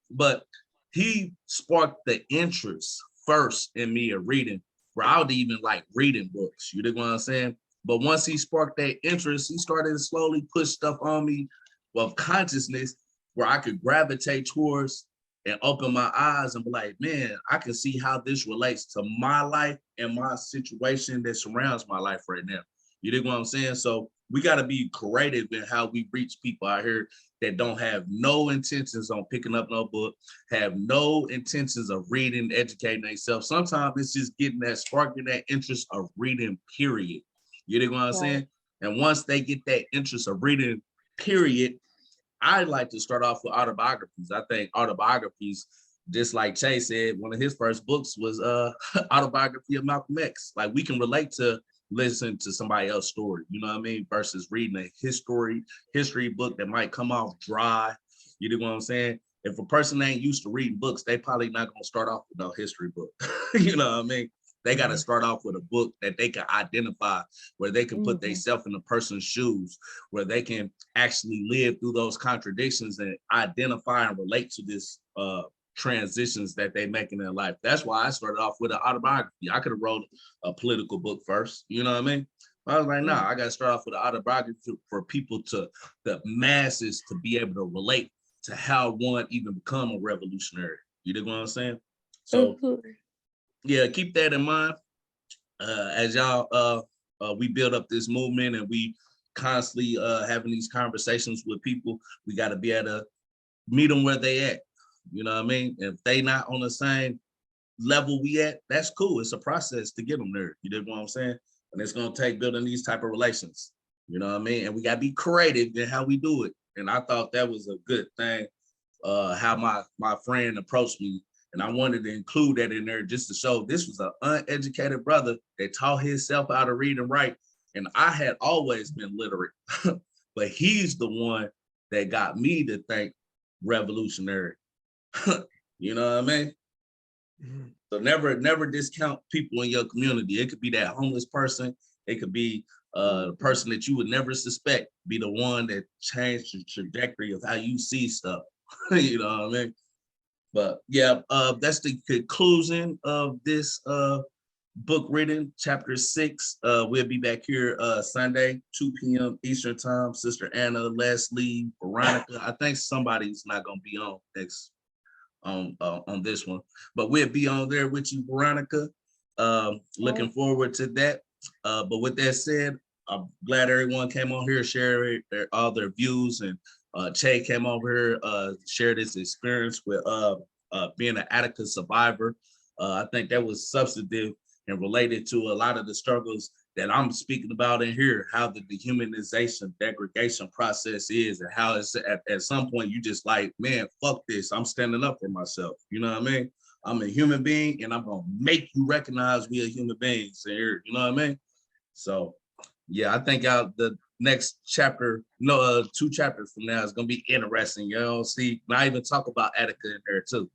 But he sparked the interest first in me of reading, where I would even like reading books. You know what I'm saying? But once he sparked that interest, he started to slowly push stuff on me of consciousness where I could gravitate towards and open my eyes and be like, man, I can see how this relates to my life and my situation that surrounds my life right now. You dig what I'm saying? So we got to be creative in how we reach people out here that don't have no intentions on picking up no book, have no intentions of reading, educating themselves. Sometimes it's just getting that sparking that interest of reading, period. You dig what I'm saying? And once they get that interest of reading, period, I like to start off with autobiographies. I think autobiographies, just like Chase said, one of his first books was Autobiography of Malcolm X. Like, we can relate to listen to somebody else's story, you know what I mean? Versus reading a history book that might come off dry. You know what I'm saying? If a person ain't used to reading books, they probably not gonna start off with no history book. You know what I mean? They got to start off with a book that they can identify, where they can put themselves in the person's shoes, where they can actually live through those contradictions and identify and relate to this transitions that they make in their life. That's why I started off with an autobiography. I could have wrote a political book first, you know what I mean? I was like, nah, I got to start off with an autobiography for people the masses to be able to relate to how one even become a revolutionary. You dig what I'm saying? So yeah, keep that in mind as y'all we build up this movement and we constantly having these conversations with people. We got to be able to meet them where they at. You know what I mean? If they not on the same level we at, that's cool. It's a process to get them there. You dig what I'm saying? And it's gonna take building these type of relations. You know what I mean? And we gotta be creative in how we do it. And I thought that was a good thing. How my friend approached me, and I wanted to include that in there just to show this was an uneducated brother that taught himself how to read and write. And I had always been literate, but he's the one that got me to think revolutionary. You know what I mean? Mhm. So never discount people in your community. It could be that homeless person. It could be a person that you would never suspect be the one that changed the trajectory of how you see stuff. You know what I mean? But yeah, that's the conclusion of this book reading, chapter 6. We'll be back here Sunday, 2 p.m. Eastern time. Sister Anna, Leslie, Veronica. I think somebody's not gonna be on next on this one, but we'll be on there with you, Veronica. Looking forward to that. But with that said, I'm glad everyone came on here, share all their views, and Che came over here, shared his experience with being an Attica survivor. I think that was substantive and related to a lot of the struggles that I'm speaking about in here, how the dehumanization, degradation process is, and how it's at some point you just like, man, fuck this. I'm standing up for myself. You know what I mean? I'm a human being and I'm gonna make you recognize we are human beings here. You know what I mean? So yeah, I think the next chapter, 2 chapters from now is gonna be interesting. You know, see, I even talk about Attica in there too.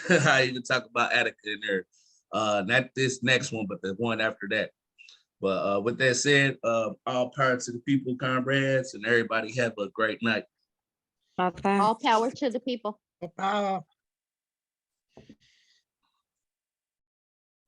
I even talk about Attica in there. Not this next one, but the one after that. But with that said, all power to the people, comrades, and everybody have a great night. Okay. All power to the people. Power.